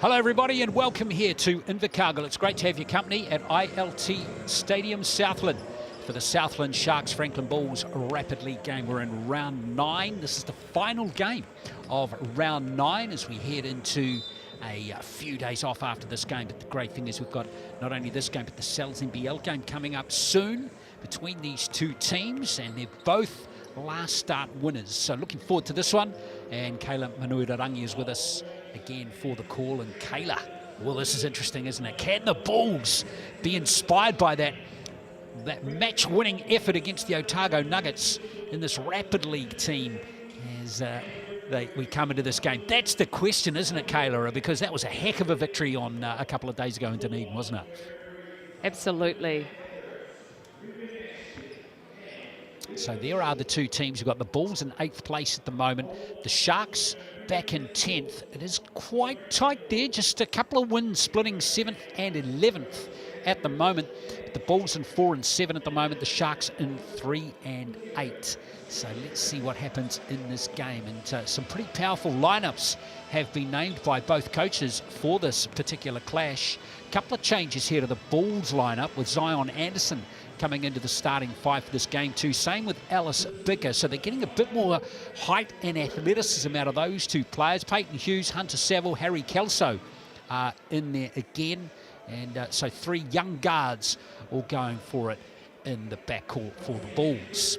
Hello everybody and welcome here to Invercargill. It's great to have your company at ILT Stadium Southland for the Southland Sharks Franklin Bulls Rapid League game. We're in round 9. This is the final game of round 9 as we head into a few days off after this game. But the great thing is we've got not only this game but the NZNBL game coming up soon between these two teams, and they're both last start winners. So looking forward to this one, and Kayla Manuirarangi is with us again for the call. And Kayla, well, this is interesting, isn't it? Can the Bulls be inspired by that match-winning effort against the Otago Nuggets in this Rapid League team as we come into this game? That's the question, isn't it, Kayla? Because that was a heck of a victory on a couple of days ago in Dunedin, wasn't it? Absolutely. So there are the two teams. You've got the Bulls in 8th place at the moment. The Sharks back in 10th. It is quite tight there. Just a couple of wins splitting 7th and 11th at the moment. The Bulls in 4 and 7 at the moment. The Sharks in 3 and 8. So let's see what happens in this game. And some pretty powerful lineups have been named by both coaches for this particular clash. A couple of changes here to the Bulls lineup with Zion Anderson coming into the starting 5 for this game too. Same with Alice Bicker. So they're getting a bit more height and athleticism out of those two players. Peyton Hughes, Hunter Saville, Harry Kelso are in there again. And so 3 young guards all going for it in the backcourt for the Bulls.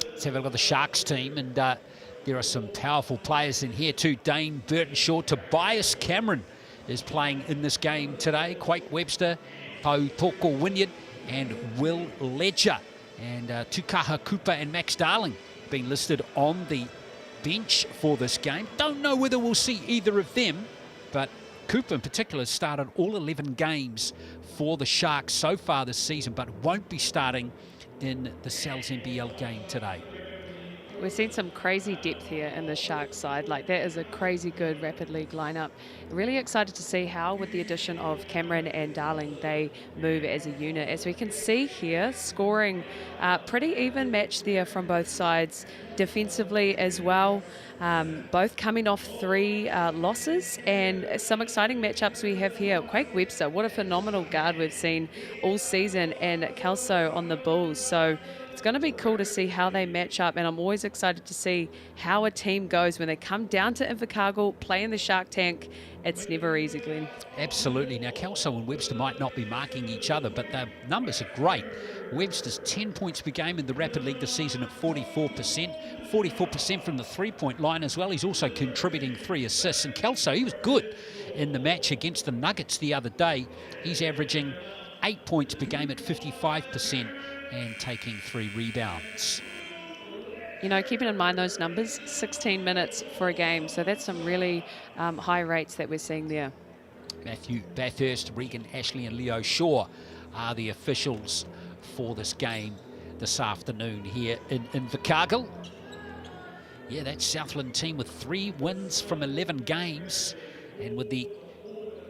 Let's have a look at the Sharks team, and there are some powerful players in here too. Dane Burtonshaw, Tobias Cameron is playing in this game today. Quake Webster, Poko Wynyard, and Will Ledger. And Tukaha Cooper and Max Darling being listed on the bench for this game. Don't know whether we'll see either of them, but Cooper in particular started all 11 games for the Sharks so far this season, but won't be starting in the NZNBL game today. We've seen some crazy depth here in the Sharks side. Like, that is a crazy good Rapid League lineup. Really excited to see how, with the addition of Cameron and Darling, they move as a unit. As we can see here, scoring pretty even match there from both sides. Defensively as well, both coming off 3 losses, and some exciting matchups we have here. Quake Webster, what a phenomenal guard we've seen all season, and Kelso on the Bulls. So it's going to be cool to see how they match up, and I'm always excited to see how a team goes when they come down to Invercargill, play in the Shark Tank. It's never easy, Glenn. Absolutely. Now, Kelso and Webster might not be marking each other, but their numbers are great. Webster's 10 points per game in the Rapid League this season at 44%. 44% from the three-point line as well. He's also contributing 3 assists. And Kelso, he was good in the match against the Nuggets the other day. He's averaging 8 points per game at 55% and taking 3 rebounds. You know, keeping in mind those numbers, 16 minutes for a game. So that's some really high rates that we're seeing there. Matthew Bathurst, Regan Ashley and Leo Shaw are the officials for this game this afternoon here in Invercargill. Yeah, that Southland team with 3 wins from 11 games. And with the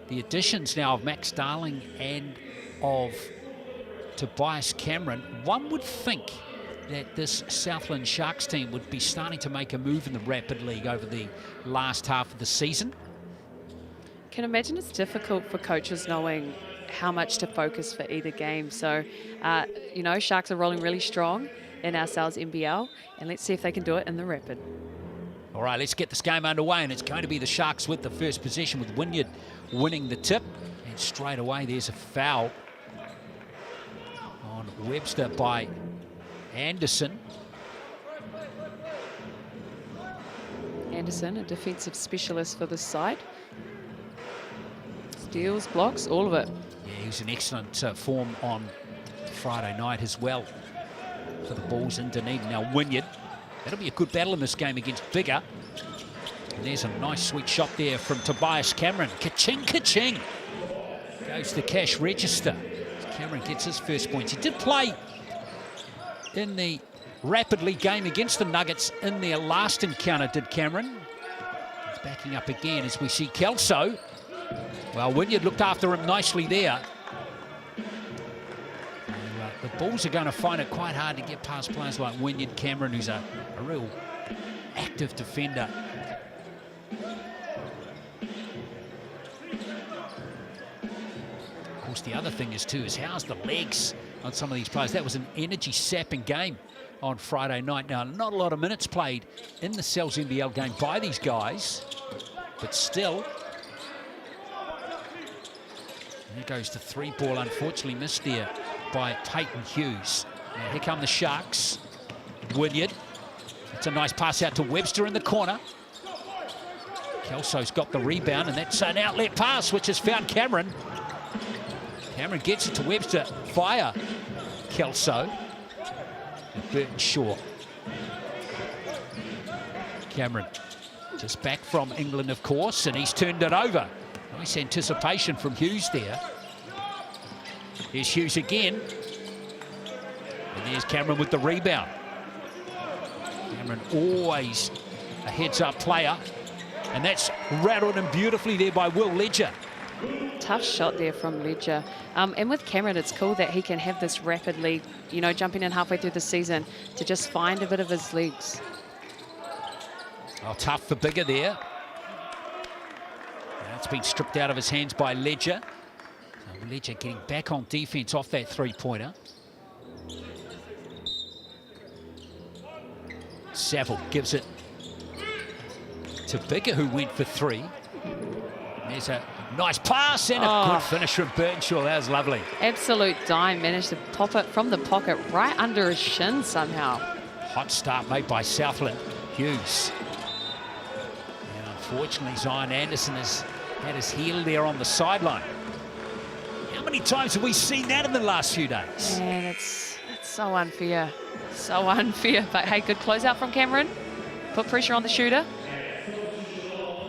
additions now of Max Darling and of Tobias Cameron, one would think that this Southland Sharks team would be starting to make a move in the Rapid League over the last half of the season. Can imagine it's difficult for coaches knowing how much to focus for either game. So, you know, Sharks are rolling really strong in our NZNBL, and let's see if they can do it in the Rapid. All right, let's get this game underway, and it's going to be the Sharks with the first possession, with Wynyard winning the tip. And straight away, there's a foul on Webster by Anderson. Anderson, a defensive specialist for this side. Steals, blocks, all of it. Yeah, he was in excellent form on Friday night as well for the Bulls in Dunedin. Now Wynyard, that'll be a good battle in this game against Bigger. And there's a nice sweet shot there from Tobias Cameron. Ka-ching, ka-ching. Goes the cash register. Cameron gets his first points. He did play in the Rapid League game against the Nuggets in their last encounter, did Cameron. He's backing up again as we see Kelso. Well, Wynyard looked after him nicely there. the Bulls are going to find it quite hard to get past players like Wynyard Cameron, who's a real active defender. Of course, the other thing is how's the legs on some of these players. That was an energy-sapping game on Friday night. Now, not a lot of minutes played in the NZNBL game by these guys, but still. Here goes the 3-ball, unfortunately missed there by Peyton Hughes. Now here come the Sharks. Wynyard. It's a nice pass out to Webster in the corner. Kelso's got the rebound, and that's an outlet pass, which has found Cameron. Cameron gets it to Webster via Kelso. And Burton Shaw. Cameron just back from England, of course, and he's turned it over. Nice anticipation from Hughes there. Here's Hughes again. And there's Cameron with the rebound. Cameron always a heads-up player. And that's rattled him beautifully there by Will Ledger. Tough shot there from Ledger. And with Cameron, it's cool that he can have this rapidly, you know, jumping in halfway through the season to just find a bit of his legs. Oh, tough for Bigger there. That's been stripped out of his hands by Ledger. So Ledger getting back on defense off that three-pointer. Saville gives it to Bigger, who went for three. There's a nice pass and a good finish from Burnshaw. That was lovely. Absolute dime. Managed to pop it from the pocket right under his shin somehow. Hot start made by Southland. Hughes. And unfortunately, Zion Anderson has had his heel there on the sideline. How many times have we seen that in the last few days? Man, it's so unfair. So unfair. But hey, good closeout from Cameron. Put pressure on the shooter.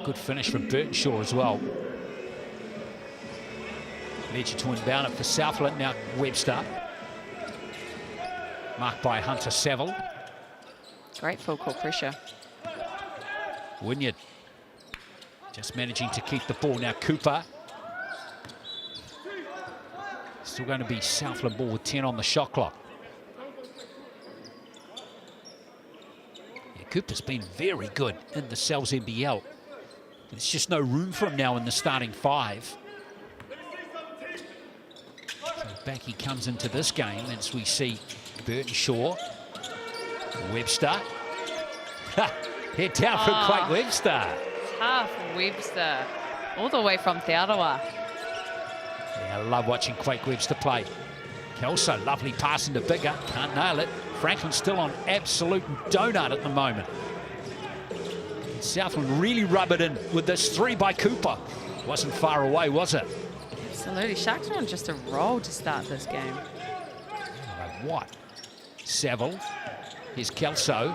Good finish from Burtonshaw as well. Ledger to inbound it for Southland. Now Webster. Marked by Hunter Saville. Great full court pressure. Wynyard just managing to keep the ball. Now Cooper. Still going to be Southland ball with 10 on the shot clock. Yeah, Cooper's been very good in the NZNBL. There's just no room for him now in the starting five. So back he comes into this game as we see Burtonshaw. Webster. Head down for Quake Webster. Tough Webster. All the way from Te Arawa. Yeah, I love watching Quake Webster play. Kelso, lovely pass into Bigger. Can't nail it. Franklin's still on absolute donut at the moment. Southland really rub it in with this three by Cooper. Wasn't far away, was it? Absolutely. Sharks are on just a roll to start this game. What? Saville. Here's Kelso.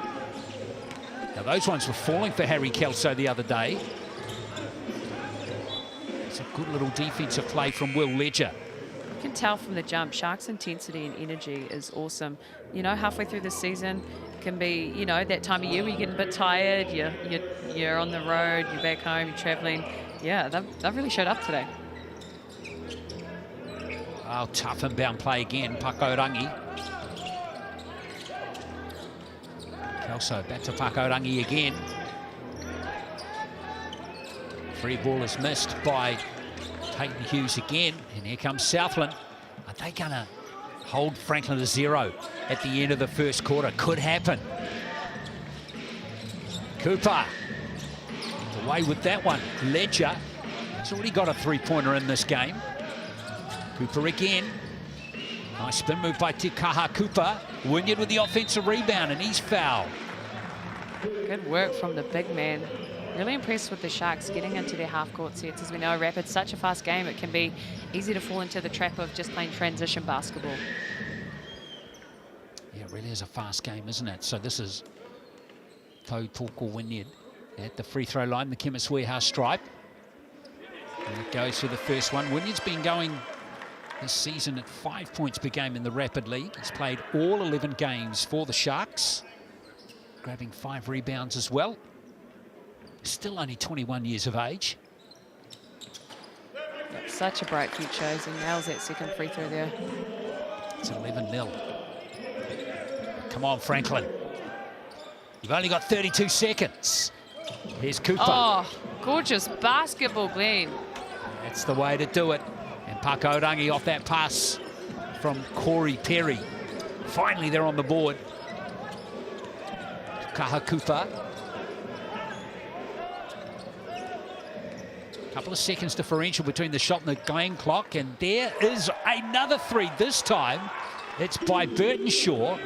Now those ones were falling for Harry Kelso the other day. It's a good little defensive play from Will Ledger. You can tell from the jump, Sharks' intensity and energy is awesome. You know, halfway through the season can be, you know, that time of year where you're getting a bit tired, you're on the road, you're back home, you're traveling. Yeah, they've really showed up today. Oh, tough inbound play again, Pakorangi. Kelso back to Pakorangi again. Free ball is missed by Peyton Hughes again, and here comes Southland. Are they going to hold Franklin to 0 at the end of the first quarter? Could happen. Cooper away with that one. Ledger has already got a three-pointer in this game. Cooper again. Nice spin move by Tikaha Cooper. Wynyard with the offensive rebound, and he's fouled. Good work from the big man. Really impressed with the Sharks getting into their half-court sets. As we know, Rapid's such a fast game, it can be easy to fall into the trap of just playing transition basketball. Yeah, it really is a fast game, isn't it? So this is Tau Toko Wynyard at the free throw line, the Chemist Warehouse stripe. And it goes for the first one. Wynyard's been going this season at 5 points per game in the Rapid League. He's played all 11 games for the Sharks, grabbing 5 rebounds as well. Still only 21 years of age. Such a bright future as he nails that second free throw there. It's 11-0. Come on, Franklin. You've only got 32 seconds. Here's Cooper. Oh, gorgeous basketball, Glenn. That's the way to do it. And Pakorangi off that pass from Corey Perry. Finally, they're on the board. Kahakufa. Couple of seconds differential between the shot and the game clock. And there is another three. This time, it's by Burtonshaw.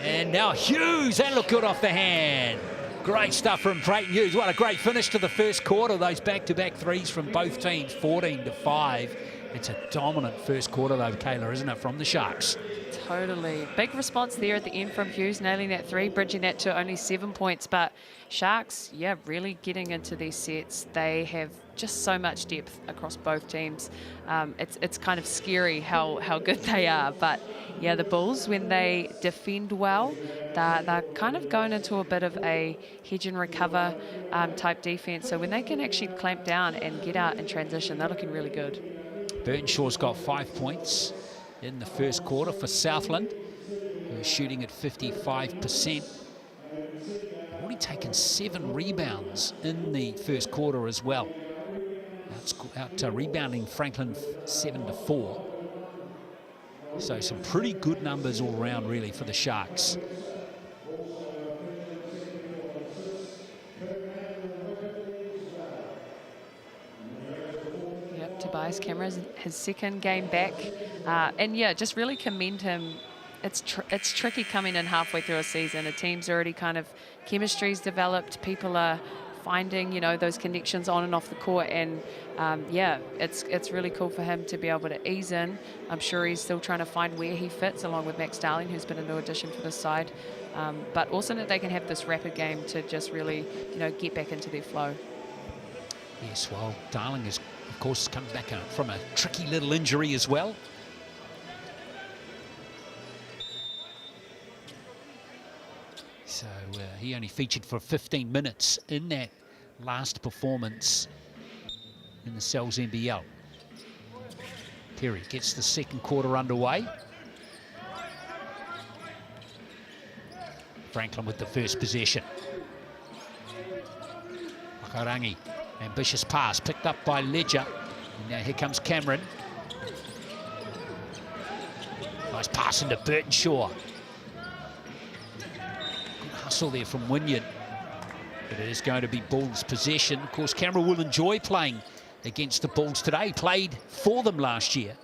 And now Hughes. That looked good off the hand. Great stuff from Brayton Hughes. What a great finish to the first quarter. Those back-to-back threes from both teams, 14-5. It's a dominant first quarter, though, Kayla, isn't it, from the Sharks? Totally. Big response there at the end from Hughes, nailing that three, bridging that to only 7 points. But Sharks, yeah, really getting into these sets. They have just so much depth across both teams. It's kind of scary how good they are. But, yeah, the Bulls, when they defend well, they're kind of going into a bit of a hedge and recover type defense. So when they can actually clamp down and get out in transition, they're looking really good. Burnshaw's got 5 points in the first quarter for Southland, who's shooting at 55%. Already taken 7 rebounds in the first quarter as well. Out rebounding Franklin 7-4. So some pretty good numbers all round, really, for the Sharks. Tobias Cameron's his second game back, and yeah, just really commend him. It's tricky coming in halfway through a season. A team's already kind of chemistry's developed. People are finding, you know, those connections on and off the court, and yeah, it's really cool for him to be able to ease in. I'm sure he's still trying to find where he fits, along with Max Darling, who's been a new addition for this side. But also that they can have this rapid game to just really, you know, get back into their flow. Yes, well, Darling is, of course, come back from a tricky little injury as well. So he only featured for 15 minutes in that last performance in the Cells NBL. Perry gets the second quarter underway. Franklin with the first possession. Wakarangi. Ambitious pass picked up by Ledger. And now here comes Cameron. Nice pass into Burtonshaw. Good hustle there from Wynyard. But it is going to be Bulls possession. Of course, Cameron will enjoy playing against the Bulls today. Played for them last year.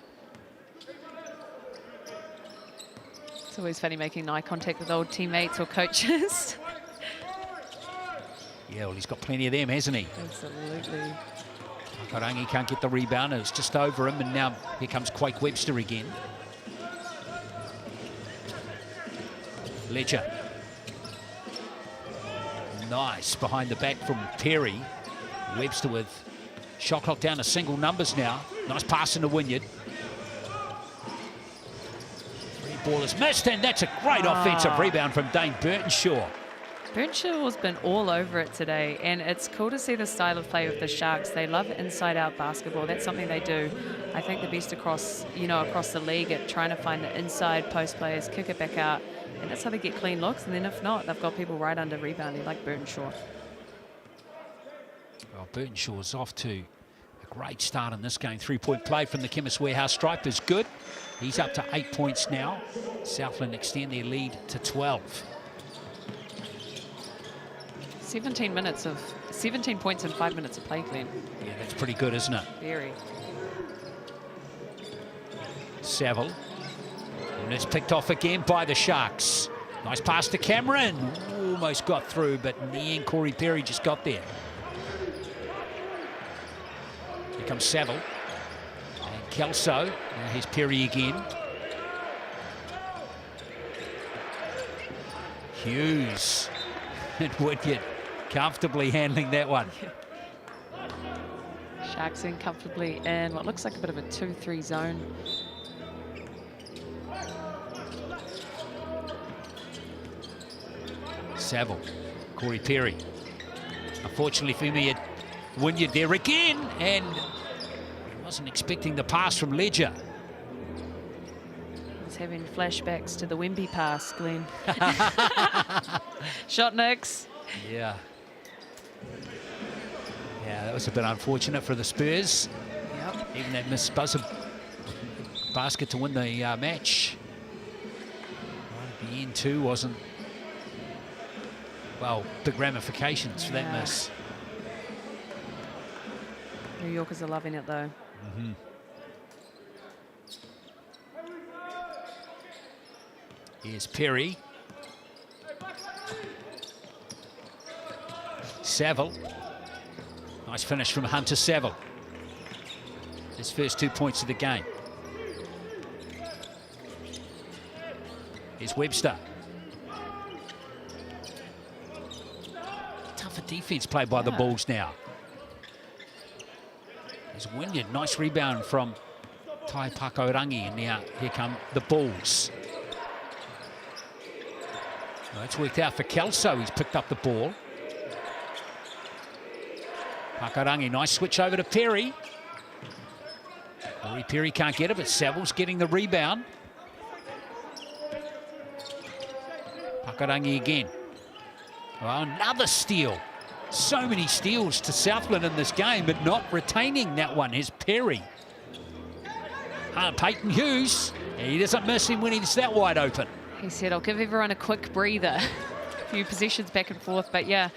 It's always funny making eye contact with old teammates or coaches. Yeah, well, he's got plenty of them, hasn't he? Absolutely. Karangi can't get the rebound. It's just over him, and now here comes Quake Webster again. Ledger. Nice behind the back from Perry. Webster with shot clock down to single numbers now. Nice pass into Wynyard. Three ball is missed, and that's a great offensive rebound from Dane Burtonshaw. Burnshaw's been all over it today, and it's cool to see the style of play with the Sharks. They love inside-out basketball. That's something they do. I think the best across the league at trying to find the inside post players, kick it back out, and that's how they get clean looks. And then if not, they've got people right under rebounding like Burtonshaw. Well, Burtonshaw's off to a great start in this game. 3-point play from the Chemist Warehouse stripe is good. He's up to 8 points now. Southland extend their lead to 12. 17 points in 5 minutes of play, Glenn. Yeah, that's pretty good, isn't it? Very. Saville. And it's picked off again by the Sharks. Nice pass to Cameron. Almost got through, but in the end, Corey Perry just got there. Here comes Saville. And Kelso. Now here's Perry again. Hughes. And Wynyard comfortably handling that one. Sharks in comfortably in what looks like a bit of a 2-3 zone. Saville, Corey Perry. Unfortunately for me, Wynyard there again, and wasn't expecting the pass from Ledger. having flashbacks to the Wemby pass, Glenn. Shot Nicks. Yeah. Yeah, that was a bit unfortunate for the Spurs. Yep. Even that missed buzzer basket to win the match. Right at the end too wasn't, well, big ramifications for that miss. New Yorkers are loving it though. Mm-hmm. Here's Perry. Saville. Nice finish from Hunter Saville. His first 2 points of the game. Here's Webster. Tougher defense played by the Bulls now. There's Wynyard. Nice rebound from Tai Pakorangi. And now here come the Bulls. Well, it's worked out for Kelso. He's picked up the ball. Pakorangi, nice switch over to Perry. Perry can't get it, but Saville's getting the rebound. Pakorangi again. Well, another steal. So many steals to Southland in this game, but not retaining that one is Perry. Peyton Hughes, he doesn't miss him when he's that wide open. He said, I'll give everyone a quick breather. A few possessions back and forth, but yeah,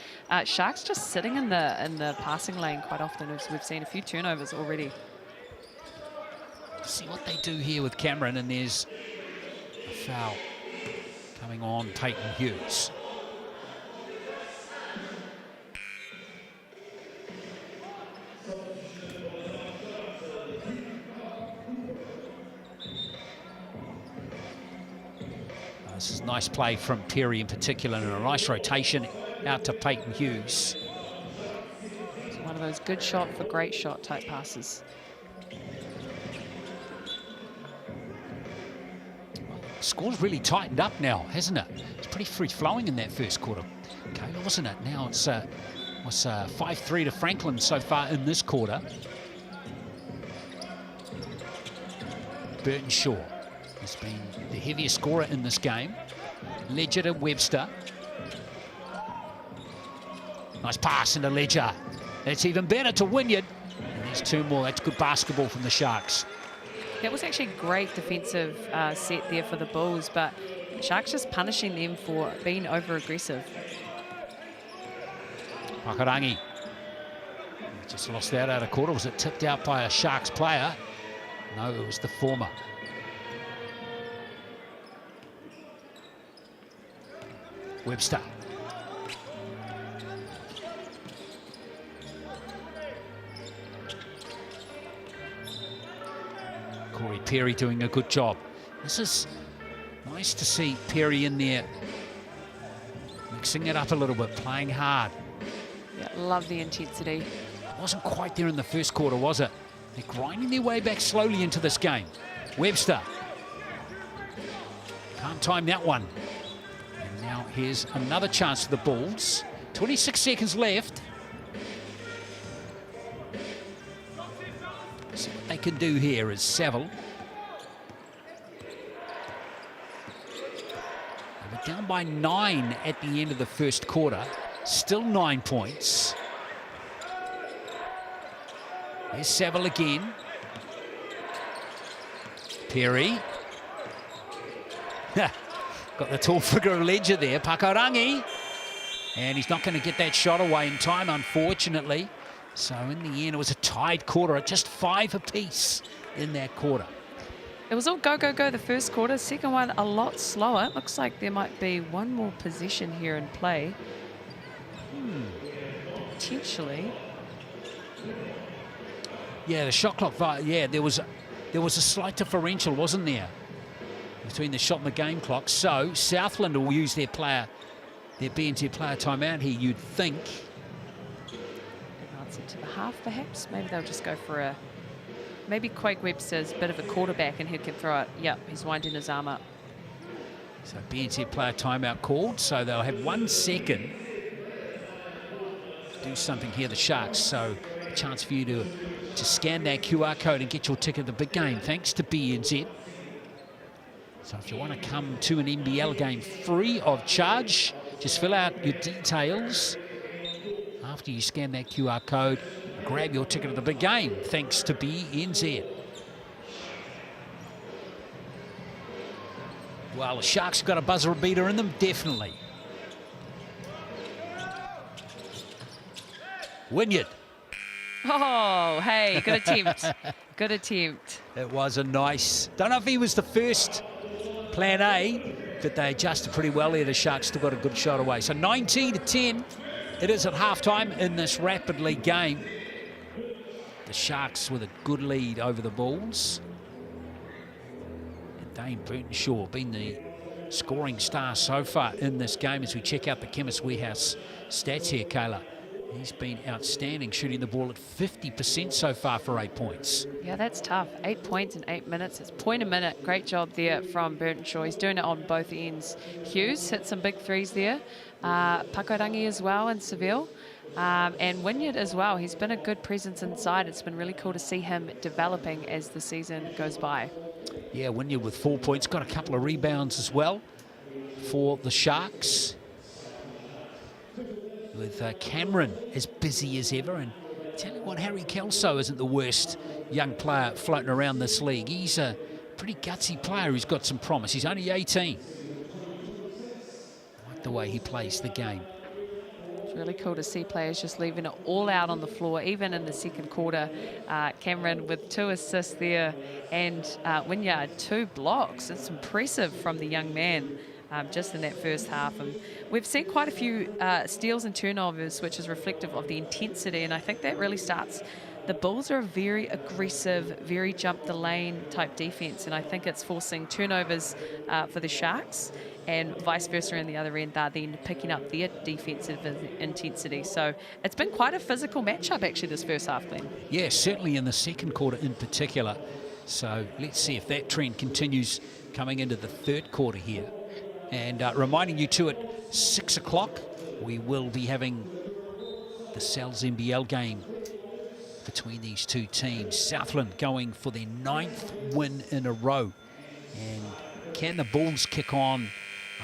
Sharks just sitting in the passing lane quite often, as we've seen a few turnovers already. See what they do here with Cameron, and there's a foul coming on Peyton Hughes. This is nice play from Perry in particular, and a nice rotation out to Peyton Hughes. It's one of those good shot for great shot type passes. Score's really tightened up now, hasn't it? It's pretty free-flowing in that first quarter, okay, wasn't it? Now it's 5-3 to Franklin so far in this quarter. Burtonshaw has been the heaviest scorer in this game. Ledger to Webster. Nice pass into Ledger. That's even better to Wynyard. And there's two more. That's good basketball from the Sharks. That was actually a great defensive set there for the Bulls, but Sharks just punishing them for being over-aggressive. Pakorangi just lost that out of quarter. Was it tipped out by a Sharks player? No, it was the former. Webster. Corey Perry doing a good job. This is nice to see Perry in there, mixing it up a little bit, playing hard. Yeah, love the intensity. It wasn't quite there in the first quarter, was it? They're grinding their way back slowly into this game. Webster. Can't time that one. And now here's another chance for the Bulls. 26 seconds left. See what they can do here is Saville. They were down by 9 at the end of the first quarter. Still 9 points. Here's Saville again. Perry. Got the tall figure of Ledger there. Pakorangi. And he's not going to get that shot away in time, unfortunately. So in the end, it was a tied quarter at just 5 apiece in that quarter. It was all go, go, go the first quarter. Second one, a lot slower. It looks like there might be one more possession here in play. Potentially. Yeah, the shot clock, yeah, there was a slight differential, wasn't there, between the shot and the game clock. So Southland will use their BNZ player timeout here, you'd think. Advance into the half, perhaps. Maybe they'll just go for a... Maybe Quake Webster's a bit of a quarterback and he can throw it. Yep, he's winding his arm up. So BNZ player timeout called, so they'll have 1 second to do something here, the Sharks. So a chance for you to scan that QR code and get your ticket to the big game, thanks to BNZ. So if you want to come to an NBL game free of charge, just fill out your details after you scan that QR code. Grab your ticket to the big game, thanks to BNZ. Well, the Sharks have got a buzzer beater in them, definitely. Wynyard. Oh, hey, good attempt. Good attempt. It was a nice, don't know if he was the first plan A, but they adjusted pretty well there. The Sharks still got a good shot away. So 19-10, it is at halftime in this Rapid League game. The Sharks with a good lead over the Bulls. And Dane Burtonshaw been the scoring star so far in this game as we check out the Chemist Warehouse stats here, Kayla. He's been outstanding, shooting the ball at 50% so far for 8 points. Yeah, that's tough. 8 points in 8 minutes. It's point a minute. Great job there from Burtonshaw. He's doing it on both ends. Hughes hit some big threes there. Pakorangi as well in Seville. And Wynyard as well. He's been a good presence inside. It's been really cool to see him developing as the season goes by. Yeah, Wynyard with 4 points. Got a couple of rebounds as well for the Sharks. With Cameron as busy as ever. And tell you what, Harry Kelso isn't the worst young player floating around this league. He's a pretty gutsy player who's got some promise. He's only 18. I like the way he plays the game. It's really cool to see players just leaving it all out on the floor, even in the second quarter. Cameron with 2 assists there, and Wynyard 2 blocks. It's impressive from the young man. Just in that first half. And we've seen quite a few steals and turnovers, which is reflective of the intensity, and I think that really starts. The Bulls are a very aggressive, very jump the lane type defense, and I think it's forcing turnovers for the Sharks, and vice versa in the other end. They're then picking up their defensive intensity. So it's been quite a physical matchup actually this first half, Glenn. Yeah, certainly in the second quarter in particular. So let's see if that trend continues coming into the third quarter here. And reminding you too, at 6 o'clock, we will be having the NZNBL game between these two teams. Southland going for their 9th win in a row. And can the Bulls kick on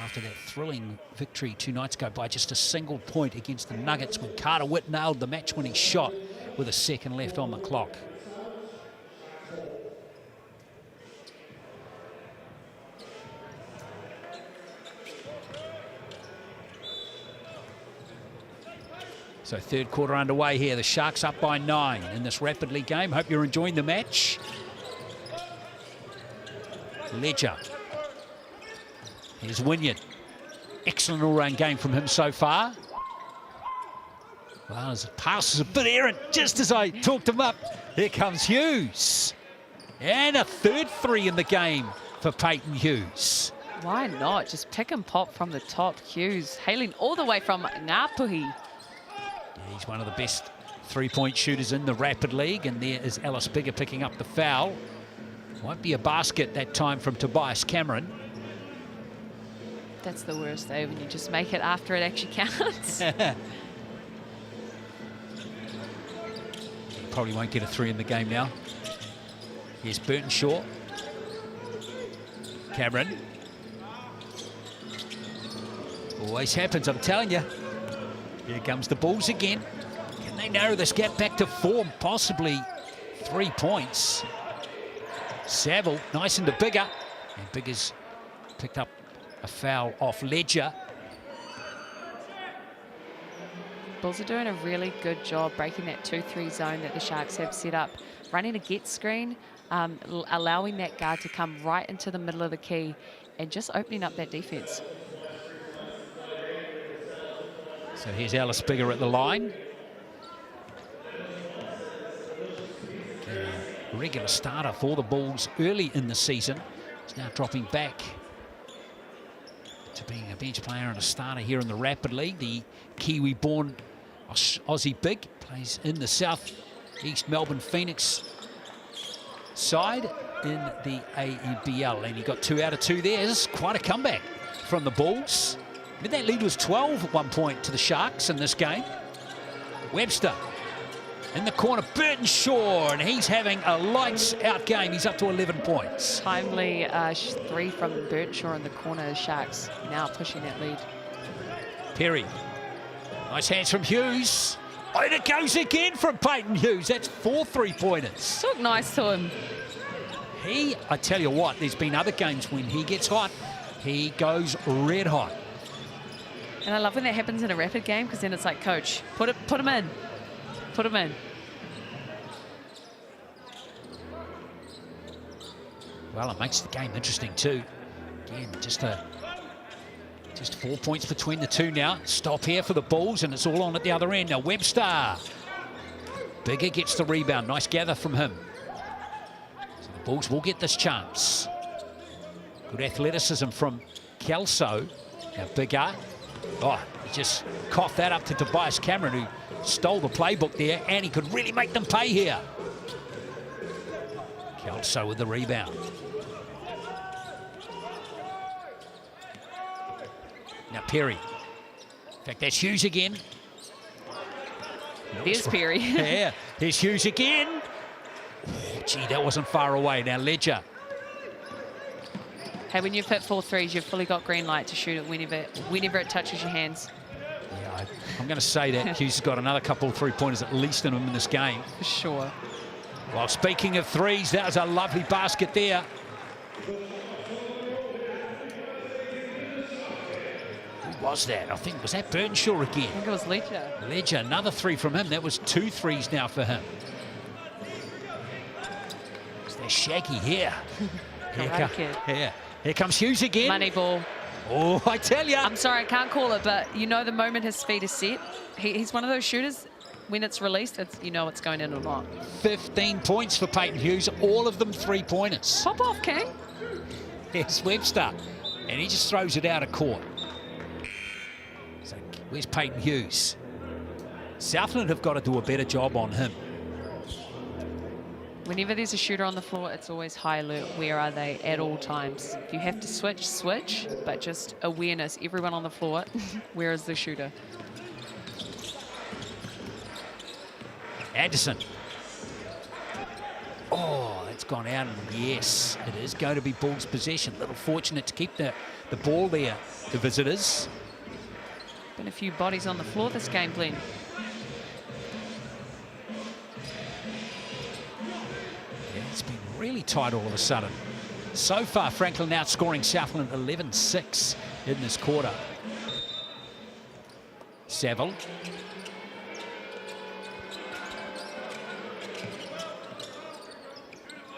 after that thrilling victory 2 nights ago by just a single point against the Nuggets when Carter Witt nailed the match-winning shot with a second left on the clock? So third quarter underway here. The Sharks up by 9 in this Rapid League game. Hope you're enjoying the match. Ledger. Here's Wynyard. Excellent all-round game from him so far. Well, his pass is a bit errant, just as I talked him up. Here comes Hughes. And a third 3 in the game for Peyton Hughes. Why not? Just pick and pop from the top. Hughes hailing all the way from Ngāpuhi. He's one of the best three-point shooters in the Rapid League, and there is Alice Bigger picking up the foul. Won't be a basket that time from Tobias Cameron. That's the worst, though, when you just make it after it actually counts. He probably won't get a 3 in the game now. Here's Burtonshaw. Cameron. Always happens, I'm telling you. Here comes the Bulls again. Can they narrow this gap back to 4, possibly 3 points? Saville, nice into Bigger. And Bigger's picked up a foul off Ledger. Bulls are doing a really good job breaking that 2-3 zone that the Sharks have set up. Running a get screen, allowing that guard to come right into the middle of the key and just opening up that defense. So here's Alice Bigger at the line. A regular starter for the Bulls early in the season. He's now dropping back to being a bench player and a starter here in the Rapid League. The Kiwi-born Aussie big plays in the South East Melbourne Phoenix side in the ANBL. And he got 2 out of 2 there. This is quite a comeback from the Bulls. I mean, that lead was 12 at one point to the Sharks in this game. Webster. In the corner, Burton Shaw, and he's having a lights-out game. He's up to 11 points. Timely 3 from Burton Shaw in the corner. Sharks now pushing that lead. Perry. Nice hands from Hughes. Oh, and it goes again from Peyton Hughes. That's 4 3-pointers. Took nice to him. I tell you what, there's been other games when he gets hot, he goes red hot. And I love when that happens in a rapid game, because then it's like, coach, put him in. Put him in. Well, it makes the game interesting too. Again, just 4 points between the two now. Stop here for the Bulls, and it's all on at the other end. Now Webster. Bigger gets the rebound. Nice gather from him. So the Bulls will get this chance. Good athleticism from Kelso. Now Bigger. Oh, he just coughed that up to Tobias Cameron, who stole the playbook there, and he could really make them pay here. Kelso with the rebound. Now Perry. In fact, that's Hughes again. There's Perry. Yeah, there's Hughes again. Oh, gee, that wasn't far away. Now Ledger. Hey, when you've hit 4 threes, you've fully got green light to shoot it whenever it touches your hands. Yeah, I'm going to say that Hughes has got another couple of three-pointers at least in him in this game. For sure. Well, speaking of threes, that was a lovely basket there. Who was that? I think, was that Burnshaw again? I think it was Ledger. Ledger, another 3 from him. That was 2 threes now for him. It's that Shaggy here. Here comes Hughes again. Money ball. Oh, I tell you. I'm sorry, I can't call it, but you know the moment his feet are set, he's one of those shooters, when it's released, you know it's going in or not. 15 points for Peyton Hughes, all of them 3-pointers. Pop off, King. Here's Webster, and he just throws it out of court. So where's Peyton Hughes? Southland have got to do a better job on him. Whenever there's a shooter on the floor, it's always high alert. Where are they at all times? If you have to switch, switch, but just awareness, everyone on the floor, where is the shooter? Anderson. Oh, it's gone out, and yes, it is going to be Bulls' possession. A little fortunate to keep the ball there, the visitors. Been a few bodies on the floor this game, Glenn. It's been really tight all of a sudden. So far, Franklin outscoring Southland 11-6 in this quarter. Saville.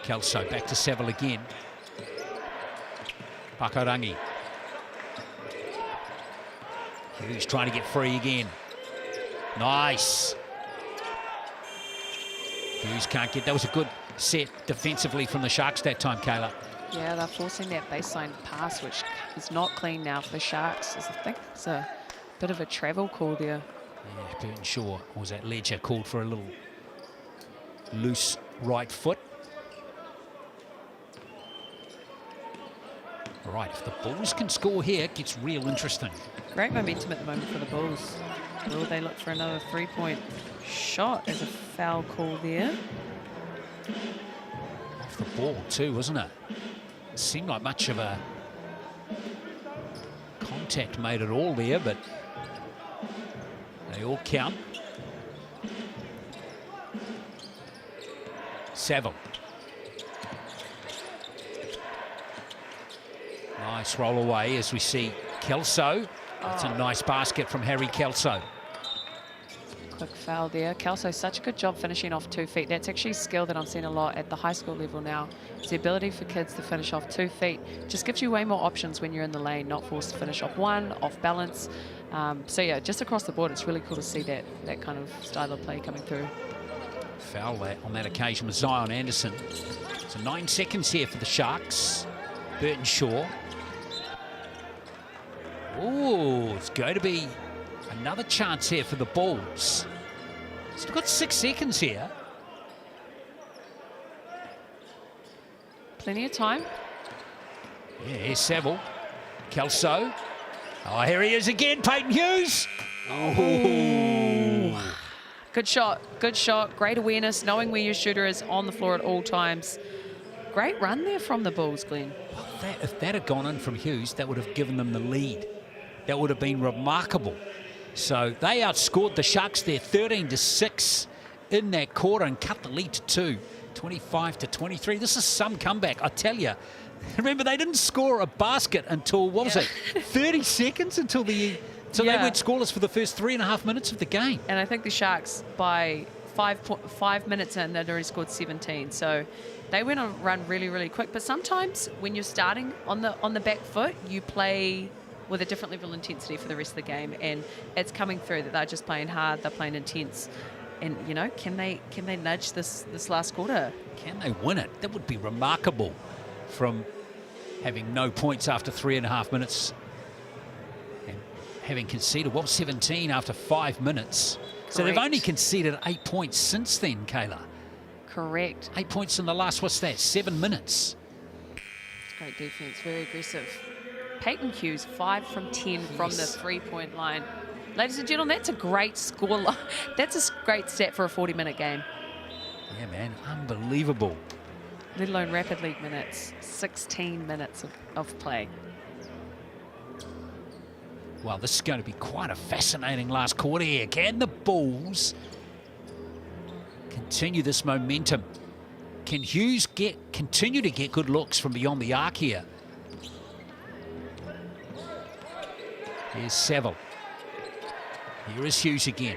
Kelso back to Saville again. Pakorangi. Hughes trying to get free again. Nice. Hughes can't get, that was a good set defensively from the Sharks that time, Kayla. Yeah, they're forcing that baseline pass, which is not clean now for the Sharks. I think it's a bit of a travel call there. Yeah, Burton Shaw, or was that Ledger, called for a little loose right foot. All right, if the Bulls can score here, it gets real interesting. Great momentum at the moment for the Bulls. Will they look for another 3-point shot? As a foul call there. Off the ball too, wasn't it? It seemed like much of a contact made at all there, but they all count. Saville. Nice roll away as we see Kelso. That's a nice basket from Harry Kelso. Quick foul there. Kelso, such a good job finishing off 2 feet. That's actually a skill that I'm seeing a lot at the high school level now. It's the ability for kids to finish off 2 feet. Just gives you way more options when you're in the lane, not forced to finish off one, off balance. So yeah, just across the board, it's really cool to see that kind of style of play coming through. Foul that on that occasion with Zion Anderson. So 9 seconds here for the Sharks. Burton Shaw. Oh, it's going to be another chance here for the Bulls. Still got 6 seconds here. Plenty of time. Yeah, here's Saville. Kelso. Oh, here he is again, Peyton Hughes. Oh, Good shot, good shot. Great awareness, knowing where your shooter is on the floor at all times. Great run there from the Bulls, Glenn. If that had gone in from Hughes, that would have given them the lead. That would have been remarkable. So they outscored the Sharks there 13-6 in that quarter and cut the lead to 2, 25-23. This is some comeback, I tell you. Remember, they didn't score a basket until, what was it, 30 seconds until they went scoreless for the first 3.5 minutes of the game. And I think the Sharks, by 5 minutes in, they'd already scored 17. So they went on a run really, really quick. But sometimes when you're starting on the back foot, you play with a different level of intensity for the rest of the game. And it's coming through that they're just playing hard, they're playing intense. And, you know, can they nudge this last quarter? Can they win it? That would be remarkable, from having no points after 3.5 minutes and having conceded, 17 after 5 minutes. Correct. So they've only conceded 8 points since then, Kayla. Correct. 8 points in the last, 7 minutes? It's great defense, very aggressive. Peyton Hughes, 5 from 10 from the 3-point line. Ladies and gentlemen, that's a great score line. That's a great stat for a 40-minute game. Yeah, man, unbelievable. Let alone rapid league minutes, 16 minutes of play. Well, this is going to be quite a fascinating last quarter here. Can the Bulls continue this momentum? Can Hughes continue to get good looks from beyond the arc here? Here's Seville. Here is Hughes again.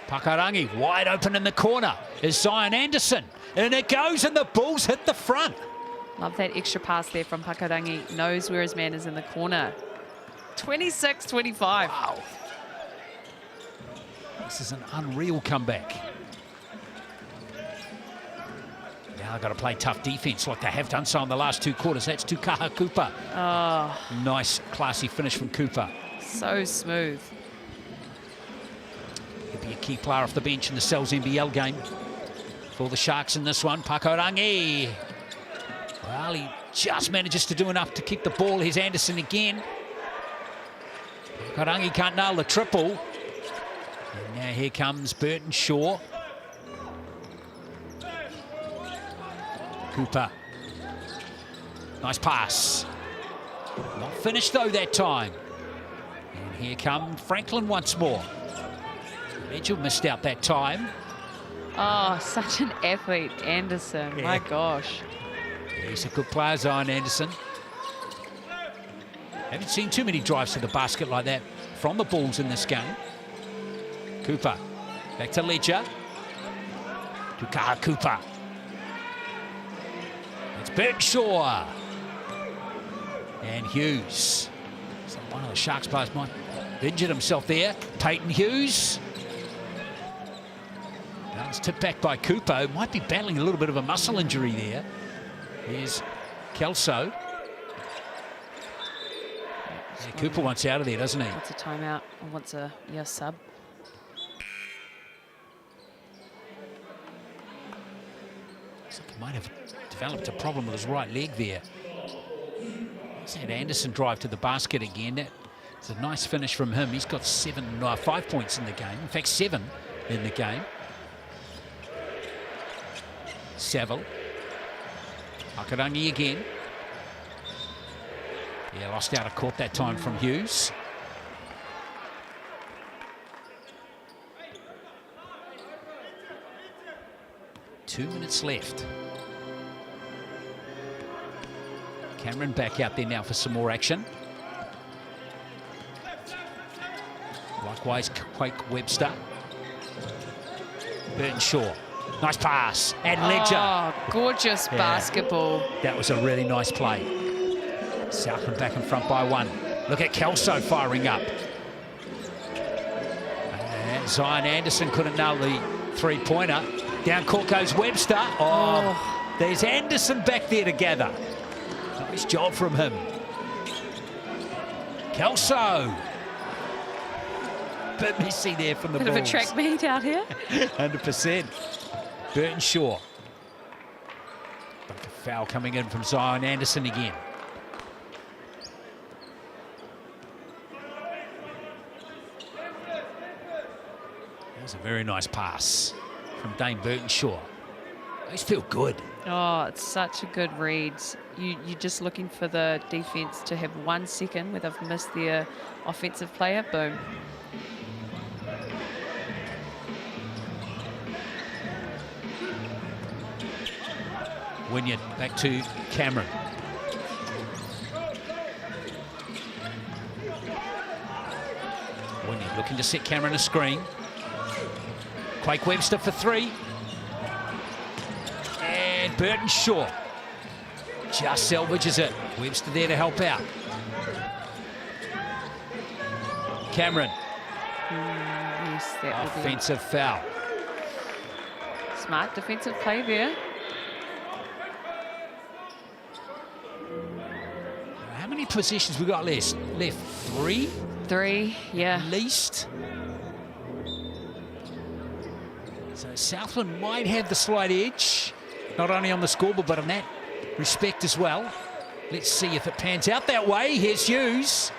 Pakarangi wide open in the corner is Zion Anderson. And it goes, and the Bulls hit the front. Love that extra pass there from Pakarangi. Knows where his man is in the corner. 26-25. Wow. This is an unreal comeback. Now they've got to play tough defense like they have done so in the last 2 quarters. That's Tukaha Cooper. Oh. Nice, classy finish from Cooper. So smooth. He'll be a key player off the bench in the NZNBL game for the Sharks in this one. Pakorangi. Well, he just manages to do enough to keep the ball. Here's Anderson again. Pakorangi can't nail the triple. And now here comes Burton Shaw. Cooper. Nice pass. Not finished though that time. And here come Franklin once more. Mitchell missed out that time. Oh, such an athlete, Anderson. Yeah. My gosh. Yeah, he's a good player, Zion Anderson. Haven't seen too many drives to the basket like that from the Bulls in this game. Cooper. Back to Ledger. Tukaha Cooper. It's Burton Shaw. And Hughes. So one of the Sharks players might have injured himself there. Peyton Hughes. Now it's tipped back by Cooper. Might be battling a little bit of a muscle injury there. Here's Kelso. Yeah, Cooper wants out of there, doesn't he? Wants a timeout. Or wants a sub. Looks like he might have developed a problem with his right leg there. There's that Anderson drive to the basket again. It's a nice finish from him. He's got 5 points in the game. In fact, 7 in the game. Seville. Akarangi again. Yeah, lost out of court that time from Hughes. Two minutes left. Cameron back out there now for some more action. Likewise, Quake Webster. Burton Shaw. Nice pass. And Ledger. Oh, gorgeous basketball. That was a really nice play. Southland back in front by 1. Look at Kelso firing up. And Zion Anderson couldn't nail the 3-pointer. Down court goes Webster. Oh, there's Anderson back there to gather. Nice job from him. Kelso. Bit messy there from the Bulls. Bit of a track meet out here. 100%. Burton Shaw. But a foul coming in from Zion Anderson again. was a very nice pass from Dane Burtonshaw. Those feel good. Oh, it's such a good read. You're just looking for the defense to have 1 second where they've missed their offensive player. Boom. Wynyard back to Cameron. Wynyard looking to set Cameron a screen. Quake Webster for 3. And Burtonshaw just salvages it. Webster there to help out. Cameron. Yes, that will be Offensive foul. smart defensive play there. How many possessions we got left? 3? 3, yeah. At least. So Southland might have the slight edge, not only on the scoreboard, but in that respect as well. Let's see if it pans out that way. Here's Hughes.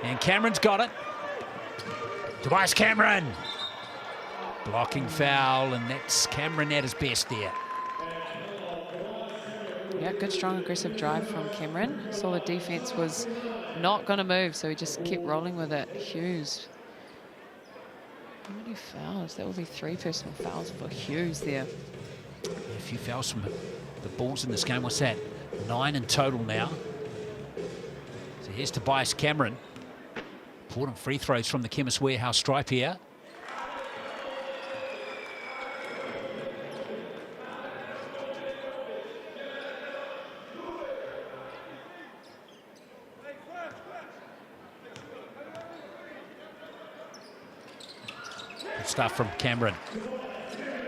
And Cameron's got it. Tobias Cameron. Blocking foul, and that's Cameron at his best there. Yeah, good, strong, aggressive drive from Cameron. Saw the defense was not going to move, so he just kept rolling with it. Hughes. How many fouls? That will be 3 personal fouls for Hughes there. Yeah, a few fouls from the Bulls in this game. What's that? 9 in total now. So here's Tobias Cameron. Important free throws from the Chemist Warehouse stripe here. Good stuff from Cameron.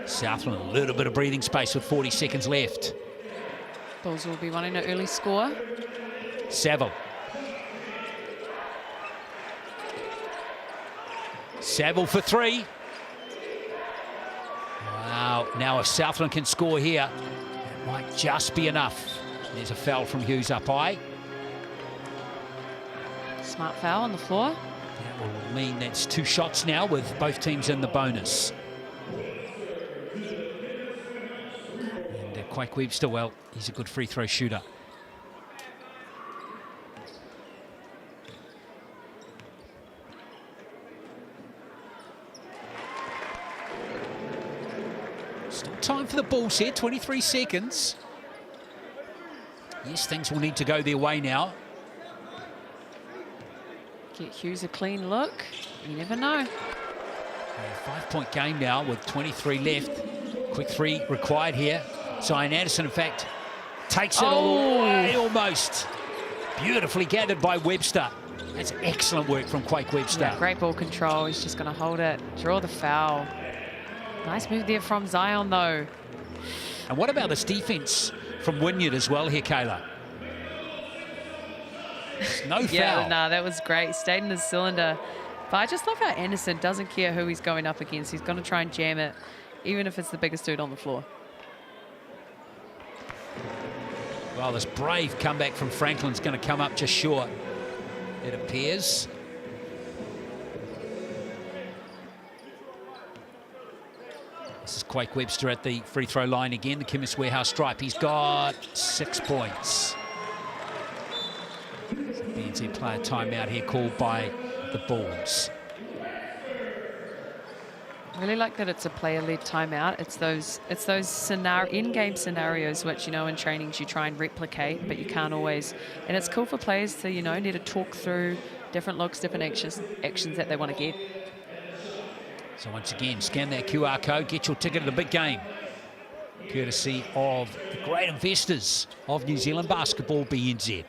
Southland a little bit of breathing space with 40 seconds left. Bulls will be wanting an early score. Saville. Saville for 3. Wow, now if Southland can score here, it might just be enough. There's a foul from Hughes up high. Smart foul on the floor. That will mean that's 2 shots now with both teams in the bonus. And Quake Webster, well, he's a good free throw shooter. Still time for the Bulls here, 23 seconds. Yes, things will need to go their way now. Get Hughes a clean look. You never know. A 5-point game now with 23 left. Quick 3 required here. Zion Anderson, in fact, takes it all the way almost. Beautifully gathered by Webster. That's excellent work from Quake Webster. Yeah, great ball control. He's just going to hold it, draw the foul. Nice move there from Zion, though. And what about this defense from Wynyard as well here, Kayla? No foul. Yeah, no, that was great. Stayed in his cylinder. But I just love how Anderson doesn't care who he's going up against. He's going to try and jam it, even if it's the biggest dude on the floor. Well, this brave comeback from Franklin's going to come up just short, it appears. This is Quake Webster at the free throw line again, the Chemist Warehouse stripe. He's got 6 points. BNZ player timeout here called by the Bulls. I really like that it's a player-led timeout. It's those in-game scenarios which, you know, in trainings you try and replicate, but you can't always. And it's cool for players to, you know, need to talk through different looks, different actions that they want to get. So once again, scan that QR code, get your ticket to the big game. Courtesy of the great investors of New Zealand Basketball, BNZ.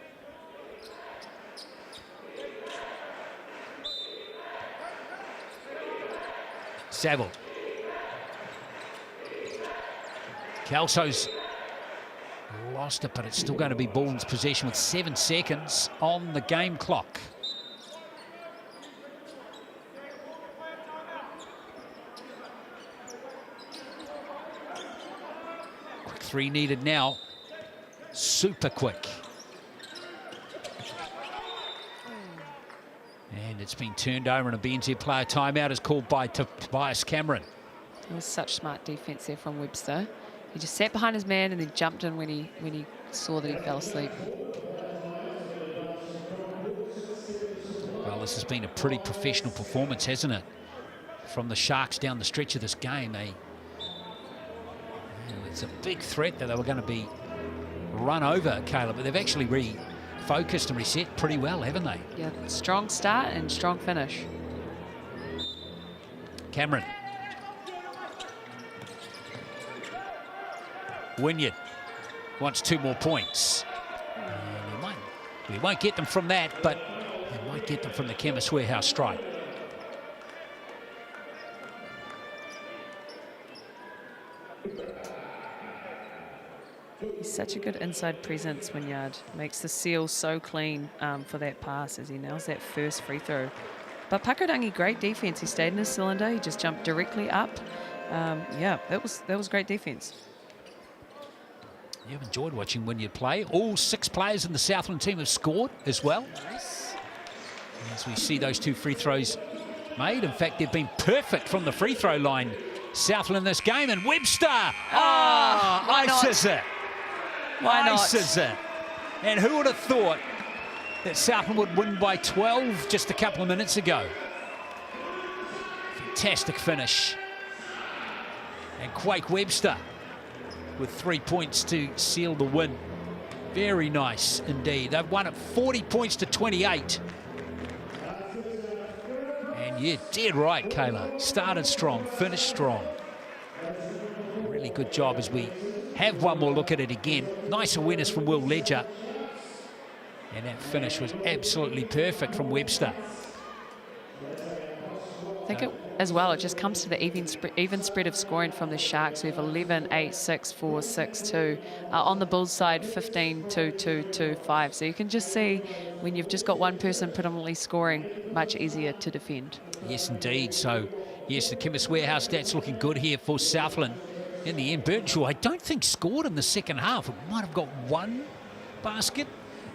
Saville. Kelso's lost it, but it's still going to be Bulls possession with 7 seconds on the game clock. Quick 3 needed now. Super quick. And it's been turned over, and a BNZ player timeout is called by Tobias Cameron. It was such smart defense there from Webster. He just sat behind his man and then jumped in when he saw that he fell asleep. Well, this has been a pretty professional performance, hasn't it? From the Sharks down the stretch of this game. It's a big threat that they were going to be run over, Caleb, but they've actually refocused and reset pretty well, haven't they? Yeah, strong start and strong finish. Cameron. Wynyard wants 2 more points. And he won't get them from that, but he might get them from the Chemist Warehouse stripe. He's such a good inside presence, Wynyard. Makes the seal so clean for that pass as he nails that first free throw. But Pakarangi, great defense. He stayed in his cylinder. He just jumped directly up. Yeah, that was great defense. You've enjoyed watching Wynyard play. All 6 players in the Southland team have scored as well. Nice. As we see those 2 free throws made. In fact, they've been perfect from the free throw line, Southland, in this game. And Webster, ices it. Why not? Ices it. And who would have thought that Southland would win by 12 just a couple of minutes ago? Fantastic finish. And Quake Webster with 3 points to seal the win. Very nice indeed. They've won it 40 points to 28. And yeah, dead right, Kayla. Started strong, finished strong. Really good job as we have one more look at it again. Nice awareness from Will Ledger. And that finish was absolutely perfect from Webster. I think as well, it just comes to the even spread of scoring from the Sharks. We have 11, 8, 6, 4, 6, 2. On the Bulls side, 15, 2, 2, 2, 5. So you can just see when you've just got one person predominantly scoring, much easier to defend. Yes, indeed. So, yes, the Chemist Warehouse stats looking good here for Southland. In the end, Invercargill, I don't think scored in the second half. It might have got 1 basket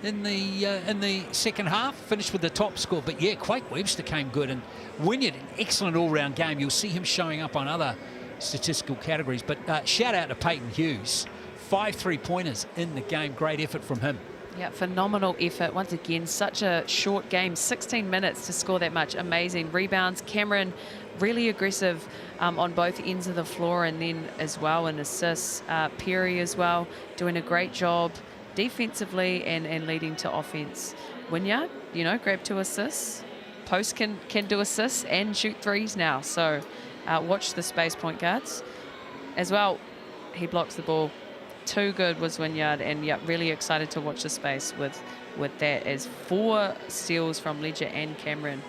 in the second half, finished with the top score. But yeah, Quake Webster came good, and Wynyard, an excellent all-round game. You'll see him showing up on other statistical categories. But shout out to Peyton Hughes, 5 3-pointers in the game. Great effort from him. Yeah, phenomenal effort. Once again, such a short game, 16 minutes to score that much. Amazing rebounds. Cameron, really aggressive on both ends of the floor, and then as well in assists. Perry as well, doing a great job defensively and leading to offense. Wynyard, you know, grab 2 assists. Post can do assists and shoot threes now. So watch the space point guards. As well, he blocks the ball. Too good was Wynyard, and yeah, really excited to watch the space with that, as 4 steals from Ledger and Cameron.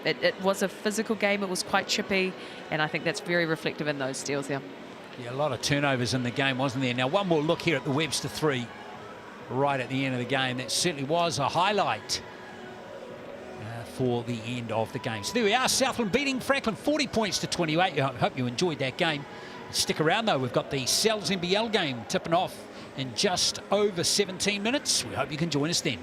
It was a physical game. It was quite chippy, and I think that's very reflective in those steals there. Yeah, a lot of turnovers in the game, wasn't there? Now, one more look here at the Webster 3 right at the end of the game. That certainly was a highlight for the end of the game. So there we are, Southland beating Franklin 40 points to 28. I hope you enjoyed that game. Stick around though, we've got the NZNBL game tipping off in just over 17 minutes. We hope you can join us then.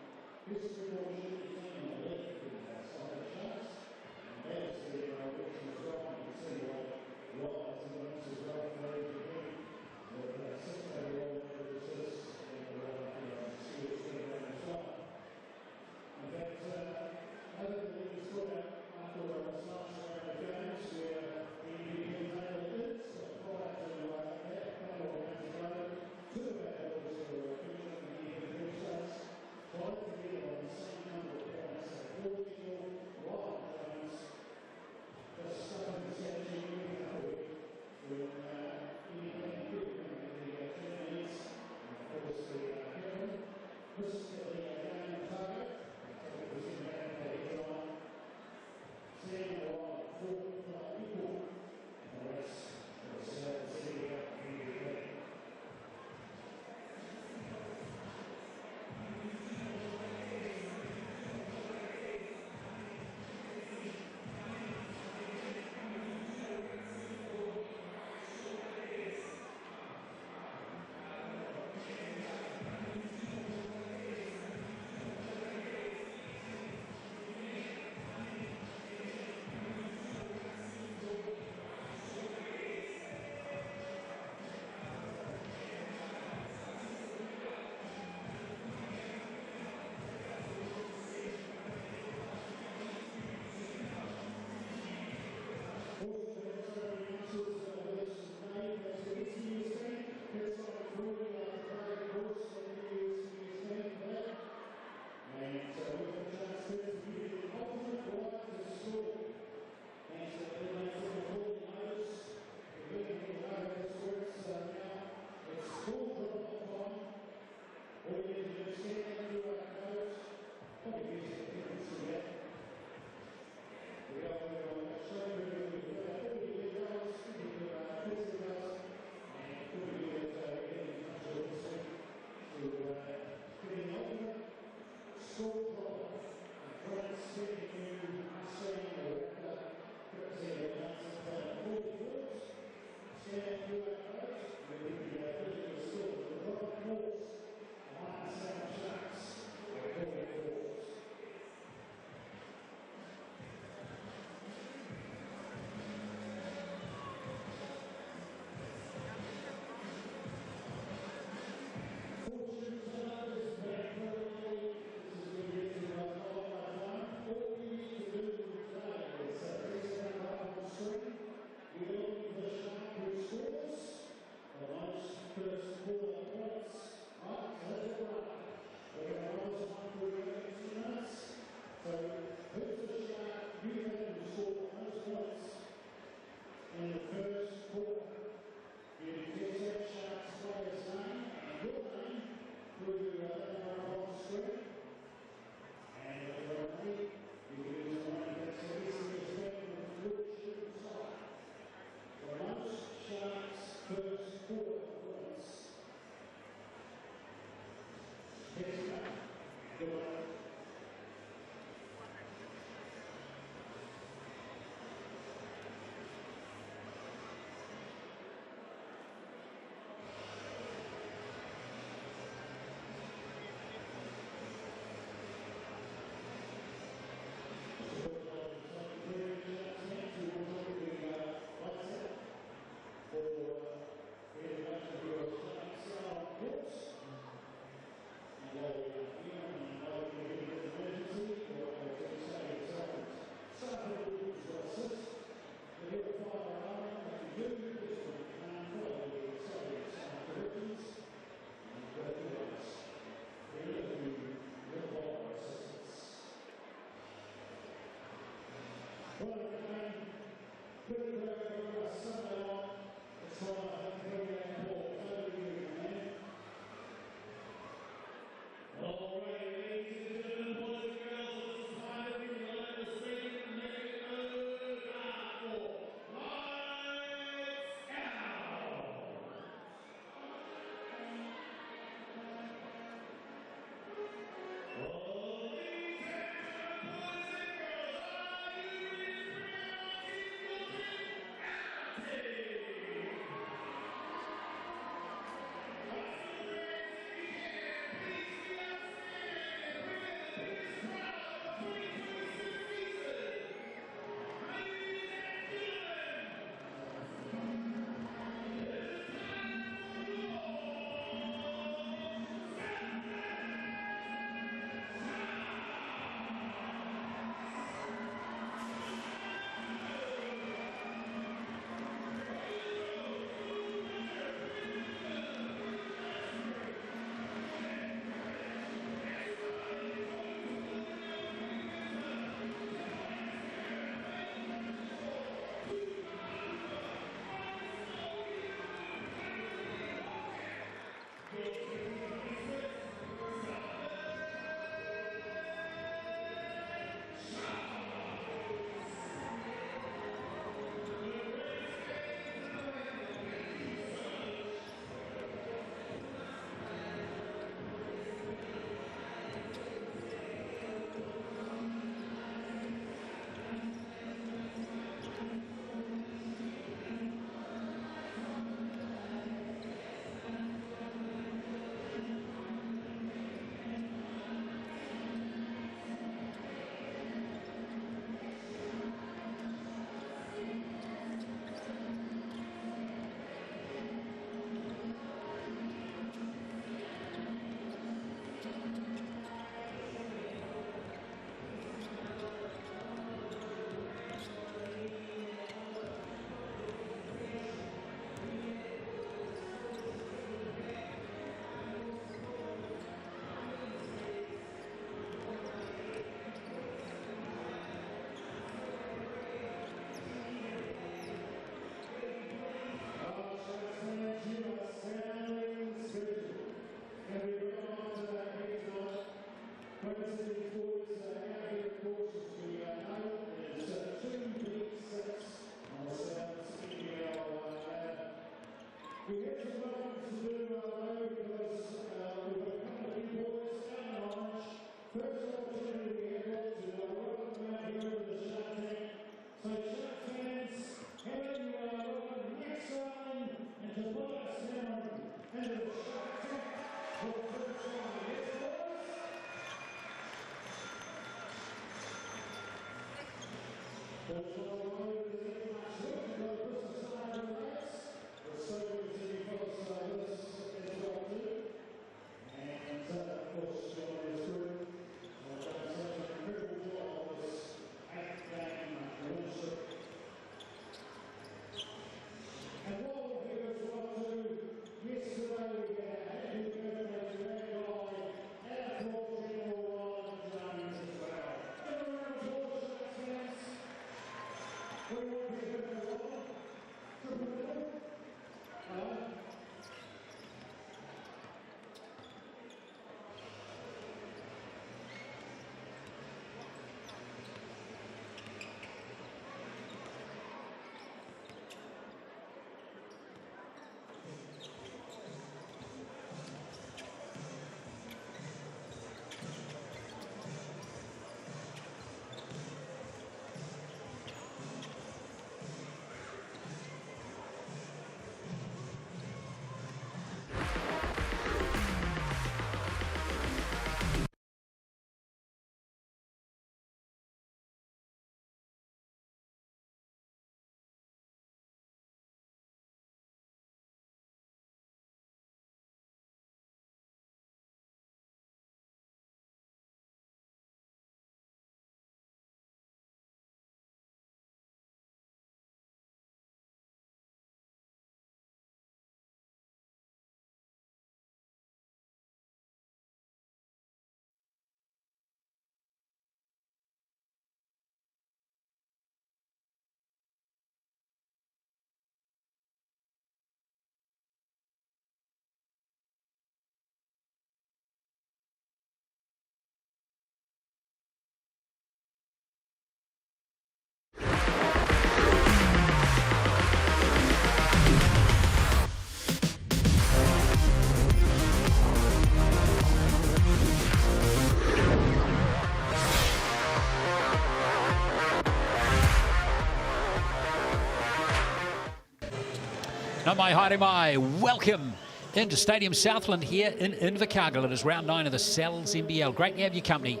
No mai haere mai. Welcome into Stadium Southland here in Invercargill. It is round 9 of the NZNBL. Great to have your company.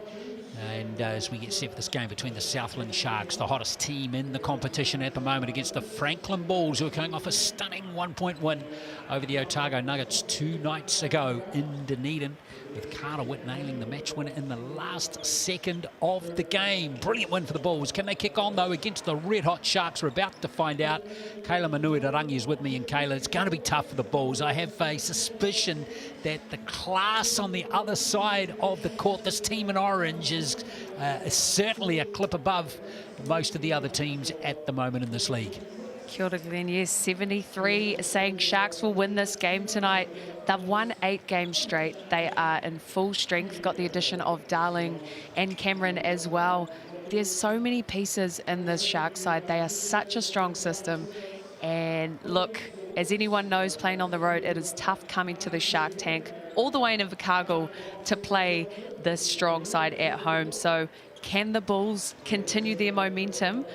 And as we get set for this game between the Southland Sharks, the hottest team in the competition at the moment, against the Franklin Bulls, who are coming off a stunning 1-point win over the Otago Nuggets 2 nights ago in Dunedin, with Carter Witt nailing the match winner in the last second of the game. Brilliant win for the Bulls. Can they kick on, though, against the red-hot Sharks? We're about to find out. Kayla Manui-Darangi is with me, and Kayla, it's going to be tough for the Bulls. I have a suspicion that the class on the other side of the court, this team in orange, is certainly a clip above most of the other teams at the moment in this league. Kia ora, Glenn. Yes, 73 saying Sharks will win this game tonight. They've won 8 games straight. They are in full strength. Got the addition of Darling and Cameron as well. There's so many pieces in this Shark side. They are such a strong system. And look, as anyone knows, playing on the road, it is tough coming to the Shark Tank all the way in Invercargill to play this strong side at home. So can the Bulls continue their momentum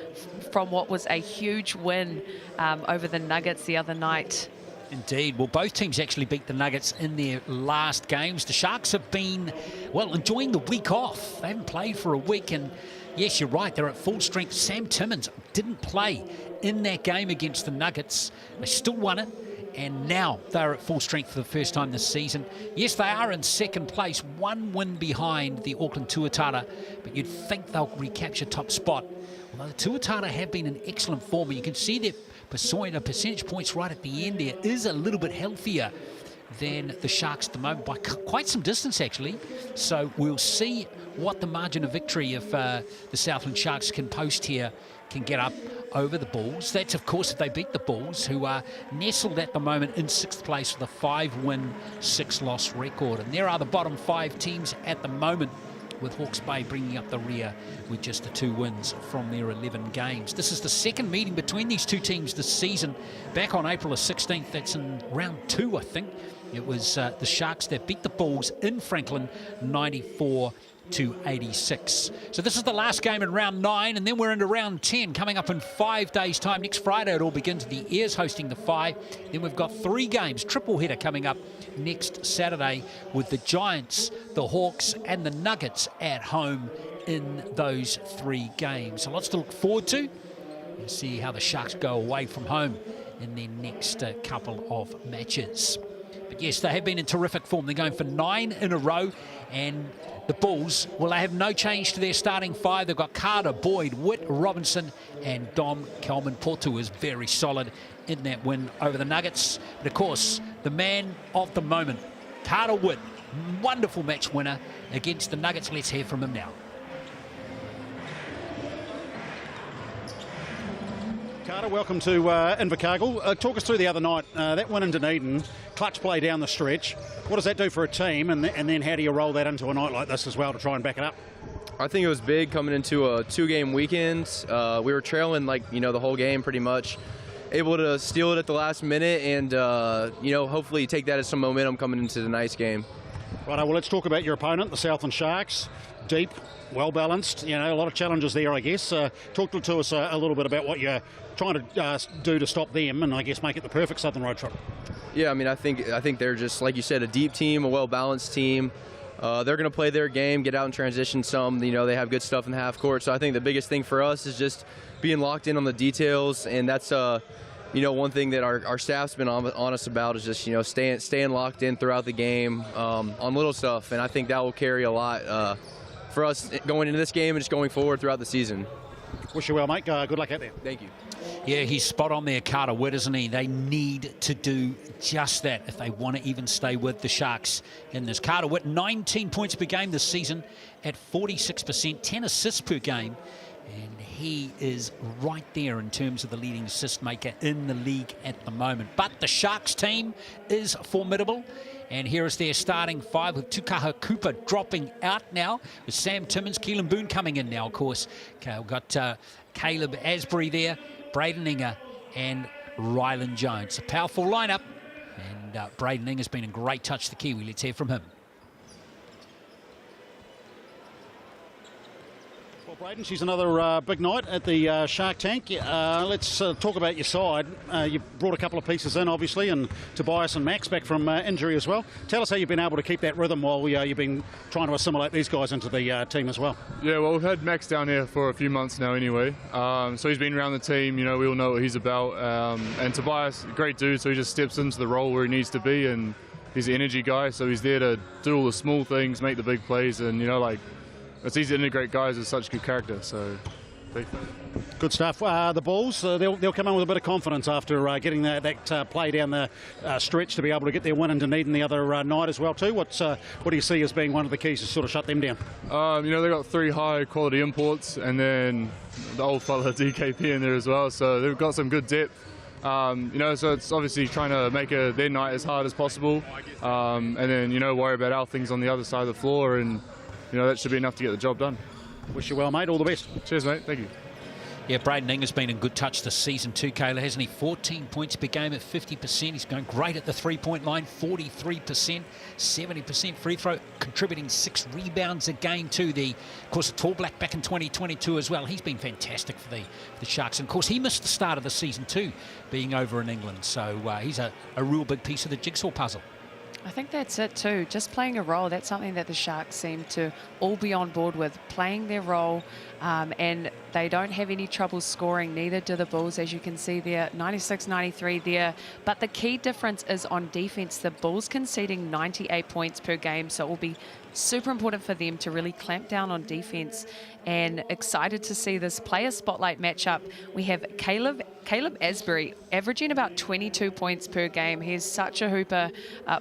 from what was a huge win over the Nuggets the other night? Indeed. Well, both teams actually beat the Nuggets in their last games. The Sharks have been, well, enjoying the week off. They haven't played for a week, and yes, you're right, they're at full strength. Sam Timmins didn't play in that game against the Nuggets. They still won it, and now they're at full strength for the first time this season. Yes, they are in second place, 1 win behind the Auckland Tuatara, but you'd think they'll recapture top spot. Although the Tuatara have been in excellent form, and you can see their percentage points right at the end there is a little bit healthier than the Sharks at the moment, by quite some distance actually. So we'll see what the margin of victory if the Southland Sharks can post here, can get up over the Bulls. That's of course if they beat the Bulls, who are nestled at the moment in 6th place with a 5-win, 6-loss record. And there are the bottom 5 teams at the moment with Hawke's Bay bringing up the rear with just the 2 wins from their 11 games. This is the second meeting between these two teams this season. Back on April the 16th, that's in round 2, I think. It was the Sharks that beat the Bulls in Franklin 94-86. So this is the last game in round 9, and then we're into round 10 coming up in 5 days' time. Next Friday it all begins. The Airs hosting the 5. Then we've got 3 games, triple header coming up next Saturday with the Giants, the Hawks and the Nuggets at home in those 3 games. So lots to look forward to. We'll see how the Sharks go away from home in their next couple of matches. But yes, they have been in terrific form. They're going for 9 in a row, and the Bulls, well, they have no change to their starting 5. They've got Carter, Boyd, Witt, Robinson, and Dom Kelman. Porto is very solid in that win over the Nuggets. But of course, the man of the moment, Carter Witt, wonderful match winner against the Nuggets. Let's hear from him now. Carter, welcome to Invercargill. Talk us through the other night. That win in Dunedin, clutch play down the stretch. What does that do for a team, and then how do you roll that into a night like this as well to try and back it up? I think it was big coming into a 2-game weekend. We were trailing the whole game pretty much. Able to steal it at the last minute and, hopefully take that as some momentum coming into tonight's game. Right, well, let's talk about your opponent, the Southland Sharks. Deep, well-balanced, a lot of challenges there, I guess. Talk to us a little bit about what you're trying to do to stop them and, I guess, make it the perfect Southern road trip. Yeah, I mean, I think they're just, like you said, a deep team, a well-balanced team. They're going to play their game, get out and transition some. They have good stuff in the half court. So I think the biggest thing for us is just being locked in on the details, and that's one thing that our staff's been honest about is just staying locked in throughout the game on little stuff, and I think that will carry a lot for us going into this game and just going forward throughout the season. Wish you well, mate. Good luck out there. Thank you. Yeah, he's spot on there, Carter Witt, isn't he? They need to do just that if they want to even stay with the Sharks in this. Carter Witt, 19 points per game this season at 46%, 10 assists per game. And he is right there in terms of the leading assist maker in the league at the moment. But the Sharks team is formidable. And here is their starting 5 with Tukaha Cooper dropping out now, with Sam Timmins, Keelan Boone coming in now, of course. We've got Caleb Asbury there, Braden Inger and Rylan Jones. A powerful lineup. And Braden Inger's been a great touch to Kiwi. Let's hear from him. Well, Braden, she's another big night at the Shark Tank. Let's talk about your side. You've brought a couple of pieces in, obviously, and Tobias and Max back from injury as well. Tell us how you've been able to keep that rhythm while you've been trying to assimilate these guys into the team as well. Yeah, well, we've had Max down here for a few months now anyway. So he's been around the team, we all know what he's about. And Tobias, great dude, so he just steps into the role where he needs to be, and he's an energy guy, so he's there to do all the small things, make the big plays, and, it's easy to integrate guys with such good character, so big fan. Good stuff. The Bulls, they'll come in with a bit of confidence after getting that play down the stretch to be able to get their win in Dunedin the other night as well too. What do you see as being one of the keys to sort of shut them down? They've got 3 high-quality imports, and then the old fella DKP in there as well, so they've got some good depth. So it's obviously trying to make their night as hard as possible, and then, worry about our things on the other side of the floor, and that should be enough to get the job done. Wish you well, mate. All the best. Cheers, mate. Thank you. Yeah, Braden Inger's been in good touch this season too, Kayla, hasn't he? 14 points per game at 50%. He's going great at the three-point line, 43%, 70% free throw, contributing 6 rebounds a game too. Of course, the tall black back in 2022 as well. He's been fantastic for the Sharks. And, of course, he missed the start of the season too, being over in England. So he's a real big piece of the jigsaw puzzle. I think that's it too. Just playing a role. That's something that the Sharks seem to all be on board with, playing their role, and they don't have any trouble scoring. Neither do the Bulls, as you can see there, 96-93 there. But the key difference is on defense. The Bulls conceding 98 points per game, so it will be super important for them to really clamp down on defense. And excited to see this player spotlight matchup. We have Caleb Asbury averaging about 22 points per game. He's such a hooper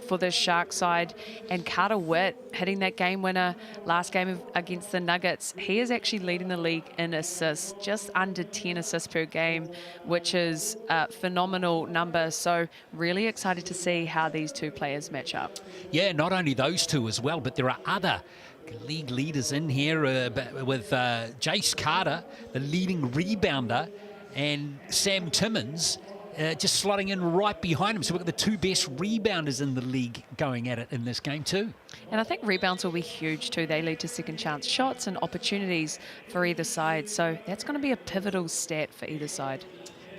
for the Shark side. And Carter Witt hitting that game winner last game against the Nuggets. He is actually leading the league in assists, just under 10 assists per game, which is a phenomenal number. So really excited to see how these two players match up. Yeah, not only those two as well, but there are other League leaders in here with Jace Carter, the leading rebounder, and Sam Timmins just slotting in right behind him. So we've got the two best rebounders in the league going at it in this game too. And I think rebounds will be huge too. They lead to second chance shots and opportunities for either side. So that's going to be a pivotal stat for either side.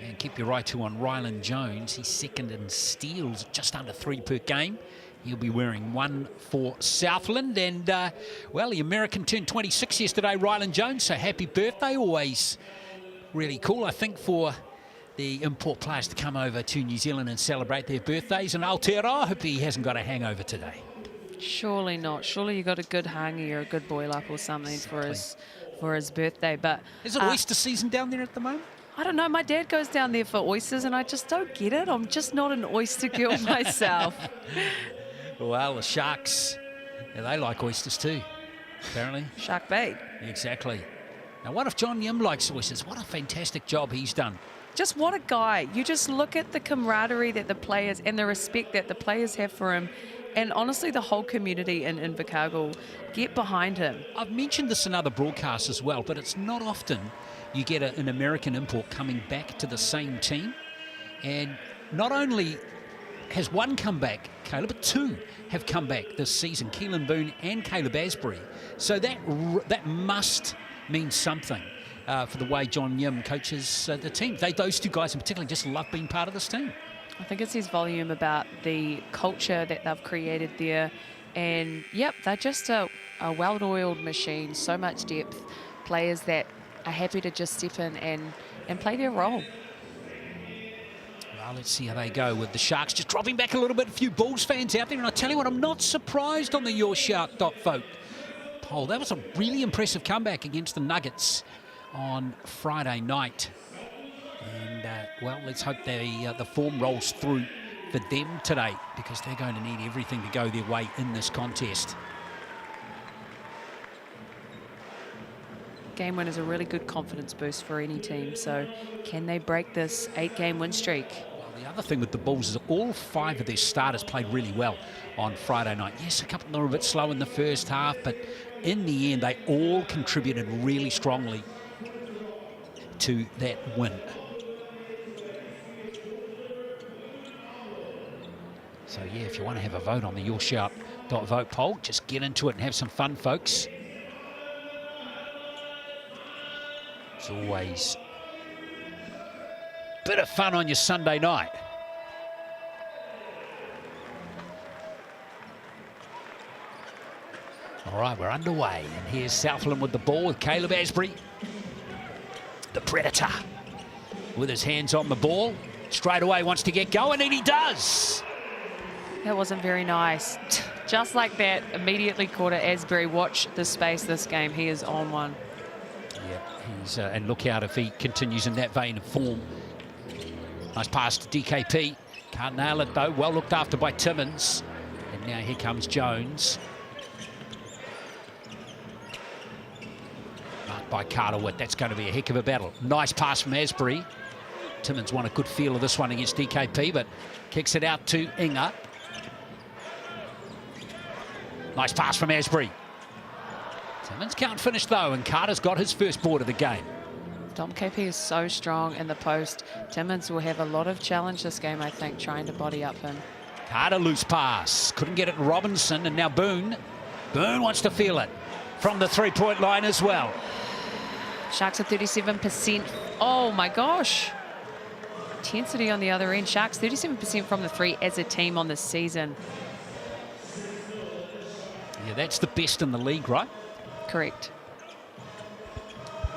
And keep your eye too on Rylan Jones. He's second in steals, just under 3 per game. He'll be wearing 1 for Southland. And, well, the American turned 26 yesterday, Rylan Jones. So happy birthday. Always really cool, I think, for the import players to come over to New Zealand and celebrate their birthdays. And Aotearoa, I hope he hasn't got a hangover today. Surely not. Surely you got a good hangi or a good boil up or something for his birthday. But is it oyster season down there at the moment? I don't know. My dad goes down there for oysters, and I just don't get it. I'm just not an oyster girl myself. Well, the Sharks, yeah, they like oysters too, apparently. Shark bait. Exactly. Now, what if John Yim likes oysters? What a fantastic job he's done. Just what a guy. You just look at the camaraderie that the players and the respect that the players have for him. And honestly, the whole community in Invercargill get behind him. I've mentioned this in other broadcasts as well, but it's not often you get an American import coming back to the same team. And not only has one come back, Caleb, but 2 have come back this season, Keelan Boone and Caleb Asbury. So that must mean something for the way John Yim coaches the team. Those 2 guys in particular just love being part of this team. I think it says volume about the culture that they've created there. And, yep, they're just a well-oiled machine, so much depth, players that are happy to just step in and play their role. Well, let's see how they go with the Sharks just dropping back a little bit. A few Bulls fans out there. And I tell you what, I'm not surprised on the Your Shark vote poll. That was a really impressive comeback against the Nuggets on Friday night. And, well, let's hope the form rolls through for them today, because they're going to need everything to go their way in this contest. Game win is a really good confidence boost for any team. So can they break this 8-game win streak? Well, the other thing with the Bulls is all 5 of their starters played really well on Friday night. Yes, a couple of them were a bit slow in the first half, but in the end, they all contributed really strongly to that win. So, yeah, if you want to have a vote on the Your Shout vote poll, just get into it and have some fun, folks. It's always a bit of fun on your Sunday night. All right, we're underway. And here's Southland with the ball with Caleb Asbury. The Predator with his hands on the ball. Straight away wants to get going, and he does. That wasn't very nice. Just like that, immediately caught it. Asbury, watch the space this game. He is on one. Yeah, he's and look out if he continues in that vein of form. Nice pass to DKP. Can't nail it though. Well looked after by Timmins. And now here comes Jones. Marked by Carter-Witt. That's going to be a heck of a battle. Nice pass from Asbury. Timmins won a good feel of this one against DKP, but kicks it out to Inga. Nice pass from Asbury. Timmins can't finish though, and Carter's got his first board of the game. Dom KP is so strong in the post. Timmins will have a lot of challenge this game, I think, trying to body up him. Carter loose pass. Couldn't get it Robinson, and now Boone. Boone wants to feel it from the three-point line as well. Sharks are 37%. Oh my gosh. Intensity on the other end. Sharks 37% from the 3 as a team on the season. Yeah, that's the best in the league, right? Correct.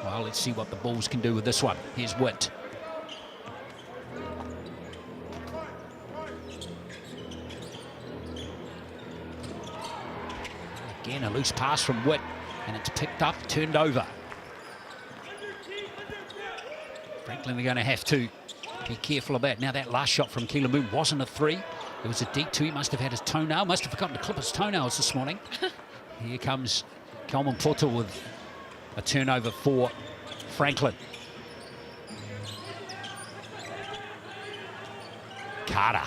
Well, let's see what the Bulls can do with this one. Here's Witt. Again, a loose pass from Witt, and it's picked up, turned over. Franklin, they're going to have to be careful of that. Now, that last shot from Keelan Boone wasn't a 3. It was a deep 2. He must have had his toenail. Must have forgotten to clip his toenails this morning. Here comes Coleman Porter with a turnover for Franklin. Carter.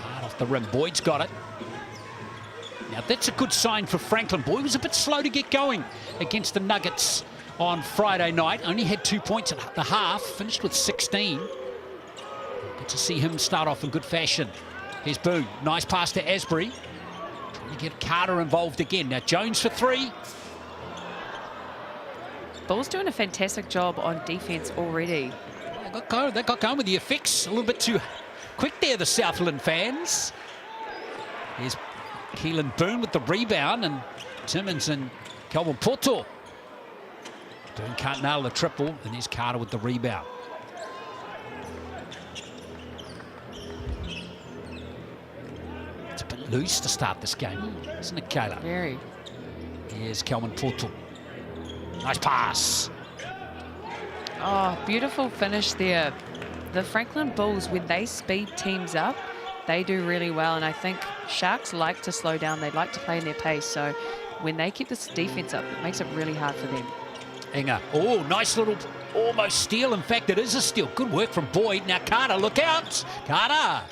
Hard off the rim. Boyd's got it. Now Now that's a good sign for Franklin. Boy, he was a bit slow to get going against the Nuggets on Friday night. Only had 2 points at the half, finished with 16. Good to see him start off in good fashion. Here's Boone, nice pass to Asbury. Trying to get Carter involved again. Now Jones for 3. Bulls doing a fantastic job on defense already. They got going with the effects a little bit too quick there, the Southland fans. Here's Keelan Boone with the rebound, and Timmins and Calvin Porto. Boone can't nail the triple, and there's Carter with the rebound. It's a bit loose to start this game, isn't it, Kayla? Very. Here's Calvin Porto. Nice pass. Oh, beautiful finish there. The Franklin Bulls, when they speed teams up, they do really well. And I think Sharks like to slow down. They like to play in their pace. So when they keep this defense up, it makes it really hard for them. Inga. Oh, nice little almost steal. In fact, it is a steal. Good work from Boyd. Now Carter, look out. Carter.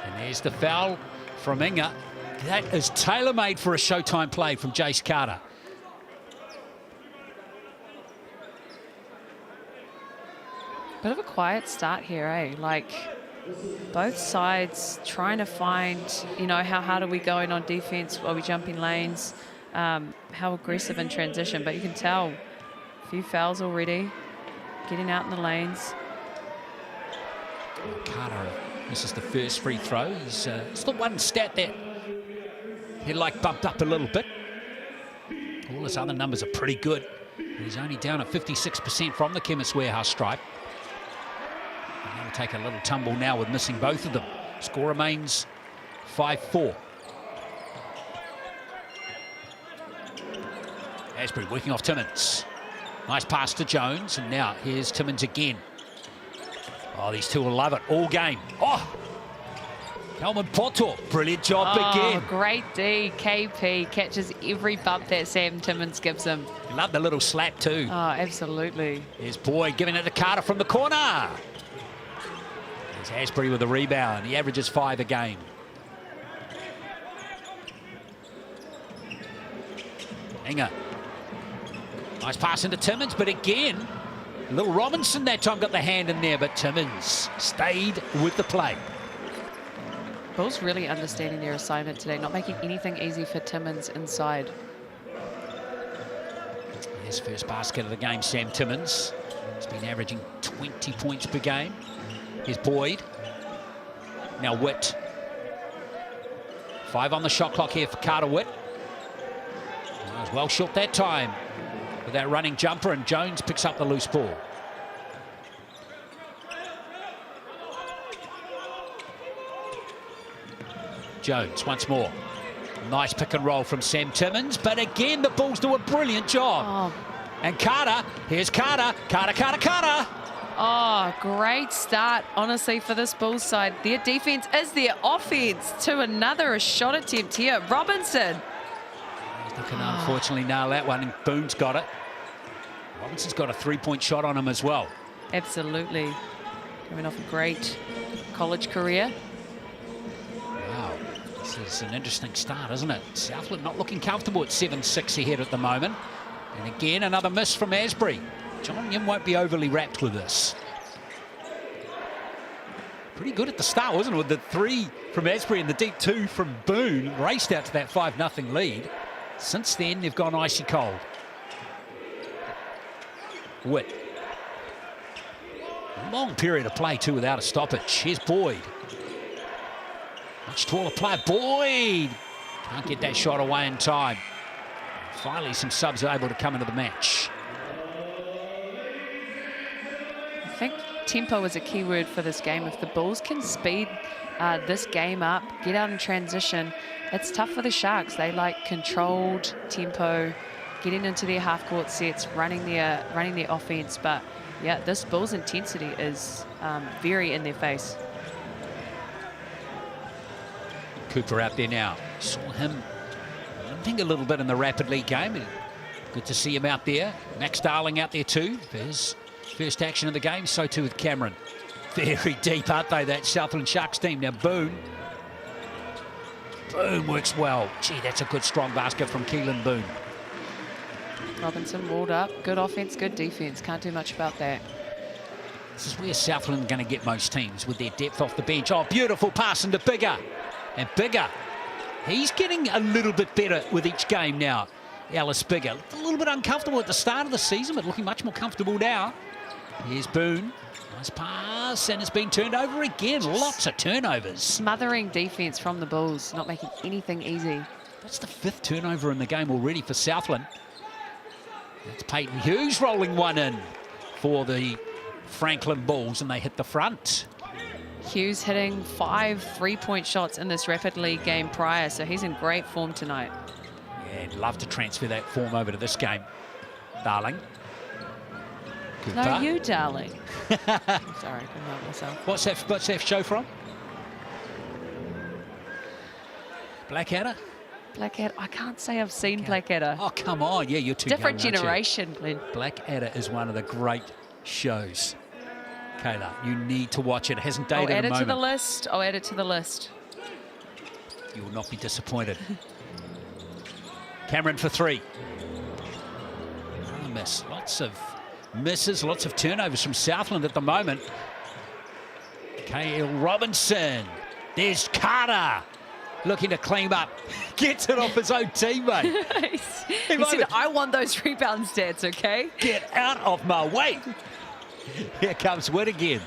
And there's the foul from Inga. That is tailor-made for a Showtime play from Jace Carter. Bit of a quiet start here, eh? Like, both sides trying to find, you know, how hard are we going on defense? Are we jumping lanes? How aggressive in transition? But you can tell, a few fouls already, getting out in the lanes. Carter, this is the first free throw. He's the one stat that he like bumped up a little bit. All his other numbers are pretty good. He's only down at 56% from the Chemist Warehouse stripe. He'll take a little tumble now with missing both of them. Score remains 5-4. Asbury working off Timmins. Nice pass to Jones, and now here's Timmins again. Oh, these two will love it all game. Oh! Calvin Porto, brilliant job again. Great D. KP catches every bump that Sam Timmins gives him. You love the little slap too. Oh, absolutely. Here's Boyd giving it to Carter from the corner. There's Asbury with the rebound. He averages 5 a game. Inga. Nice pass into Timmins, but again, little Robinson that time got the hand in there, but Timmins stayed with the play. Bulls really understanding their assignment today, not making anything easy for Timmins inside. His first basket of the game, Sam Timmins. He's been averaging 20 points per game. Here's Boyd. Now Witt. 5 on the shot clock here for Carter Witt. Was well short that time with that running jumper, and Jones picks up the loose ball. Jones once more. Nice pick and roll from Sam Timmins, but again the Bulls do a brilliant job. Oh. And Carter, here's Carter. Carter. Oh, great start, honestly, for this Bulls side. Their defense is their offense. To another shot attempt here. Robinson. He's looking to unfortunately nail that one, and Boone's got it. Robinson's got a 3-point shot on him as well. Absolutely. Coming off a great college career. Wow, this is an interesting start, isn't it? Southland not looking comfortable at 7-6 ahead at the moment. And again, another miss from Asbury. John Yim won't be overly wrapped with this. Pretty good at the start, wasn't it? With the 3 from Asbury and the deep 2 from Boone. Raced out to that 5-0 lead. Since then, they've gone icy cold. Witt. Long period of play, too, without a stoppage. Here's Boyd. Much taller player. Boyd! Can't get that shot away in time. Finally, some subs are able to come into the match. I think tempo is a key word for this game. If the Bulls can speed this game up, get out in transition, it's tough for the Sharks. They like controlled tempo, getting into their half-court sets, running their offense. But yeah, this Bulls intensity is very in their face. Cooper out there now. Saw him limping a little bit in the Rapid League game. Good to see him out there. Max Darling out there too for his first action of the game. So too with Cameron. Very deep, aren't they, that Southland Sharks team. Now Boone Boone works well. Gee, that's a good strong basket from Keelan Boone. Robinson walled up. Good offense, good defense. Can't do much about that. This is where Southland are going to get most teams with their depth off the bench. Oh, beautiful pass into Bigger. And Bigger, he's getting a little bit better with each game now. Alice Bigger, a little bit uncomfortable at the start of the season, but looking much more comfortable now. Here's Boone. Nice pass, and it's been turned over again. Lots of turnovers. Smothering defense from the Bulls, not making anything easy. That's the 5th turnover in the game already for Southland. That's Peyton Hughes rolling one in for the Franklin Bulls, and they hit the front. Hughes hitting 5 3-point shots in this Rapid League game prior, so he's in great form tonight. Yeah, I'd love to transfer that form over to this game. Darling. Cooper. No, you, darling. Sorry, I couldn't help myself. What's that show from? Blackadder? Blackadder. I can't say I've seen Blackadder. Oh, come on. Yeah, you're too Different young, generation, Glenn. Blackadder is one of the great shows. Kayla, you need to watch it. It hasn't dated I'll add a it moment. to the list. I'll add it to the list. You will not be disappointed. Cameron for 3. Another miss. Lots of misses, lots of turnovers from Southland at the moment. Kale Robinson. There's Carter looking to clean up. Gets it off his own teammate. he said, I want those rebound stats, okay? Get out of my way. Here comes Witt again.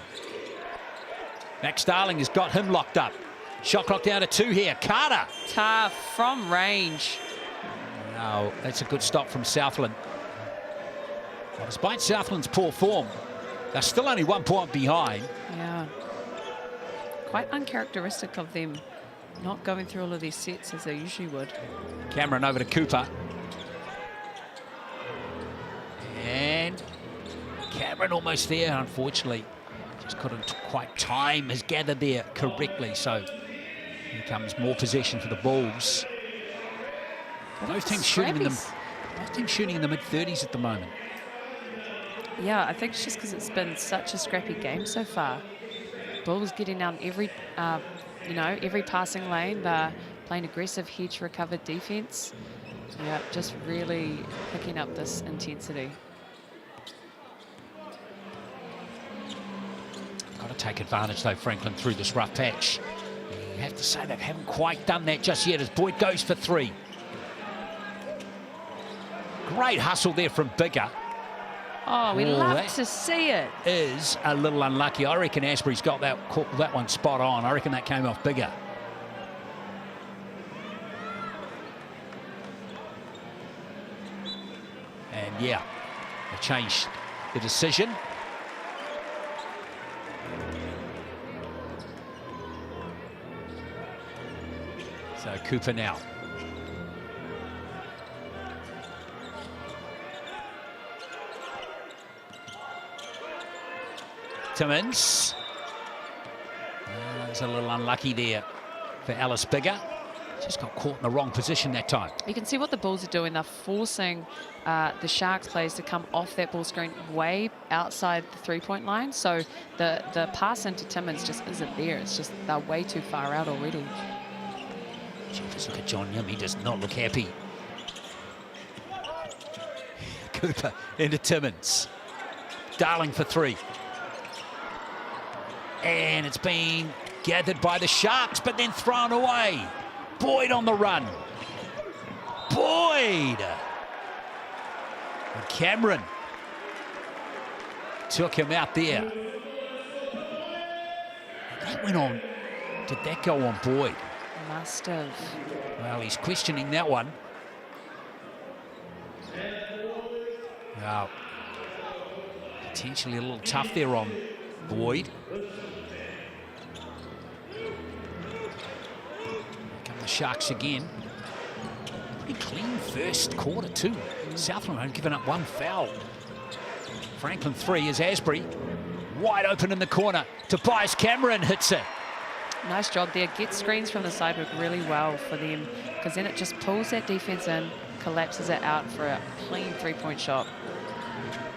Max Starling has got him locked up. Shot clock down to 2 here. Carter. Tough from range. No, that's a good stop from Southland. Well, despite Southland's poor form, they're still only 1 point behind. Yeah. Quite uncharacteristic of them not going through all of these sets as they usually would. Cameron over to Cooper. And Cameron almost there, unfortunately. Just couldn't quite time his gather there correctly. So here comes more possession for the Bulls. Both teams shooting in the mid-30s at the moment. Yeah, I think it's just because it's been such a scrappy game so far. Bulls getting down every, every passing lane. They're playing aggressive hedge recovered defense. Yeah, just really picking up this intensity. Got to take advantage though, Franklin, through this rough patch. You have to say they haven't quite done that just yet as Boyd goes for 3. Great hustle there from Bigger. Oh, we love to see it. Is a little unlucky. I reckon Asbury's got that one spot on. I reckon that came off Bigger. And yeah, they changed the decision. So Cooper now. Timmins. That's a little unlucky there for Alice Bigger. Just got caught in the wrong position that time. You can see what the Bulls are doing. They're forcing the Sharks players to come off that ball screen way outside the 3-point line. So the pass into Timmins just isn't there. It's just they're way too far out already. Just look at John Yim. He does not look happy. Cooper into Timmins. Darling for 3. And it's been gathered by the Sharks, but then thrown away. Boyd on the run. Boyd. And Cameron took him out there. That went on. Did that go on Boyd? Must have. Well, he's questioning that one. Now, potentially a little tough there on Boyd. The Sharks again. Pretty clean first quarter too. Southland have given up 1 foul. Franklin 3 is Asbury. Wide open in the corner. Tobias Cameron hits it. Nice job there. Get screens from the side work really well for them, because then it just pulls that defense in, collapses it out for a clean 3-point shot.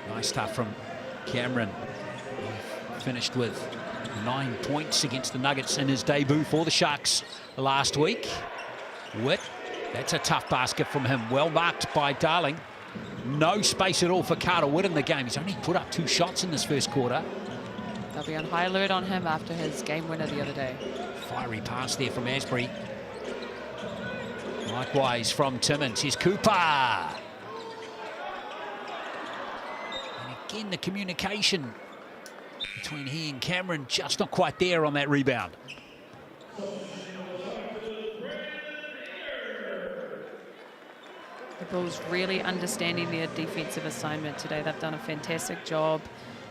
Nice stuff from Cameron. Finished with 9 points against the Nuggets in his debut for the Sharks last week. Witt, that's a tough basket from him. Well marked by Darling. No space at all for Carter Witt in the game. He's only put up 2 shots in this first quarter. They'll be on high alert on him after his game winner the other day. Fiery pass there from Asbury. Likewise from Timmins. Here's Cooper. And again, the communication between he and Cameron just not quite there on that rebound. The Bulls really understanding their defensive assignment today. They've done a fantastic job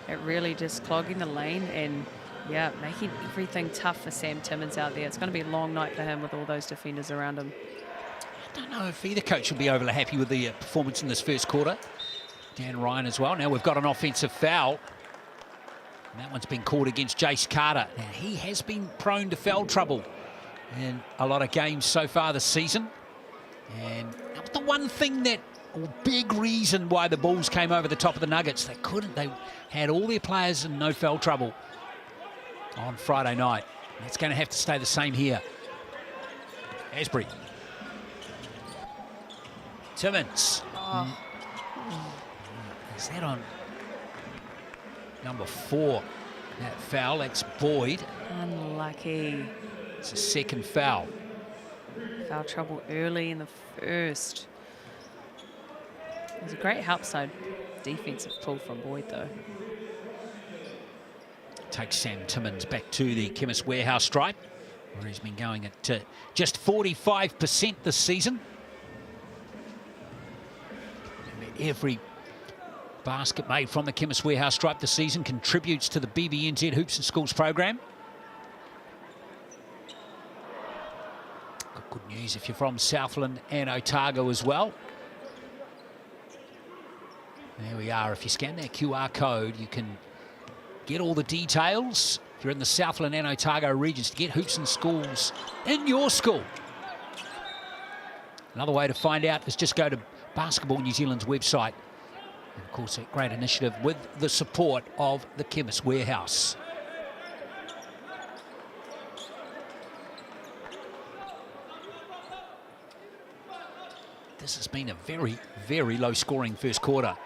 at really just clogging the lane and, yeah, making everything tough for Sam Timmins out there. It's going to be a long night for him with all those defenders around him. I don't know if either coach will be overly happy with the performance in this first quarter. Dan Ryan as well. Now we've got an offensive foul. And that one's been called against Jace Carter. Now he has been prone to foul trouble in a lot of games so far this season. And that was the one thing that, or big reason why the Bulls came over the top of the Nuggets. They couldn't, they had all their players in no foul trouble on Friday night. That's going to have to stay the same here. Asbury. Timmins. Oh. Is that on number 4? That foul, that's Boyd. Unlucky. It's a second foul. Foul trouble early in the first. It was a great help side defensive pull from Boyd, though. Takes Sam Timmins back to the Chemist Warehouse stripe, where he's been going at just 45% this season. Every basket made from the Chemist Warehouse stripe this season contributes to the BBNZ Hoops and Schools program. Got good news if you're from Southland and Otago as well. There we are. If you scan that QR code, you can get all the details. If you're in the Southland and Otago regions, to get Hoops and Schools in your school. Another way to find out is just go to Basketball New Zealand's website. And of course, a great initiative with the support of the Chemist Warehouse. This has been a very, very low scoring first quarter.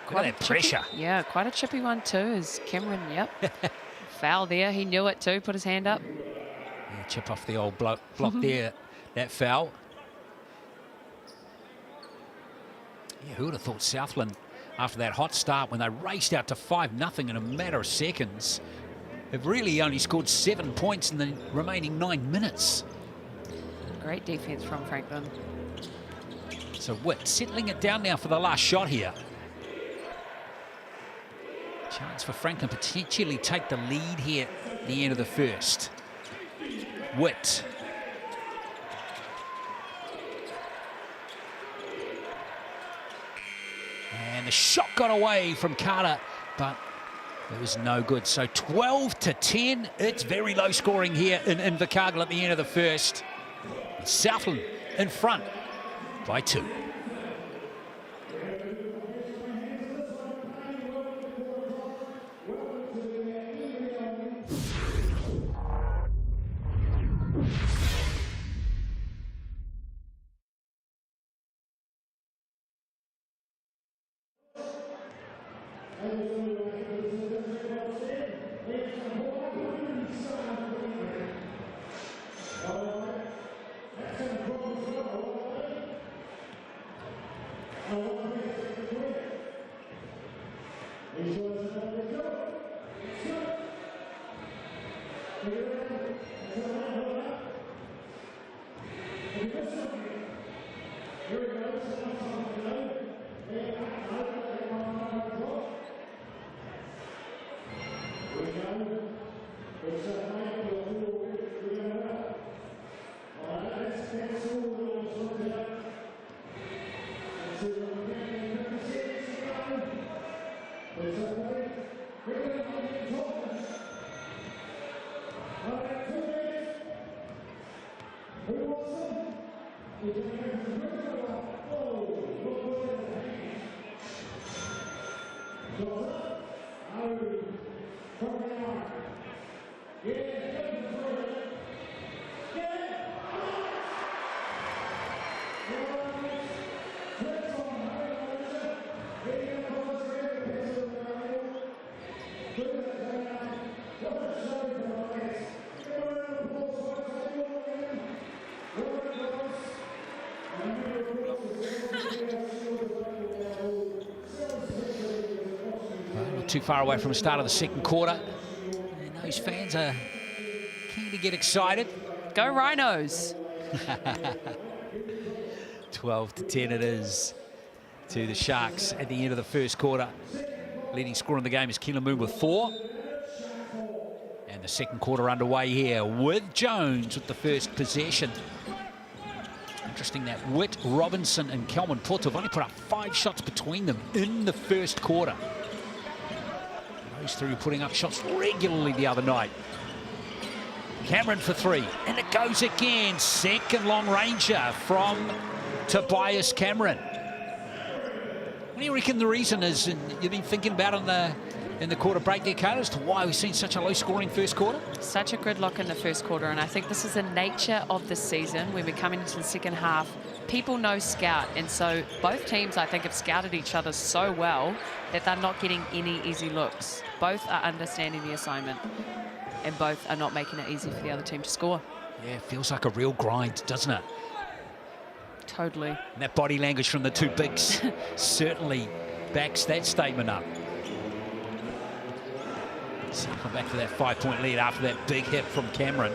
Look at that pressure. Yeah, quite a chippy one too, is Cameron, yep. Foul there, he knew it too, put his hand up. Yeah, chip off the old block there, that foul. Yeah, who would have thought Southland, after that hot start, when they raced out to 5-0 in a matter of seconds, have really only scored 7 points in the remaining 9 minutes. Great defense from Franklin. So Witt settling it down now for the last shot here. Chance for Franklin potentially take the lead here at the end of the first. Witt. And the shot got away from Carter, but it was no good. So 12-10. It's very low scoring here in Invercargill at the end of the first. Southland in front by 2. too far away from the start of the second quarter. And those fans are keen to get excited. Go Rhinos. 12-10 it is to the Sharks at the end of the first quarter. Leading scorer in the game is Keelan Moon with 4. And the second quarter underway here with Jones with the first possession. Interesting that Witt, Robinson and Kelman Porto have only put up 5 shots between them in the first quarter. Those three were putting up shots regularly the other night. Cameron for 3, and it goes again. Second long ranger from Tobias Cameron. What do you reckon the reason is? And you've been thinking about in the quarter break there, Kayla, as to why we've seen such a low-scoring first quarter? Such a gridlock in the first quarter, and I think this is the nature of the season. When we're coming into the second half, people know scout, and so both teams, I think, have scouted each other so well that they're not getting any easy looks. Both are understanding the assignment, and both are not making it easy for the other team to score. Yeah, it feels like a real grind, doesn't it? Totally. And that body language from the two bigs certainly backs that statement up. So come back to that 5-point lead after that big hit from Cameron.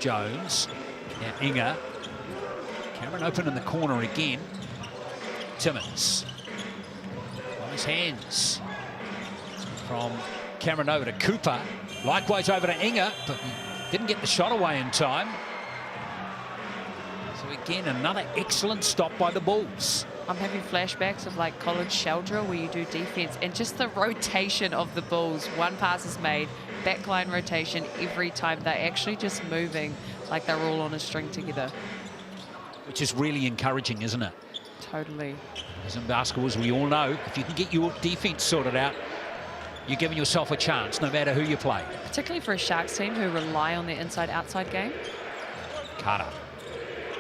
Jones, now Inga. Cameron open in the corner again. Timmins. On his hands. From Cameron over to Cooper. Likewise over to Inga, but he didn't get the shot away in time. So again, another excellent stop by the Bulls. I'm having flashbacks of like college shell drill where you do defense and just the rotation of the Bulls. One pass is made, backline rotation every time. They're actually just moving like they're all on a string together. Which is really encouraging, isn't it? Totally. As in basketball, as we all know, if you can get your defense sorted out, you're giving yourself a chance, no matter who you play. Particularly for a Sharks team who rely on their inside-outside game. Carter.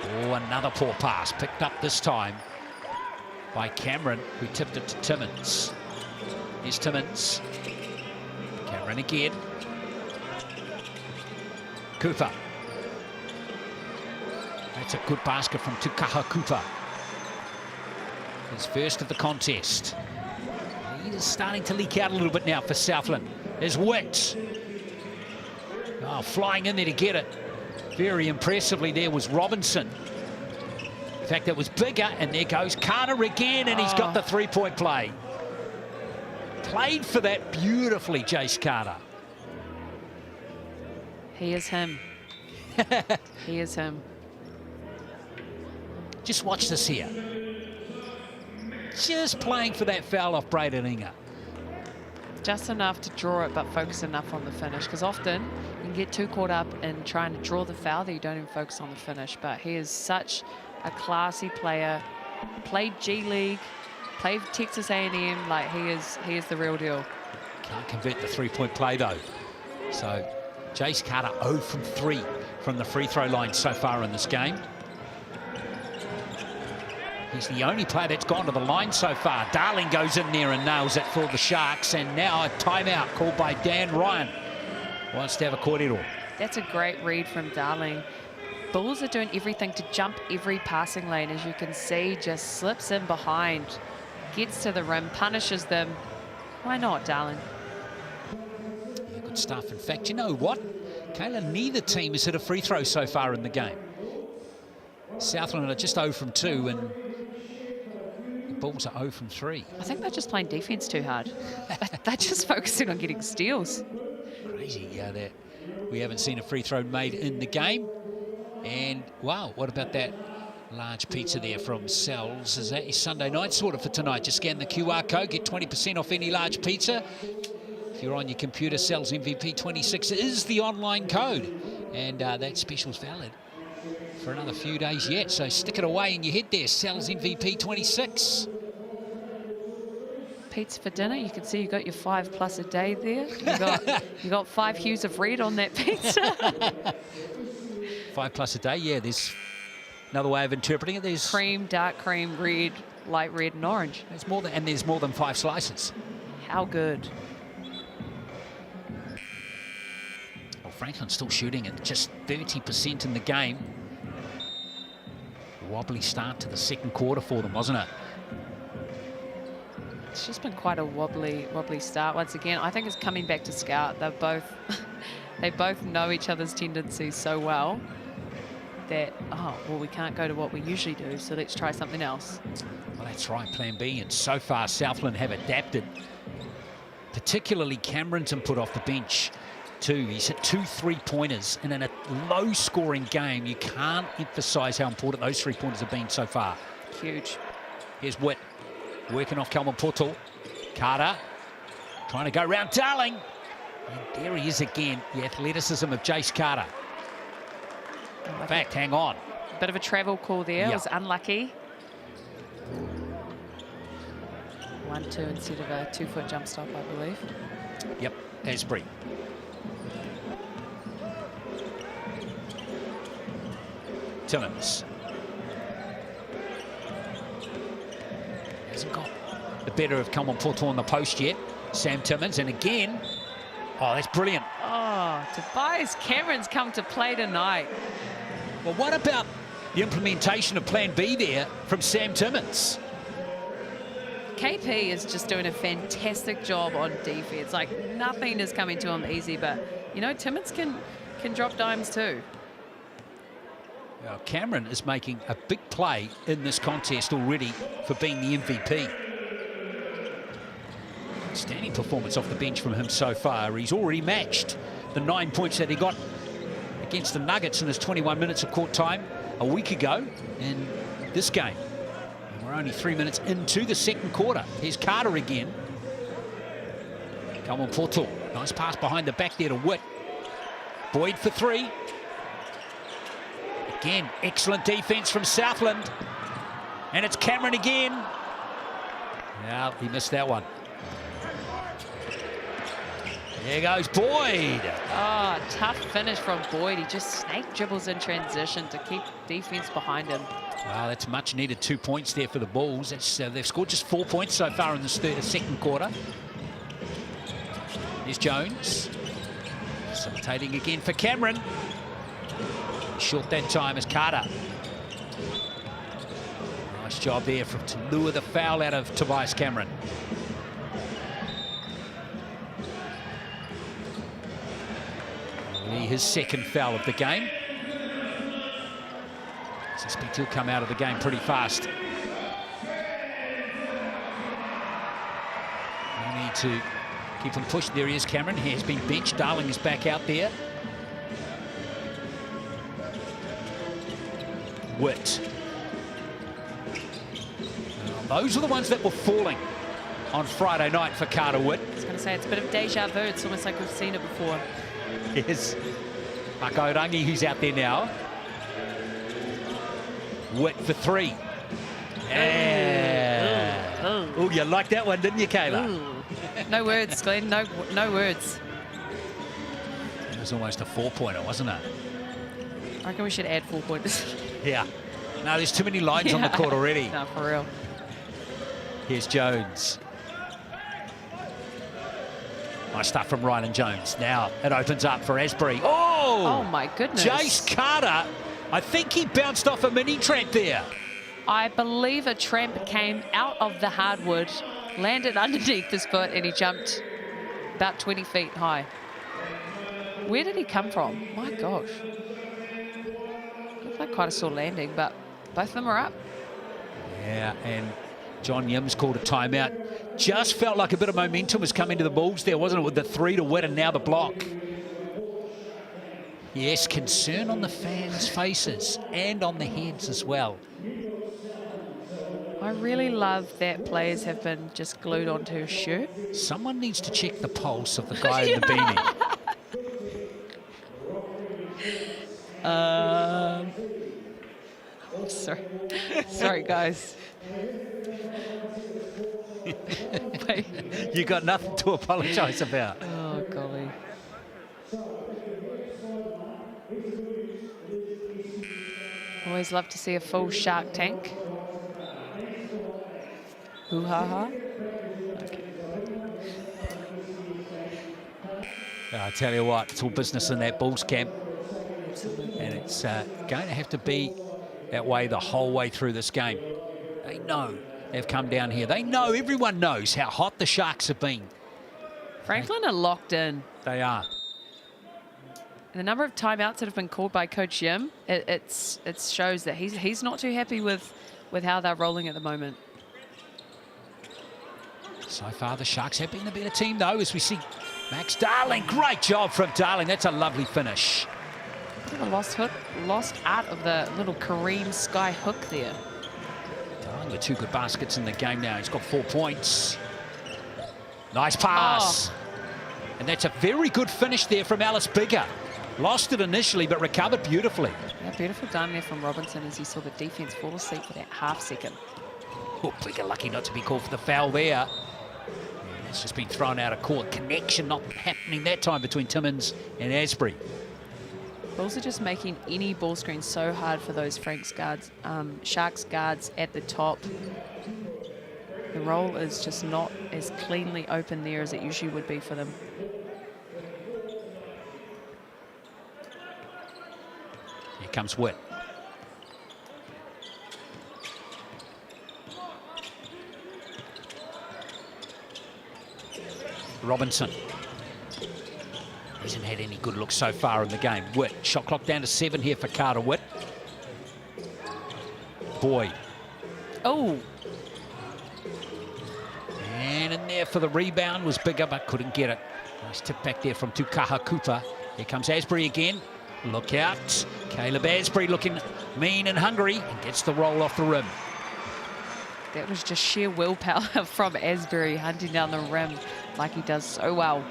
Oh, another poor pass, picked up this time by Cameron, who tipped it to Timmins. Here's Timmins. Cameron again. Cooper. That's a good basket from Tukaha Cooper. His first of the contest. He's starting to leak out a little bit now for Southland. There's Witt. Oh, flying in there to get it. Very impressively there was Robinson. In fact, that was bigger, and there goes Carter again, and he's got the three-point play. Played for that beautifully, Jace Carter. He is him. He is him. Just watch this here. Just playing for that foul off Braden Inga. Just enough to draw it, but focus enough on the finish. Because often you can get too caught up in trying to draw the foul that you don't even focus on the finish. But he is such a classy player. Played G League, played Texas A&M. Like he is the real deal. Can't convert the three-point play though. So Jace Carter 0 from 3 from the free throw line so far in this game. He's the only player that's gone to the line so far. Darling goes in there and nails it for the Sharks. And now a timeout called by Dan Ryan. Wants to have a corridor. That's a great read from Darling. Bulls are doing everything to jump every passing lane. As you can see, just slips in behind. Gets to the rim, punishes them. Why not, Darling? Yeah, good stuff. In fact, you know what? Kayla, neither team has hit a free throw so far in the game. Southland are just 0 from 2 and the Bulls are 0 from 3. I think they're just playing defense too hard. They're just focusing on getting steals. Crazy, yeah, that we haven't seen a free throw made in the game. And wow, what about that large pizza there from Sells? Is that your Sunday night sorted for tonight? Just scan the QR code, get 20% off any large pizza. If you're on your computer, Sells MVP 26 is the online code, and that special's valid for another few days yet, so stick it away in your head there. Sells MVP 26. Pizza for dinner. You can see you got your 5+ a day there. You got 5 hues of red on that pizza. 5+ a day. Yeah, there's another way of interpreting it. There's cream, dark cream, red, light red, and orange. There's more than, and there's more than 5 slices. How good. Well, Franklin's still shooting at just 30% in the game. Wobbly start to the second quarter for them, wasn't it? It's just been quite a wobbly start once again. I think it's coming back to Scout. They're both they both know each other's tendencies so well that, oh, well, we can't go to what we usually do, so let's try something else. Well, that's right, plan B. And so far, Southland have adapted. Particularly Cameron's put off the bench too. He's hit 2 3-pointers, and in a low-scoring game, you can't emphasise how important those 3-pointers have been so far. Huge. Here's Witt working off Kalman Portal. Carter trying to go round Darling. And there he is again, the athleticism of Jace Carter. In fact, hang on. Bit of a travel call there. Yeah. Was unlucky. 1-2 instead of a 2-foot jump stop, I believe. Yep, Asbury. Timmins. Hasn't got the better of Kalman Portal on the post yet. Sam Timmins, and again, oh, that's brilliant. Oh, Tobias Cameron's come to play tonight. Well, what about the implementation of plan B there from Sam Timmins? KP is just doing a fantastic job on defense. Like, nothing is coming to him easy, but, you know, Timmins can drop dimes too. Now, Cameron is making a big play in this contest already for being the MVP. Standing performance off the bench from him so far. He's already matched the 9 points that he got against the Nuggets in his 21 minutes of court time a week ago in this game. And we're only 3 minutes into the second quarter. Here's Carter again. Kalman Portal. Nice pass behind the back there to Witt. Boyd for 3. Again, excellent defense from Southland. And it's Cameron again. Now, he missed that one. There goes Boyd. Oh, tough finish from Boyd. He just snake dribbles in transition to keep defense behind him. Wow, that's much needed 2 points there for the Bulls. They've scored just 4 points so far in this second quarter. Here's Jones. Facilitating again for Cameron. Short that time as Carter. Nice job there to lure the foul out of Tobias Cameron. His second foul of the game. I suspect he'll come out of the game pretty fast. We need to keep him pushed. There he is, Cameron. He has been benched. Darling is back out there. Witt. Those are the ones that were falling on Friday night for Carter Witt. I was going to say, it's a bit of deja vu. It's almost like we've seen it before. Yes. Mako Rangi, who's out there now. Witt for 3. Yeah. Oh, you liked that one, didn't you, Kayla? Ooh. No words, Glenn. No words. It was almost a 4-pointer, wasn't it? I reckon we should add 4 pointers. Yeah. No, there's too many lines on the court already. No, for real. Here's Jones. Nice stuff from Rylan Jones. Now it opens up for Asbury. Oh my goodness. Jace Carter. I think he bounced off a mini tramp there. I believe a tramp came out of the hardwood, landed underneath his foot, and he jumped about 20 feet high. Where did he come from? My gosh. Looked like quite a sore landing, but both of them are up. Yeah, and John Yim's called a timeout. Just felt like a bit of momentum was coming to the Bulls there, wasn't it? With the 3 to Witt and now the block. Yes, concern on the fans' faces and on the heads as well. I really love that players have been just glued onto his shirt. Someone needs to check the pulse of the guy in the beanie. Sorry, guys. You got nothing to apologise about. Oh, golly. Always love to see a full shark tank. Ooh-ha-ha. Okay. I tell you what, it's all business in that Bulls camp. Absolutely. And it's going to have to be that way the whole way through this game. They know have come down here. They know, everyone knows how hot the Sharks have been. Franklin are locked in. They are. And the number of timeouts that have been called by Coach Jim, it shows that he's not too happy with how they're rolling at the moment. So far, the Sharks have been the better team, though, as we see Max Darling. Great job from Darling. That's a lovely finish. Bit of a lost art of the little Kareem sky hook there. Darling with 2 good baskets in the game now. He's got 4 points. Nice pass. Oh. And that's a very good finish there from Alice Bigger. Lost it initially, but recovered beautifully. Yeah, beautiful done there from Robinson as he saw the defense fall asleep for that half second. Oh, Bigger lucky not to be called for the foul there. It's just been thrown out of court. Connection not happening that time between Timmins and Asbury. Bulls are just making any ball screen so hard for those Sharks guards at the top. The roll is just not as cleanly open there as it usually would be for them. Here comes Witt. Robinson. Hasn't had any good looks so far in the game. Witt, shot clock down to 7 here for Carter Witt. Boyd. Oh, And in there for the rebound was Bigger, but couldn't get it. Nice tip back there from Tukaha Cooper. Here comes Asbury again. Look out. Caleb Asbury looking mean and hungry and gets the roll off the rim. that was just sheer willpower from Asbury hunting down the rim like he does so well.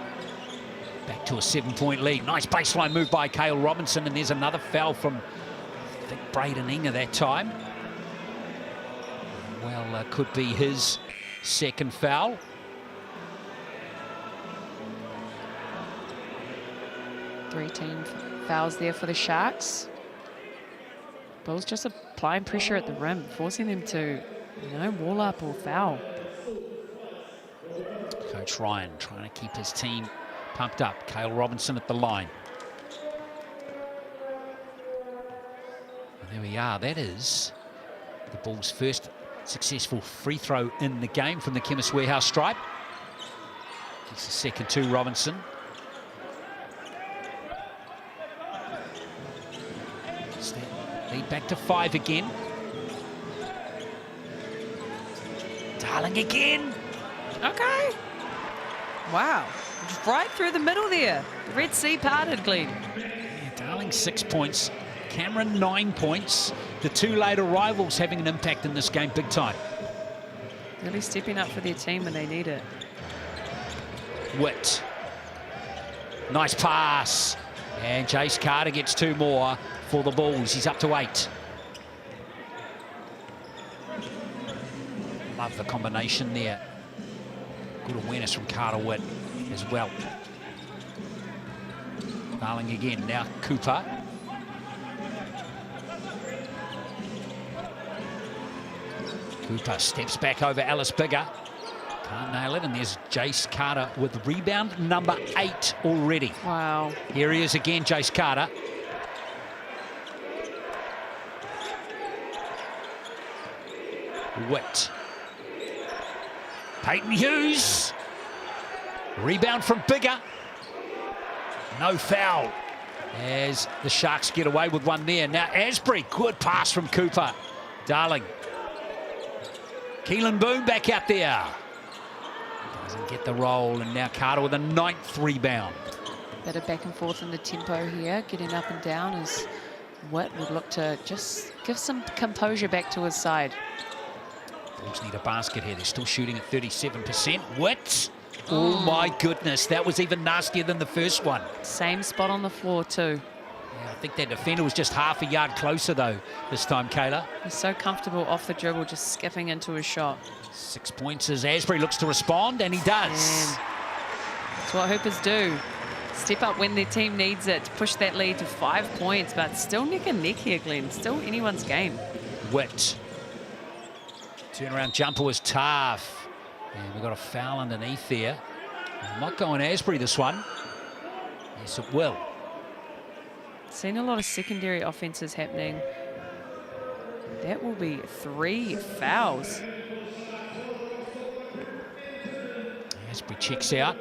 Back to a 7-point lead. Nice baseline move by Cale Robinson, and there's another foul from, I think, Braden Inga that time. Well, could be his second foul. Three team fouls there for the Sharks. Bulls just applying pressure at the rim, forcing them to, you know, wall up or foul. Coach Ryan trying to keep his team pumped up. Cale Robinson at the line. And there we are. That is the Bulls' first successful free throw in the game from the Chemist Warehouse stripe. It's the second to Robinson. Lead back to 5 again. Darling again. Okay. Wow. Just right through the middle there. The Red Sea parted, Glenn. Yeah, Darling 6 points. Cameron 9 points. The two late arrivals having an impact in this game big time. Really stepping up for their team when they need it. Witt. Nice pass. And Jace Carter gets 2 more for the Bulls. He's up to 8. Love the combination there. Good awareness from Carter Witt as well. Darling again. Now Cooper. Cooper steps back over Alice Bigger. Can't nail it, and there's Jace Carter with rebound number 8 already. Wow. Here he is again, Jace Carter. Witt. Peyton Hughes. Rebound from Bigger. No foul as the Sharks get away with one there. Now Asbury, good pass from Cooper. Darling. Keelan Boone back out there. Doesn't get the roll, and now Carter with a 9th rebound. Bit of back and forth in the tempo here, getting up and down as Witt would look to just give some composure back to his side. Bulls need a basket here. They're still shooting at 37%. Witt. Oh my goodness, that was even nastier than the first one. Same spot on the floor too. Yeah, I think that defender was just half a yard closer though this time, Kayla. He's so comfortable off the dribble, just skipping into his shot. 6 points as Asbury looks to respond, and he does. And that's what Hoopers do. Step up when their team needs it to push that lead to 5 points, but still neck and neck here, Glenn. Still anyone's game. Witt. Turnaround jumper was tough. And we've got a foul underneath there. Might go on Asbury this one. Yes, it will. Seen a lot of secondary offenses happening. That will be 3 fouls. Asprey checks out.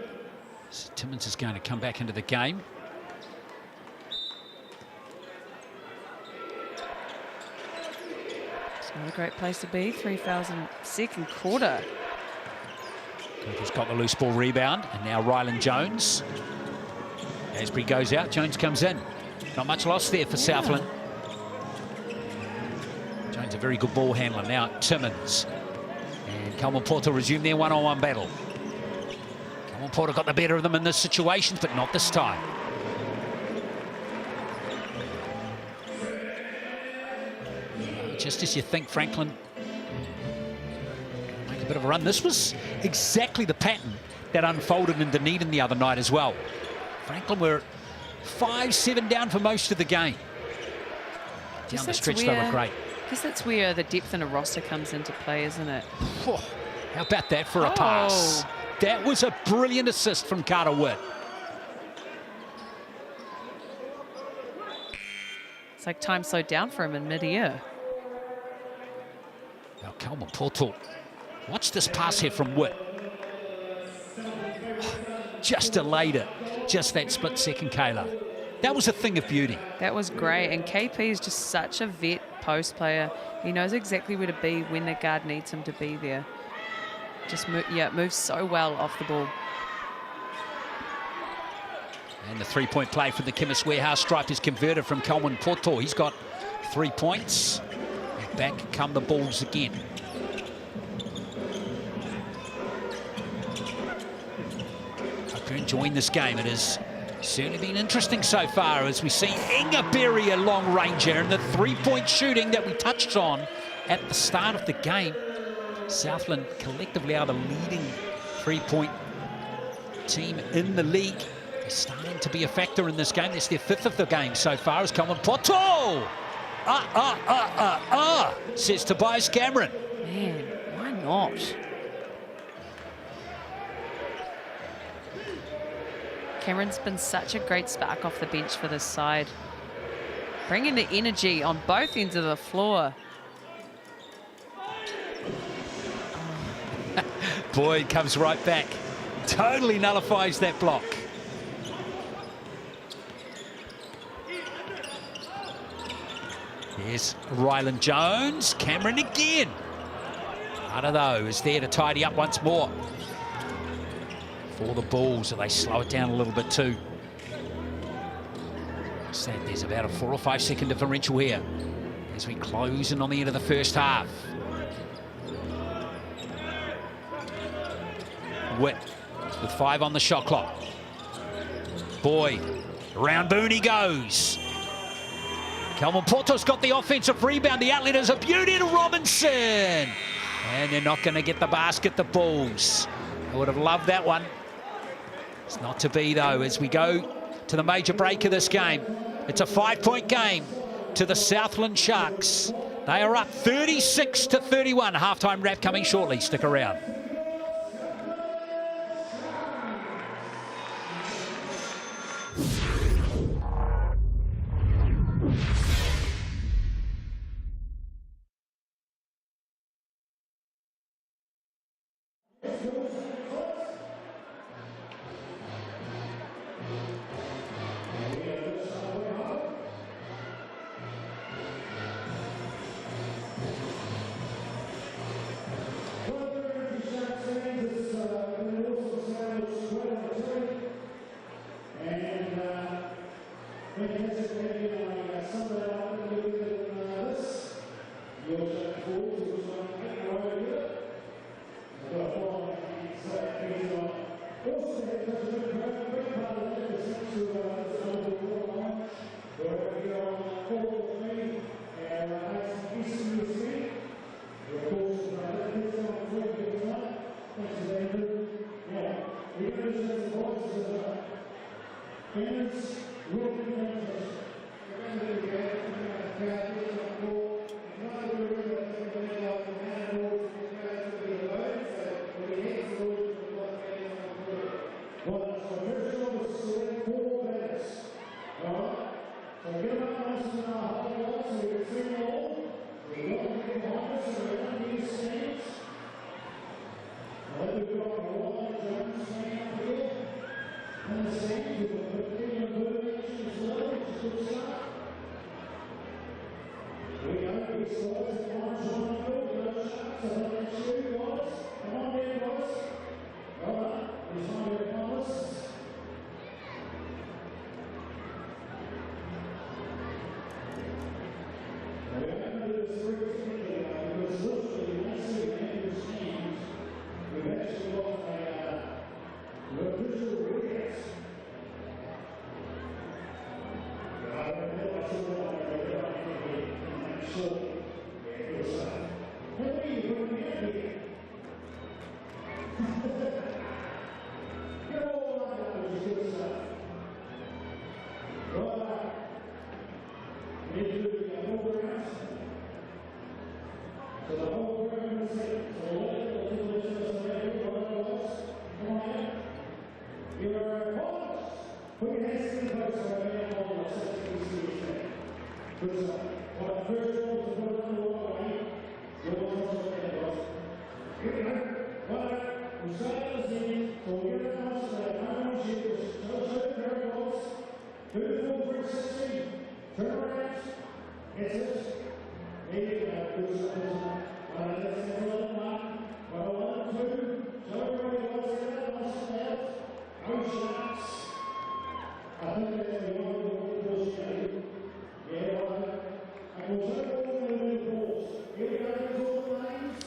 So Timmins is going to come back into the game. It's not a great place to be. 3,000 second quarter. Cooper's got the loose ball rebound, and now Ryland Jones. Asprey goes out, Jones comes in. Not much loss there for Southland. Jones a very good ball handler. Now Timmins. And Coleman Porter resume their one-on-one battle. Coleman Porter got the better of them in this situation, but not this time. Just as you think Franklin make a bit of a run. This was exactly the pattern that unfolded in Dunedin the other night as well. Franklin were 5-7 down for most of the game. Down the stretch, they were great. I guess that's where the depth in a roster comes into play, isn't it? Oh, how about that for a pass? That was a brilliant assist from Carter Witt. It's like time slowed down for him in mid-air. Now Coleman Porter. Watch this pass here from Witt. Just delayed it. Just that split second, Kayla. That was a thing of beauty. That was great. And KP is just such a vet post player. He knows exactly where to be when the guard needs him to be there. Just moves so well off the ball. And the three-point play for the Chemist Warehouse stripe is converted from Coleman Porter. He's got 3 points. And back come the Bulls again. Hope you're enjoying this game. It has certainly been interesting so far as we see Inga bury a long ranger, and the three-point shooting that we touched on at the start of the game. Southland collectively are the leading three-point team in the league. They're starting to be a factor in this game. It's their 5th of the game so far as Coleman Porter. Says Tobias Cameron. Man, why not? Cameron's been such a great spark off the bench for this side. Bringing the energy on both ends of the floor. Boyd comes right back. Totally nullifies that block. Here's Ryland Jones. Cameron again. Carter, though, is there to tidy up once more. For the Bulls, they slow it down a little bit too. There's about a 4 or 5 second differential here as we close in on the end of the first half. Witt with 5 on the shot clock. Boyd, around Boone goes. Coleman Porter's got the offensive rebound. The outlet is a beauty to Robinson. And they're not going to get the basket, the Bulls. I would have loved that one. It's not to be, though, as we go to the major break of this game. It's a 5-point game to the Southland Sharks. They are up 36-31. Halftime wrap coming shortly. Stick around.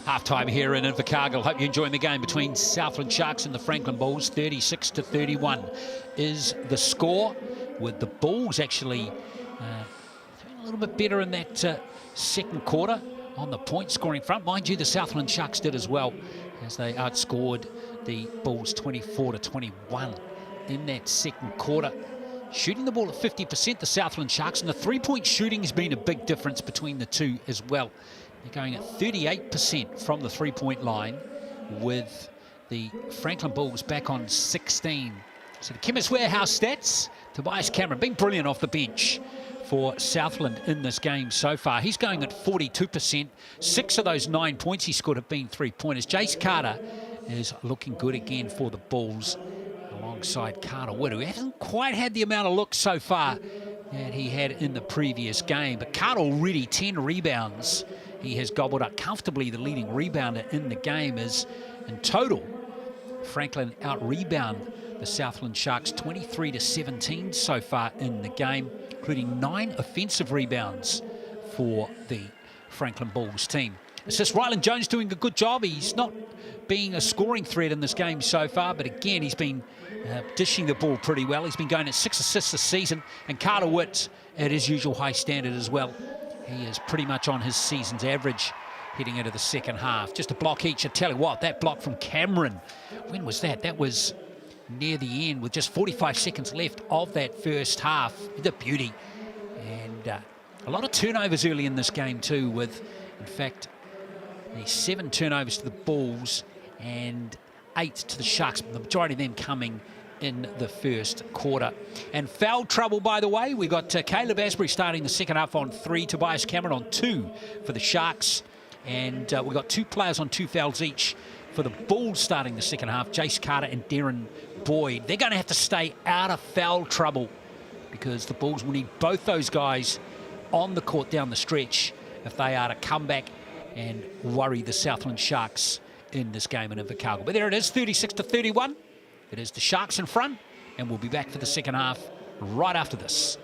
Half-time here in Invercargill. Hope you're enjoying the game between Southland Sharks and the Franklin Bulls. 36-31 is the score, with the Bulls actually doing a little bit better in that second quarter on the point scoring front. Mind you, the Southland Sharks did as well, as they outscored the Bulls 24-21 in that second quarter. Shooting the ball at 50%, the Southland Sharks, and the three-point shooting has been a big difference between the two as well. They're going at 38% from the three-point line, with the Franklin Bulls back on 16. So the Chemist Warehouse stats, Tobias Cameron being brilliant off the bench for Southland in this game so far. He's going at 42%. 6 of those 9 points he scored have been three-pointers. Jace Carter is looking good again for the Bulls, alongside Carter Wood, who hasn't quite had the amount of looks so far that he had in the previous game. But Carter already 10 rebounds. He has gobbled up comfortably the leading rebounder in the game, as in total Franklin out-rebound the Southland Sharks 23-17 so far in the game, including 9 offensive rebounds for the Franklin Bulls team. Assist, Ryland Jones doing a good job. He's not being a scoring threat in this game so far, but again, he's been dishing the ball pretty well. He's been going at 6 assists this season, and Carter Witt at his usual high standard as well. He is pretty much on his season's average heading into the second half. Just a block each. I tell you what, that block from Cameron, when was that? That was near the end, with just 45 seconds left of that first half. The beauty. And a lot of turnovers early in this game too, with, in fact, the 7 turnovers to the Bulls and 8 to the Sharks, the majority of them coming in the first quarter. And foul trouble, by the way. We got Caleb Asbury starting the second half on 3, Tobias Cameron on 2 for the Sharks. And we got 2 players on 2 fouls each for the Bulls starting the second half, Jace Carter and Darren Boyd. They're going to have to stay out of foul trouble, because the Bulls will need both those guys on the court down the stretch if they are to come back and worry the Southland Sharks in this game in Invercargill. But there it is, 36-31. It is the Sharks in front, and we'll be back for the second half right after this.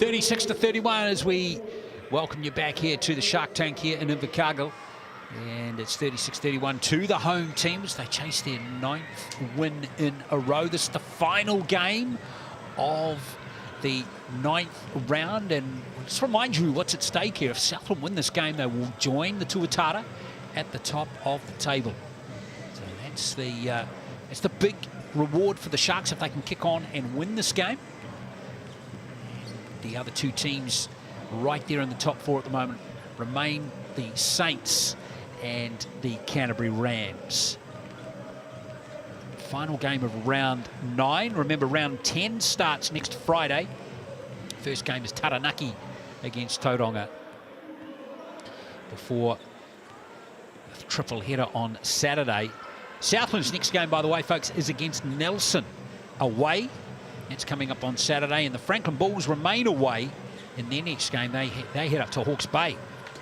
(36-31) as we welcome you back here to the Shark Tank here in Invercargill. And it's 36-31 to the home teams. They chase their 9th win in a row. This is the final game of the 9th round. And just remind you what's at stake here. If Southland win this game, they will join the Tuatara at the top of the table. So that's the big reward for the Sharks if they can kick on and win this game. The other two teams right there in the top 4 at the moment remain the Saints and the Canterbury Rams. Final game of round 9. Remember, round 10 starts next Friday. First game is Taranaki against Tauranga before a triple header on Saturday. Southland's next game, by the way, folks, is against Nelson away. It's coming up on Saturday, and the Franklin Bulls remain away in their next game. They head up to Hawke's Bay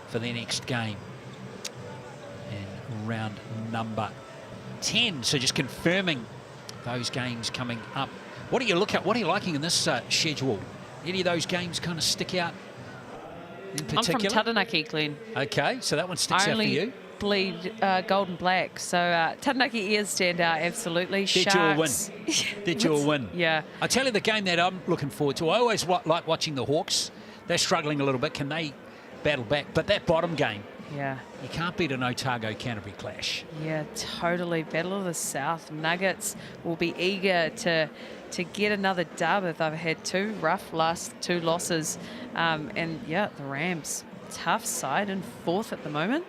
for their next game in round number 10. So just confirming those games coming up. What do you look at? What are you liking in this schedule? Any of those games kind of stick out in particular? I'm from Taranaki, Glenn. Okay, so that one sticks out for you. Bleed gold and black, so Taranaki ears stand out absolutely. Did you win? Did you win? Yeah. I tell you, the game that I'm looking forward to, I always like watching the Hawks. They're struggling a little bit. Can they battle back? But that bottom game, yeah, you can't beat an Otago-Canterbury clash. Yeah, totally. Battle of the South. Nuggets will be eager to get another dub if they've had 2 rough last 2 losses. And yeah, the Rams, tough side in 4th at the moment,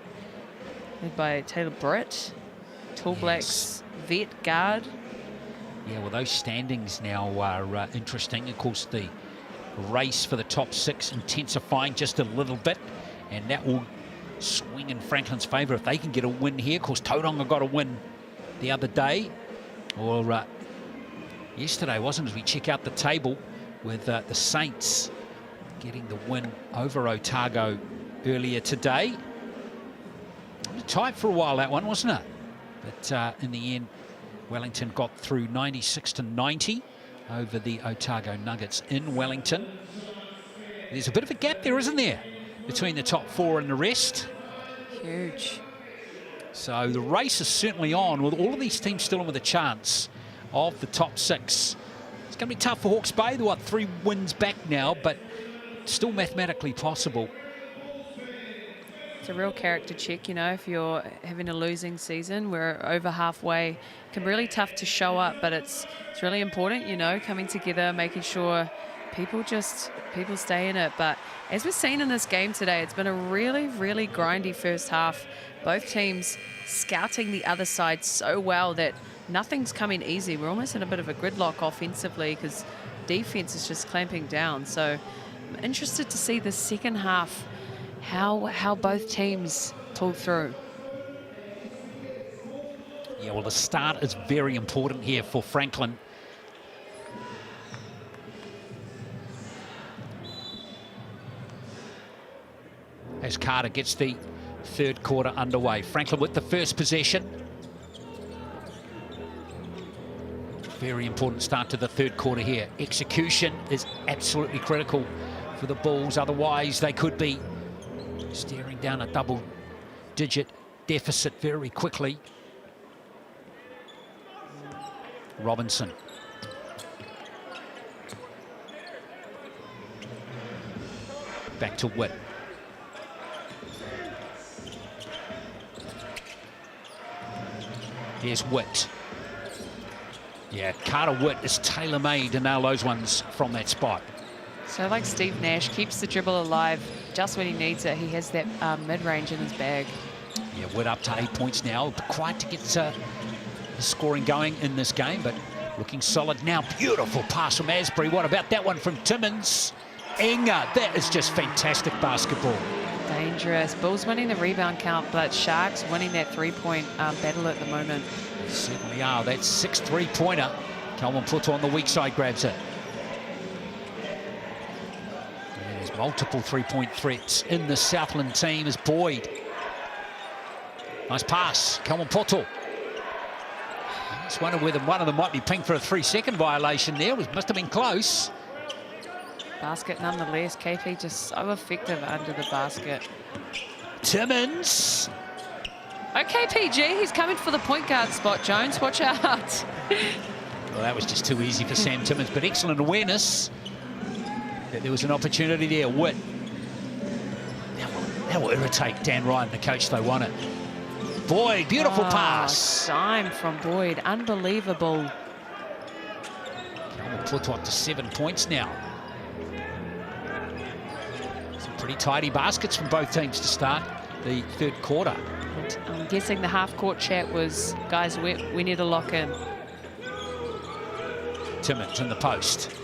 led by Taylor Britt, Tall Blacks vet guard. Yeah, well, those standings now are interesting. Of course, the race for the top 6 intensifying just a little bit, and that will swing in Franklin's favour if they can get a win here. Of course, Tauranga got a win the other day, or yesterday, wasn't it? As we check out the table with the Saints getting the win over Otago earlier today. Tight for a while, that one, wasn't it? But in the end, Wellington got through 96-90 over the Otago Nuggets in Wellington. There's a bit of a gap there, isn't there, between the top 4 and the rest? Huge. So the race is certainly on, with all of these teams still in with a chance of the top 6. It's going to be tough for Hawke's Bay. They're 3 wins back now, but still mathematically possible. It's a real character check, you know, if you're having a losing season. We're over halfway. It can be really tough to show up, but it's really important, you know, coming together, making sure people stay in it. But as we've seen in this game today, it's been a really, really grindy first half. Both teams scouting the other side so well that nothing's coming easy. We're almost in a bit of a gridlock offensively because defense is just clamping down. So I'm interested to see the second half, how both teams pull through. Yeah, well, the start is very important here for Franklin. as Carter gets the third quarter underway. Franklin with the first possession. Very important start to the third quarter here. Execution is absolutely critical for the Bulls, otherwise they could be staring down a double-digit deficit very quickly. Robinson. Back to Witt. Here's Witt. Yeah, Carter Witt is tailor-made to nail those ones from that spot. So like Steve Nash, keeps the dribble alive just when he needs it. He has that mid-range in his bag. Yeah, Witt up to 8 points now. Quite to get the scoring going in this game, but looking solid now. Beautiful pass from Asbury. What about that one from Timmins? Inga, that is just fantastic basketball. Dangerous. Bulls winning the rebound count, but Sharks winning that three-point battle at the moment. They certainly are. That 6 3-pointer. Calvin Puto on the weak side grabs it. There's multiple three-point threats in the Southland team as Boyd. Nice pass. Calvin Puto. I just wonder whether one of them might be pinged for a 3-second violation there. It must have been close. Basket nonetheless. KP just so effective under the basket. Timmins. Okay, PG, he's coming for the point guard spot, Jones. Watch out. Well, that was just too easy for Sam Timmins, but excellent awareness that there was an opportunity there. Witt. That will irritate Dan Ryan, the coach. They want it. Boyd, beautiful pass. Dime from Boyd, unbelievable. Calvin Puto up to 7 points now. Some pretty tidy baskets from both teams to start the third quarter. I'm guessing the half-court chat was, guys, we need to lock in. Timmins in the post.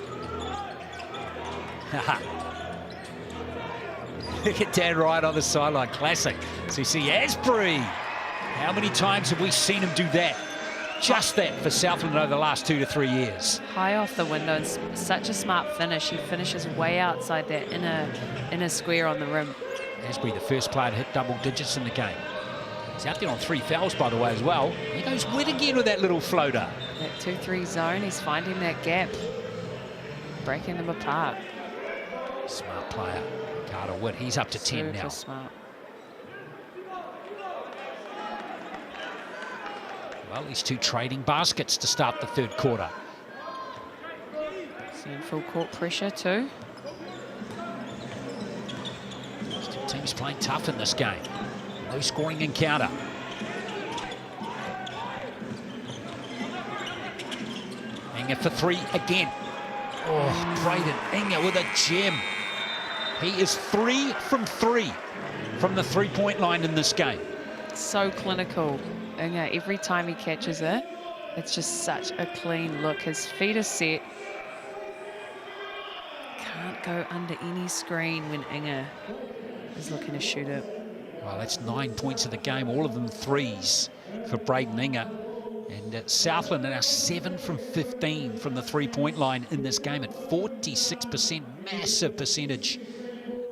Look at Dan Ryan on the sideline, classic. So you see Asbury. How many times have we seen him do that? Just that for Southland over the last 2 to 3 years. High off the window, and such a smart finish. He finishes way outside that inner square on the rim. Asbury, the first player to hit double digits in the game. He's out there on 3 fouls, by the way, as well. He goes Witt again with that little floater. That 2-3 zone, he's finding that gap, breaking them apart. Smart player, Carter Witt. He's up to 10 now. Super smart. Well, these two trading baskets to start the third quarter. Seeing full court pressure too. These two teams playing tough in this game. No scoring encounter. Inga for 3 again. Oh, Braden Inga with a gem. He is 3 from 3 from the three-point line in this game. So clinical. Inga, every time he catches it, it's just such a clean look. His feet are set. Can't go under any screen when Inga is looking to shoot it. Well, that's 9 points of the game, all of them threes for Braden Inga. And Southland are now 7 from 15 from the three-point line in this game at 46%. Massive percentage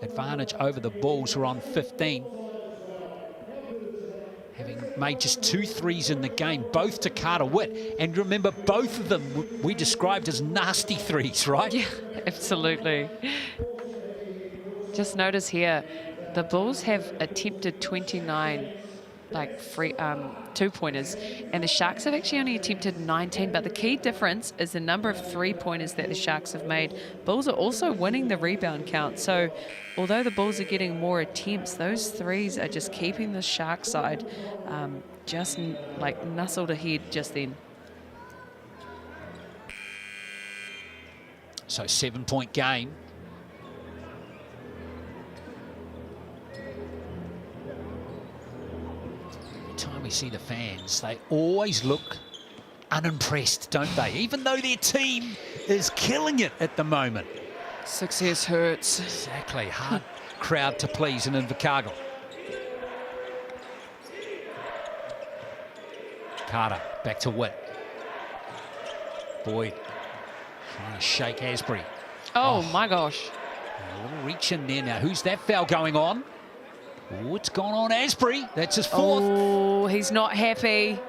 advantage over the Bulls, who are on 15. Having made just 2 threes in the game, both to Carter Witt. And remember, both of them we described as nasty threes, right? Yeah, absolutely. Just notice here, the Bulls have attempted 29 free two-pointers, and the Sharks have actually only attempted 19. But the key difference is the number of three-pointers that the Sharks have made. Bulls are also winning the rebound count. So although the Bulls are getting more attempts, those threes are just keeping the Shark side just like nuzzled ahead just then. So 7-point game. Time we see the fans, they always look unimpressed, don't they? Even though their team is killing it at the moment. Success hurts. Exactly. Hard crowd to please in Invercargill. Carter back to Witt. Boyd trying to shake Asbury. Oh my gosh. A little reach in there now. Who's that foul going on? Oh, it's gone on Asbury. That's his fourth. Oh, he's not happy.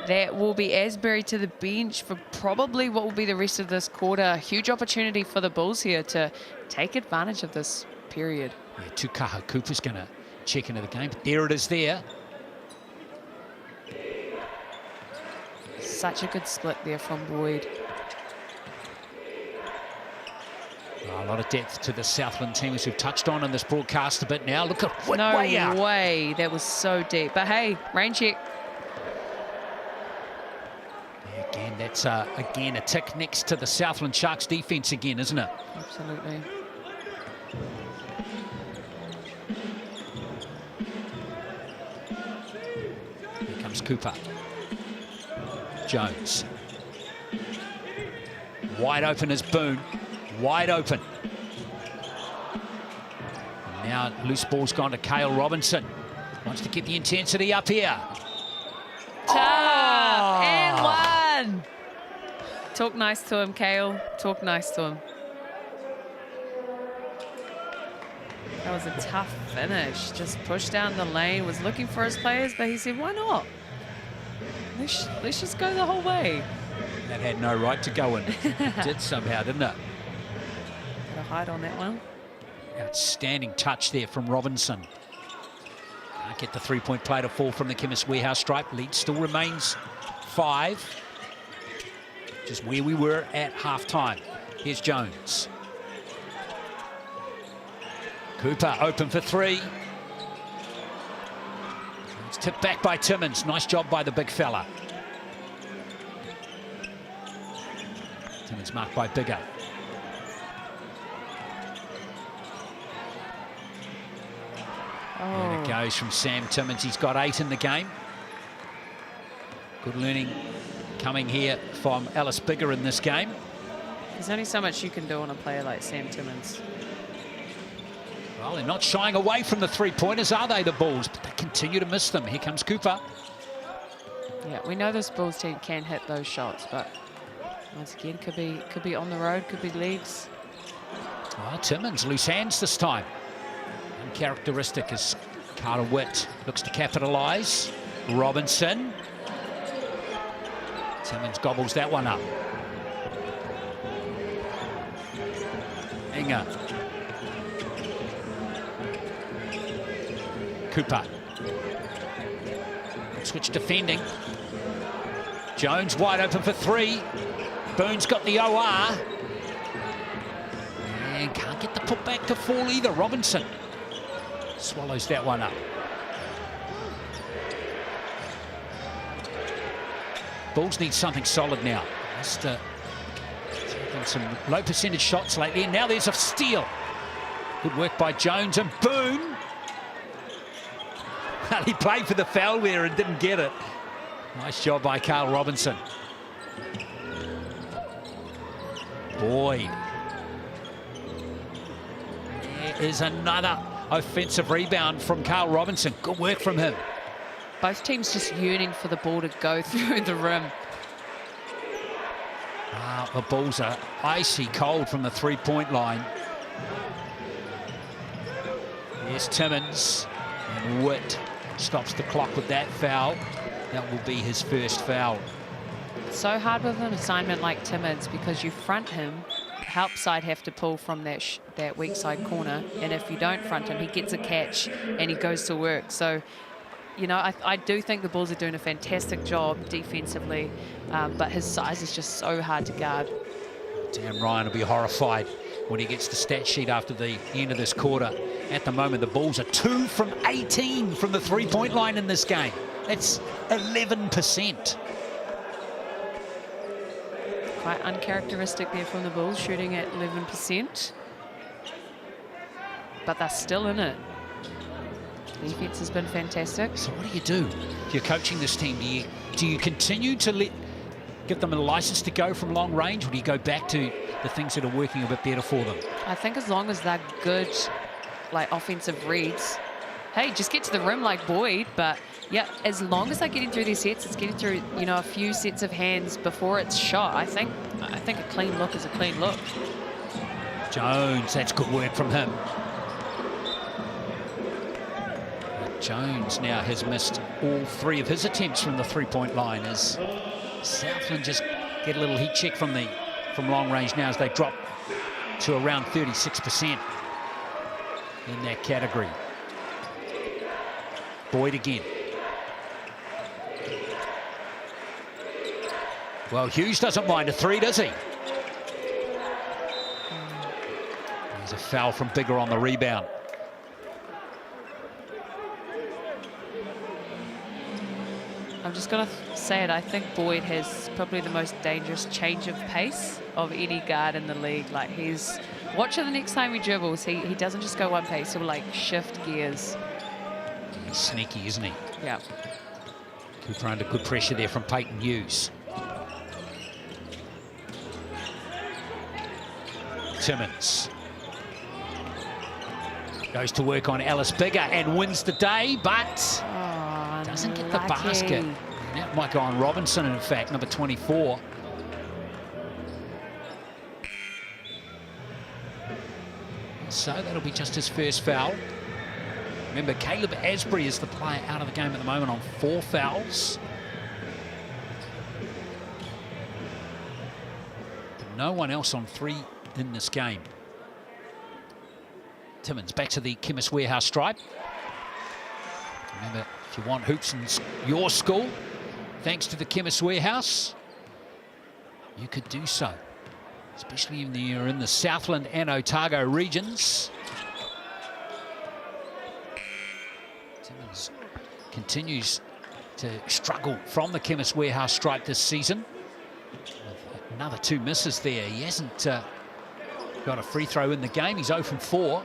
That will be Asbury to the bench for probably what will be the rest of this quarter. Huge opportunity for the Bulls here to take advantage of this period. Yeah, Tukaha Cooper's going to check into the game. But there it is there. Such a good split there from Boyd. Oh, a lot of depth to the Southland team, as we've touched on in this broadcast a bit now. Look at Whit No way out. way. That was so deep. But hey, rain check. Yeah, again, that's again a tick next to the Southland Sharks defence again, isn't it? Absolutely. Here comes Cooper. Jones. Wide open is Boone. Wide open. Now loose ball's gone to Cale Robinson. Wants to get the intensity up here. Tough. And one. Talk nice to him, Cale. Talk nice to him. That was a tough finish. Just pushed down the lane, was looking for his players, but he said, why not? Let's just go the whole way. That had no right to go in. It did somehow, didn't it? Got a hide on that one. Outstanding touch there from Robinson. Can't get the three-point play to fall from the Chemist Warehouse stripe. Lead still remains 5. Just where we were at half-time. Here's Jones. Cooper open for 3. It's tipped back by Timmins. Nice job by the big fella. Timmins marked by Bigger. And it goes from Sam Timmins. He's got 8 in the game. Good learning coming here from Alice Bigger in this game. There's only so much you can do on a player like Sam Timmins. Well, they're not shying away from the three-pointers, are they, the Bulls? But they continue to miss them. Here comes Cooper. Yeah, we know this Bulls team can hit those shots, but once again, could be on the road, could be legs. Well, Timmins, loose hands this time. Uncharacteristic as Carter Witt looks to capitalise. Robinson. Timmins gobbles that one up. Inga. Cooper. Switch defending. Jones wide open for 3. Boone's got the OR. And can't get the putback to fall either. Robinson swallows that one up. Bulls need something solid now. Just taking some low percentage shots lately, and now there's a steal. Good work by Jones and Boone. He played for the foul there and didn't get it. Nice job by Carl Robinson. Boyd. There is another offensive rebound from Carl Robinson. Good work from him. Both teams just yearning for the ball to go through the rim. Wow, the Bulls are icy cold from the three-point line. Here's Timmins, and Witt stops the clock with that foul. That will be his first foul. It's so hard with an assignment like Timmins because you front him, help side have to pull from that weak side corner, and if you don't front him, he gets a catch and he goes to work. So, you know, I do think the Bulls are doing a fantastic job defensively, but his size is just so hard to guard. Dan Ryan will be horrified when he gets the stat sheet after the end of this quarter. At the moment, the Bulls are 2 from 18 from the three-point line in this game. That's 11%. Quite uncharacteristic there from the Bulls, shooting at 11%. But they're still in it. Defense has been fantastic. So what do you do if you're coaching this team? Do you continue to give them a license to go from long range, or do you go back to the things that are working a bit better for them? I think as long as they're good, like offensive reads, hey, just get to the rim like Boyd. But yeah, as long as they're getting through these sets, it's getting through, you know, a few sets of hands before it's shot. I think a clean look is a clean look. Jones, that's good work from him. Jones now has missed all 3 of his attempts from the three-point line as Southland just get a little heat check from long range now as they drop to around 36% in that category. Boyd again. Well, Hughes doesn't mind a 3, does he? There's a foul from Bigger on the rebound. I'm just going to say it. I think Boyd has probably the most dangerous change of pace of any guard in the league. Like, he's... Watch it the next time he dribbles. He doesn't just go one pace. He'll, like, shift gears. He's sneaky, isn't he? Yeah. Cooper under good pressure there from Peyton Hughes. Timmins goes to work on Alice Bigger and wins the day, but doesn't get the basket. And that might go on Robinson, in fact, number 24. So that'll be just his first foul. Remember, Caleb Asbury is the player out of the game at the moment on 4 fouls. But no one else on 3 in this game. Timmins back to the Chemist Warehouse stripe. Remember, if you want hoops in your school, thanks to the Chemist Warehouse, you could do so, especially when you're in the Southland and Otago regions. Timmins continues to struggle from the Chemist Warehouse stripe this season. With another 2 misses there. He hasn't got a free throw in the game. He's 0 from 4.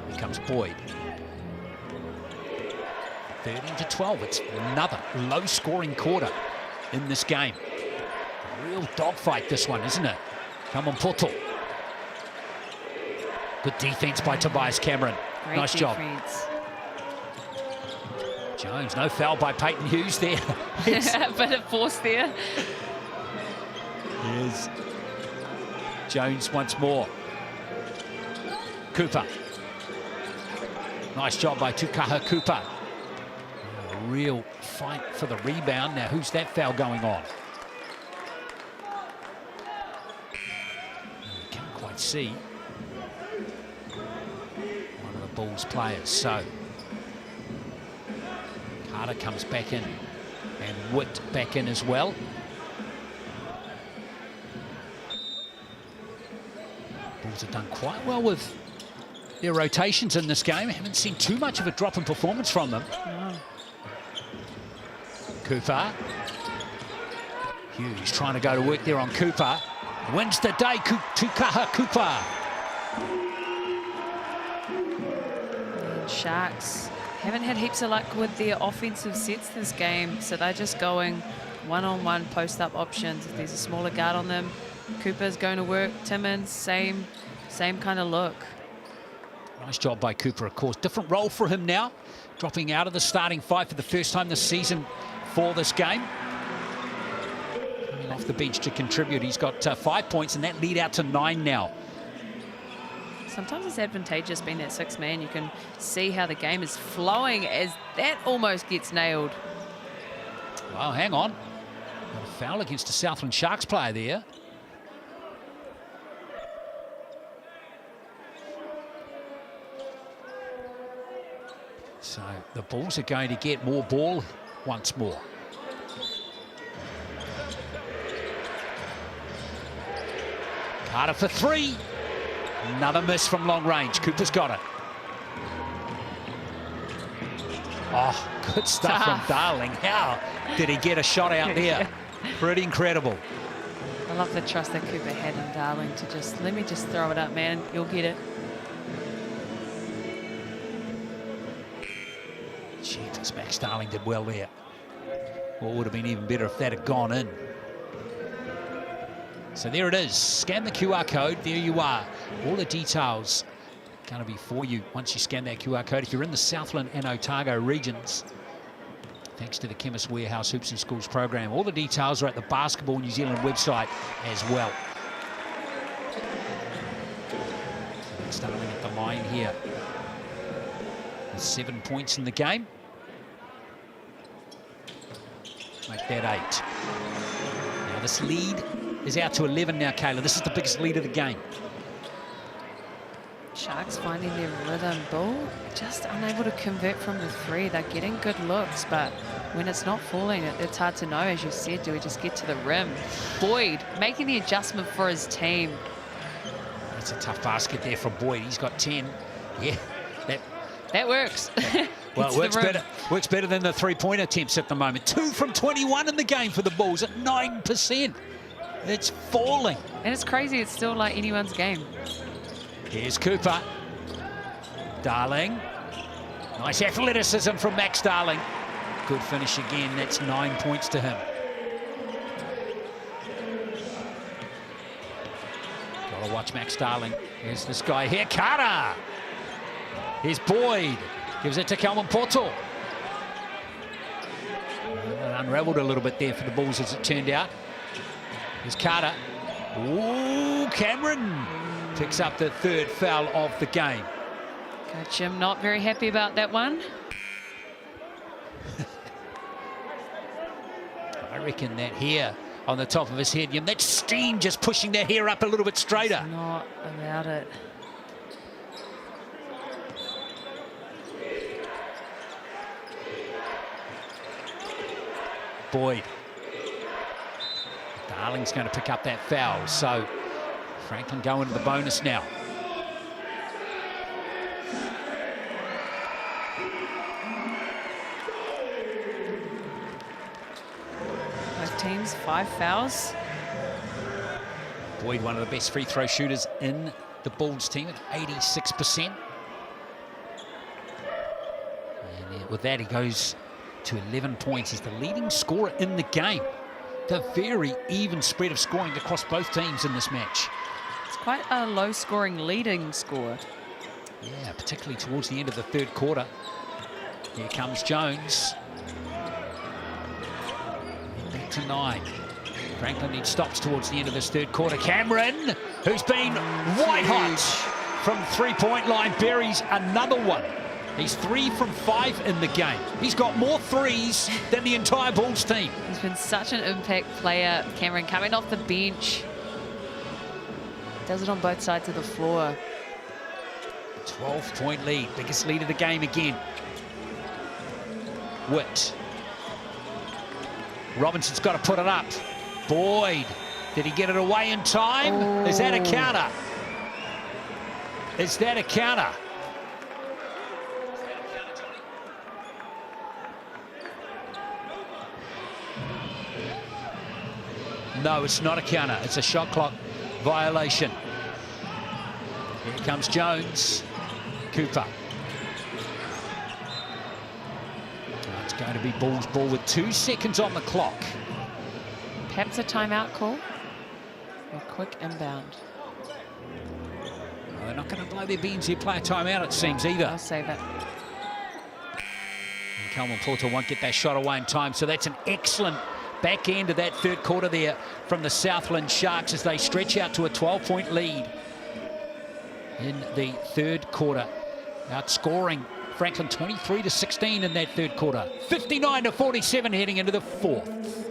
Here comes Boyd. 13-12. It's another low-scoring quarter in this game. A real dogfight, this one, isn't it? Come on, Poto. Good defense by Tobias Cameron. Great nice job. defense. Jones, no foul by Peyton Hughes there. Bit of force there. Here's Jones once more. Cooper. Nice job by Tukaha Cooper. A real fight for the rebound. Now, who's that foul going on? Can't quite see. One of the Bulls players. So Carter comes back in, and Witt back in as well. Bulls have done quite well with their rotations in this game. Haven't seen too much of a drop in performance from them. Oh. Cooper. Hughes trying to go to work there on Cooper. Wins the day, Tukaha Cooper. And Sharks haven't had heaps of luck with their offensive sets this game, so they're just going one-on-one post-up options. If there's a smaller guard on them, Cooper's going to work. Timmins, same kind of look. Nice job by Cooper, of course. Different role for him now, dropping out of the starting 5 for the first time this season for this game. Coming off the bench to contribute. He's got 5 points, and that lead out to 9 now. Sometimes it's advantageous being that 6th man. You can see how the game is flowing as that almost gets nailed. Well, hang on. Got a foul against a Southland Sharks player there. So the Bulls are going to get more ball once more. Carter for 3. Another miss from long range. Cooper's got it. Oh, good stuff from Darling. How did he get a shot out there? Pretty incredible. I love the trust that Cooper had in Darling to just, let me just throw it up, man. You'll get it. Jeez, Max Darling did well there. Well, it would have been even better if that had gone in. So there it is. Scan the QR code. There you are. All the details going to be for you once you scan that QR code. If you're in the Southland and Otago regions, thanks to the Chemist Warehouse Hoops and Schools program, all the details are at the Basketball New Zealand website as well. Max Darling at the line here. With 7 points in the game. Make that 8. Now this lead is out to 11 now, Kayla. This is the biggest lead of the game. Sharks finding their rhythm. Bull just unable to convert from the 3. They're getting good looks, but when it's not falling, it's hard to know. As you said, do we just get to the rim? Boyd making the adjustment for his team. That's a tough basket there for Boyd. He's got 10. Yeah, that works. Well, it works better than the three-point attempts at the moment. 2 from 21 in the game for the Bulls at 9%. It's falling. And it's crazy. It's still like anyone's game. Here's Cooper. Darling. Nice athleticism from Max Darling. Good finish again. That's 9 points to him. Gotta watch Max Darling. Here's this guy here, Carter. Here's Boyd. Gives it to Calvin Porto. Unraveled a little bit there for the Bulls as it turned out. Here's Carter. Ooh, Cameron picks up the 3rd foul of the game. Coach Jim not very happy about that one. I reckon that hair on the top of his head, that steam just pushing that hair up a little bit straighter. It's not about it. Boyd. Darling's going to pick up that foul, so Franklin going to the bonus now. Both teams, 5 fouls. Boyd, one of the best free throw shooters in the Bulls team at 86%. And with that, he goes to 11 points. He's the leading scorer in the game. The very even spread of scoring across both teams in this match. It's quite a low-scoring leading score. Yeah, particularly towards the end of the 3rd quarter. Here comes Jones. Back to 9. Franklin needs stops towards the end of this 3rd quarter. Cameron, who's been white hot from 3-point line, buries another one. He's 3 from 5 in the game. He's got more threes than the entire Bulls team. He's been such an impact player, Cameron, coming off the bench. Does it on both sides of the floor. 12-point lead, biggest lead of the game again. Witt. Robinson's got to put it up. Boyd, did he get it away in time? Oh. Is that a counter? Is that a counter? No, it's not a counter. It's a shot clock violation. Here comes Jones. Cooper. It's going to be Bulls ball with 2 seconds on the clock. Perhaps a timeout call. A quick inbound. Well, they're not going to blow their beans here, play a timeout, it seems, either. I'll save it. And Calvin Porter won't get that shot away in time, so that's an excellent back end of that 3rd quarter there from the Southland Sharks as they stretch out to a 12-point lead in the 3rd quarter, outscoring Franklin 23-16 in that 3rd quarter, 59-47 heading into the 4th.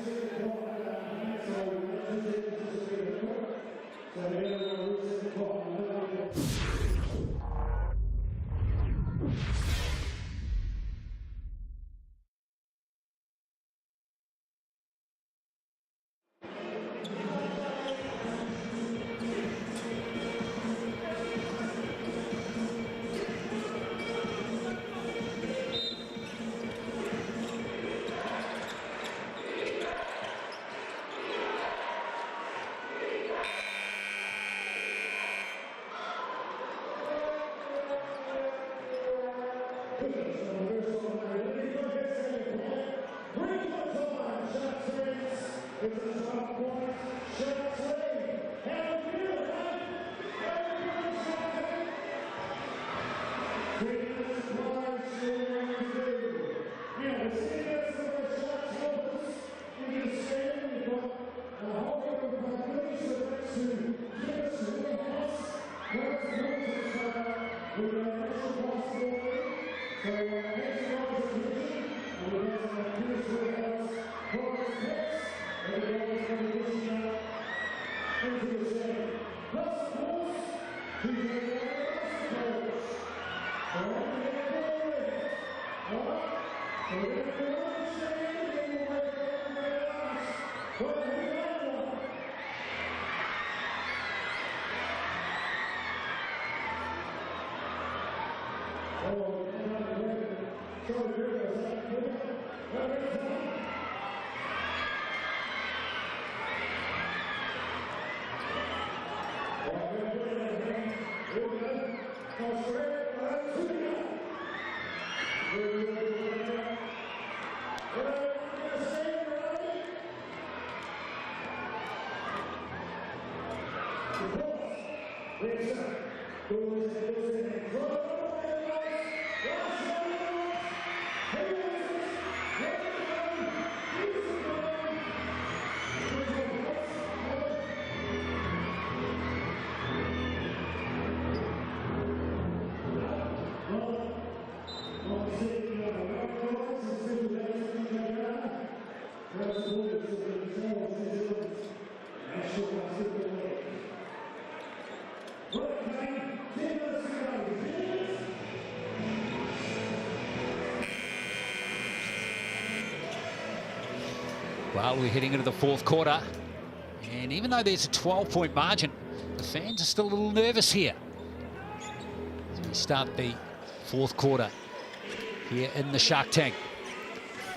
Well, we're heading into the fourth quarter, and even though there's a 12-point margin, the fans are still a little nervous here. As we start the fourth quarter here in the Shark Tank.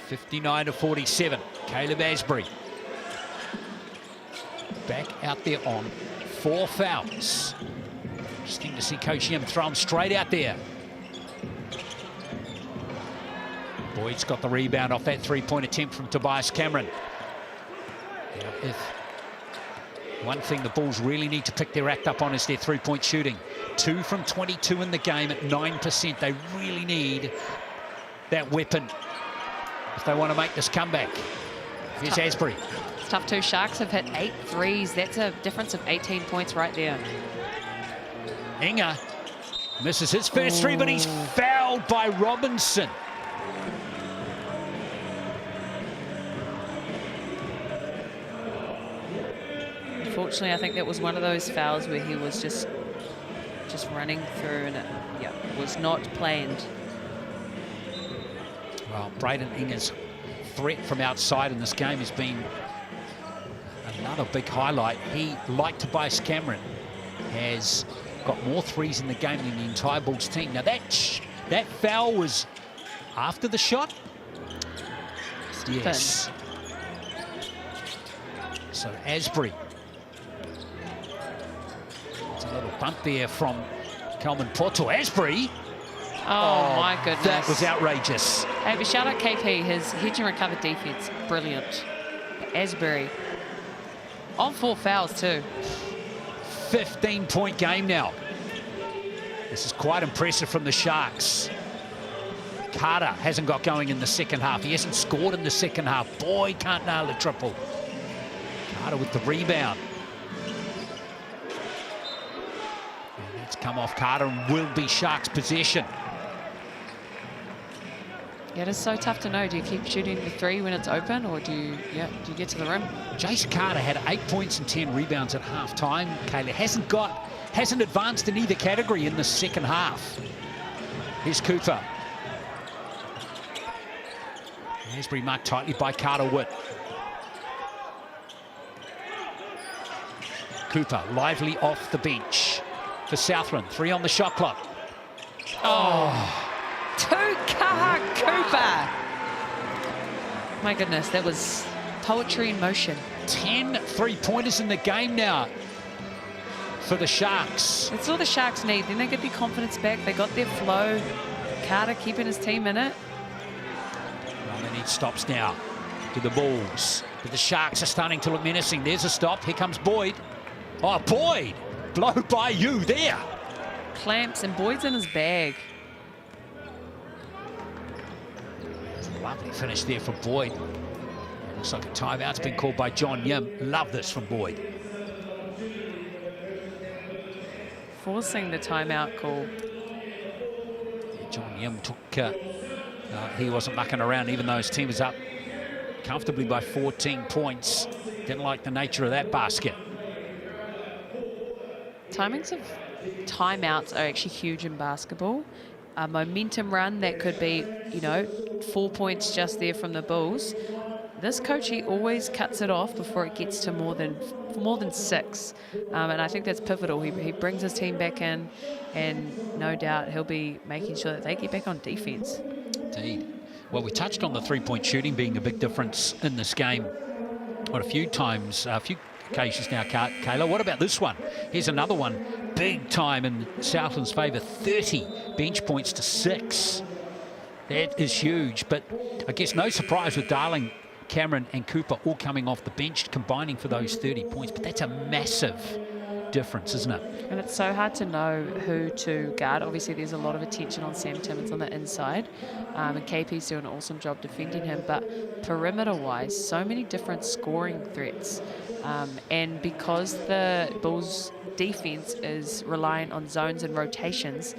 59-47, Caleb Asbury back out there on 4 fouls. Interesting to see Coach Yim throw him straight out there. Boyd's got the rebound off that three-point attempt from Tobias Cameron. Now, if one thing the Bulls really need to pick their act up on is their three-point shooting. 2 from 22 in the game at 9%. They really need that weapon if they want to make this comeback. Here's Asbury. It's tough too. Sharks have hit 8 threes. That's a difference of 18 points right there. Inga misses his first three, but he's fouled by Robinson. Unfortunately, I think that was one of those fouls where he was just running through, and it was not planned. Well, Braden Inga's threat from outside in this game has been another big highlight. He, like Tobias Cameron, has got more threes in the game than the entire Bulls team. Now that foul was after the shot. Yes. So Asbury. It's a little bump there from Kelman Porto. Asbury. Oh my goodness. That was outrageous. Hey, but shout out KP, his hedge and recover defense, brilliant. Asbury on 4 fouls too. 15-point game now. This is quite impressive from the Sharks. Carter hasn't got going in the second half. He hasn't scored in the second half. Boy, can't nail the triple. Carter with the rebound. And that's come off Carter and will be Sharks' possession. Yeah, it is so tough to know. Do you keep shooting the 3 when it's open, or do you get to the rim? Jason Carter had 8 points and 10 rebounds at half-time. Kayla hasn't advanced in either category in the second half. Here's Cooper. Asbury marked tightly by Carter Witt. Cooper lively off the bench for Southland. 3 on the shot clock. Oh. Tukaha Cooper. My goodness, that was poetry in motion. 10 three-pointers in the game now for the Sharks. That's all the Sharks need. Then they get their confidence back. They got their flow. Carter keeping his team in it. Well, they need stops now to the Bulls. But the Sharks are starting to look menacing. There's a stop. Here comes Boyd. Oh, Boyd! Blow by you there. Clamps, and Boyd's in his bag. Lovely finish there for Boyd. Looks like a timeout's been called by John Yim. Love this from Boyd. Forcing the timeout call. John Yim took, he wasn't mucking around even though his team was up comfortably by 14 points. Didn't like the nature of that basket. Timings of timeouts are actually huge in basketball. A momentum run that could be, 4 points just there from the Bulls. This coach, he always cuts it off before it gets to more than 6. And I think that's pivotal. He brings his team back in, and no doubt he'll be making sure that they get back on defense. Indeed. Well, we touched on the three-point shooting being a big difference in this game a few times, a few occasions now, Kayla. What about this one? Here's another one, big time in Southland's favour, 30 bench points to 6. That is huge, but I guess no surprise with Darling, Cameron and Cooper all coming off the bench, combining for those 30 points, but that's a massive difference, isn't it? And it's so hard to know who to guard. Obviously, there's a lot of attention on Sam Timmins on the inside, and KP's doing an awesome job defending him, but perimeter-wise, so many different scoring threats. And because the Bulls' defense is reliant on zones and rotations,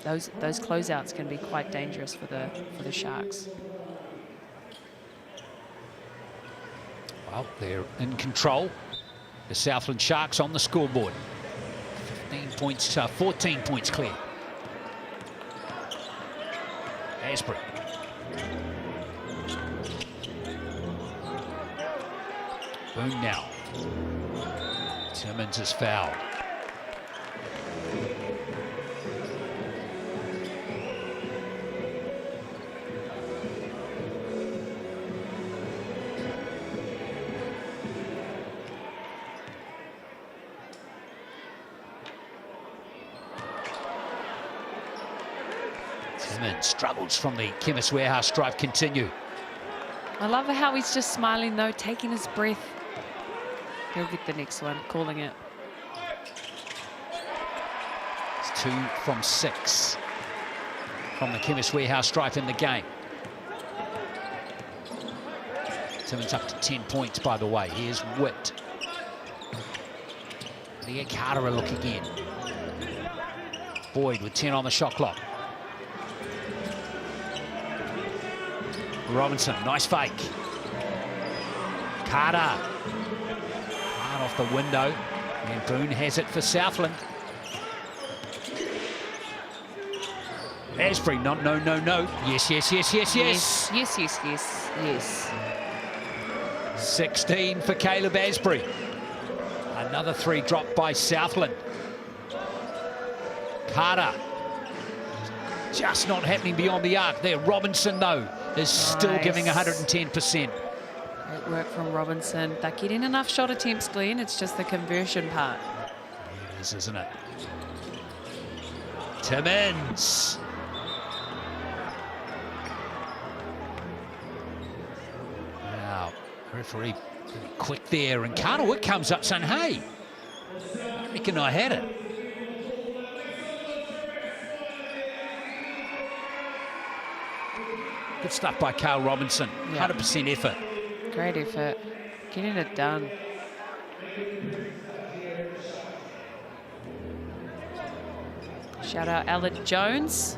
those closeouts can be quite dangerous for the Sharks. Well, they're in control. The Southland Sharks on the scoreboard. 14 points clear. Asbury. Boone now. Timmins is fouled. Timmins struggles from the Chemist Warehouse drive continue. I love how he's just smiling though, taking his breath. He'll get the next one, calling it. It's 2 from 6 from the Chemist Warehouse stripe in the game. Timmins up to 10 points, by the way. Here's Witt. Leah Carter a look again. Boyd with 10 on the shot clock. Robinson, nice fake. Carter. Hard off the window. And Boone has it for Southland. Asbury, no. Yes. Yes. 16 for Caleb Asbury. Another 3 dropped by Southland. Carter. Just not happening beyond the arc there. Robinson, though, is still giving 110%. Great work from Robinson. They're getting enough shot attempts, Glenn. It's just the conversion part. It is, isn't it? Timmins. Now, referee pretty quick there, and Carter Witt comes up saying, hey, I reckon I had it. Good stuff by Carl Robinson. 100% effort. Great effort. Getting it done. Shout out Alec Jones,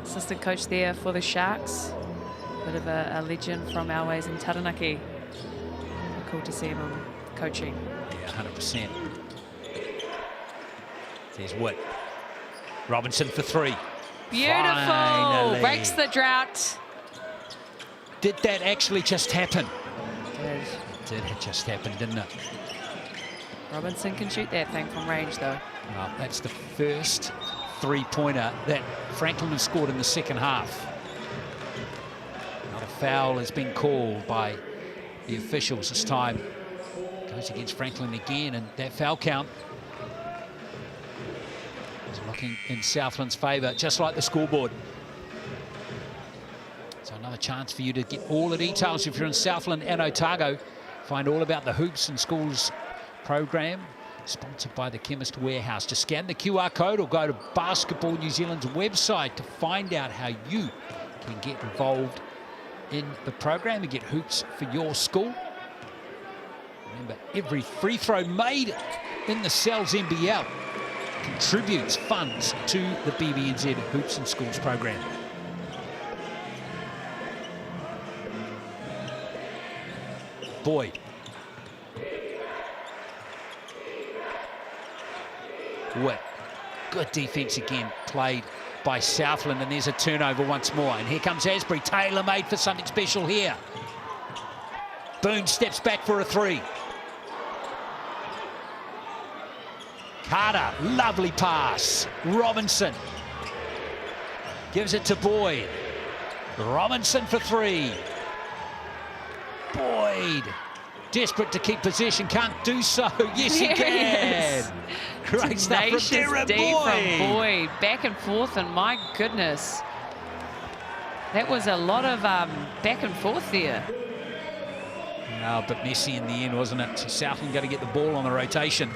assistant coach there for the Sharks. Bit of a legend from our ways in Taranaki. Cool to see him on coaching. Yeah, 100%. There's Witt. Robinson for 3. Beautiful. Finally. Breaks the drought. Did that actually just happen? Good. Did it just happen, didn't it? Robinson can shoot that thing from range, though. Well, that's the first 3-pointer that Franklin has scored in the second half. Another foul has been called by the officials this time. Goes against Franklin again, and that foul count is looking in Southland's favour, just like the scoreboard. So another chance for you to get all the details if you're in Southland and Otago. Find all about the Hoops and Schools program, sponsored by the Chemist Warehouse. Just scan the QR code or go to Basketball New Zealand's website to find out how you can get involved in the program and get hoops for your school. Remember, every free throw made in the Cells NBL contributes funds to the BBNZ Hoops and Schools program. Boyd. Witt. Good defence again played by Southland, and there's a turnover once more. And here comes Asbury, tailor-made for something special here. Boone steps back for a 3. Carter, lovely pass. Robinson gives it to Boyd. Robinson for three. Boyd, desperate to keep possession, can't do so. Yes, he can. Great stuff from Darren Boyd. From Boyd. Back and forth, and my goodness. That was a lot of back and forth there. No, but messy in the end, wasn't it? So Southland got to get the ball on the rotation.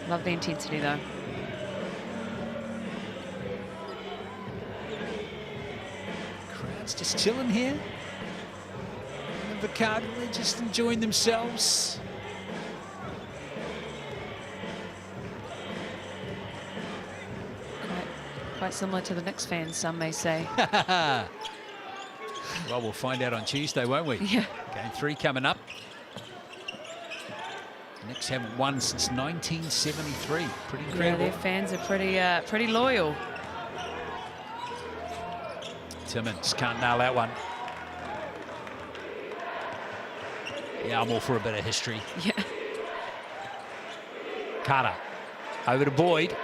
Love the intensity, though. Crowd's just chilling here. Invercargill, they're just enjoying themselves. Quite similar to the Knicks fans, some may say. Well, we'll find out on Tuesday, won't we? Yeah. Game 3 coming up. Knicks haven't won since 1973. Pretty incredible. Yeah, their fans are pretty loyal. Timmins can't nail that one. Yeah, I'm all for a bit of history. Yeah. Carter over to Boyd.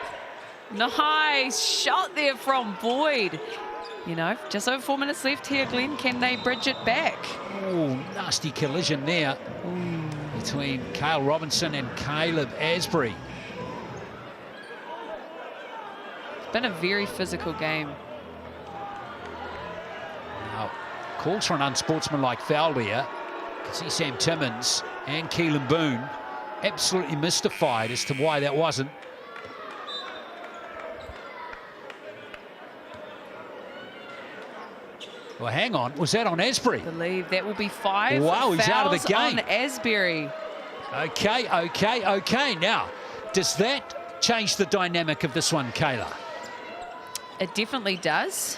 Nice shot there from Boyd. You know, just over 4 minutes left here, Glenn. Can they bridge it back? Oh, nasty collision there between Cale Robinson and Caleb Asbury. It's been a very physical game. Now, calls for an unsportsmanlike foul here. You can see Sam Timmins and Keelan Boone absolutely mystified as to why that wasn't. Well, hang on. Was that on Asbury? I believe that will be 5 Wow, he's out of the fouls game. on Asbury. Okay. Now, does that change the dynamic of this one, Kayla? It definitely does.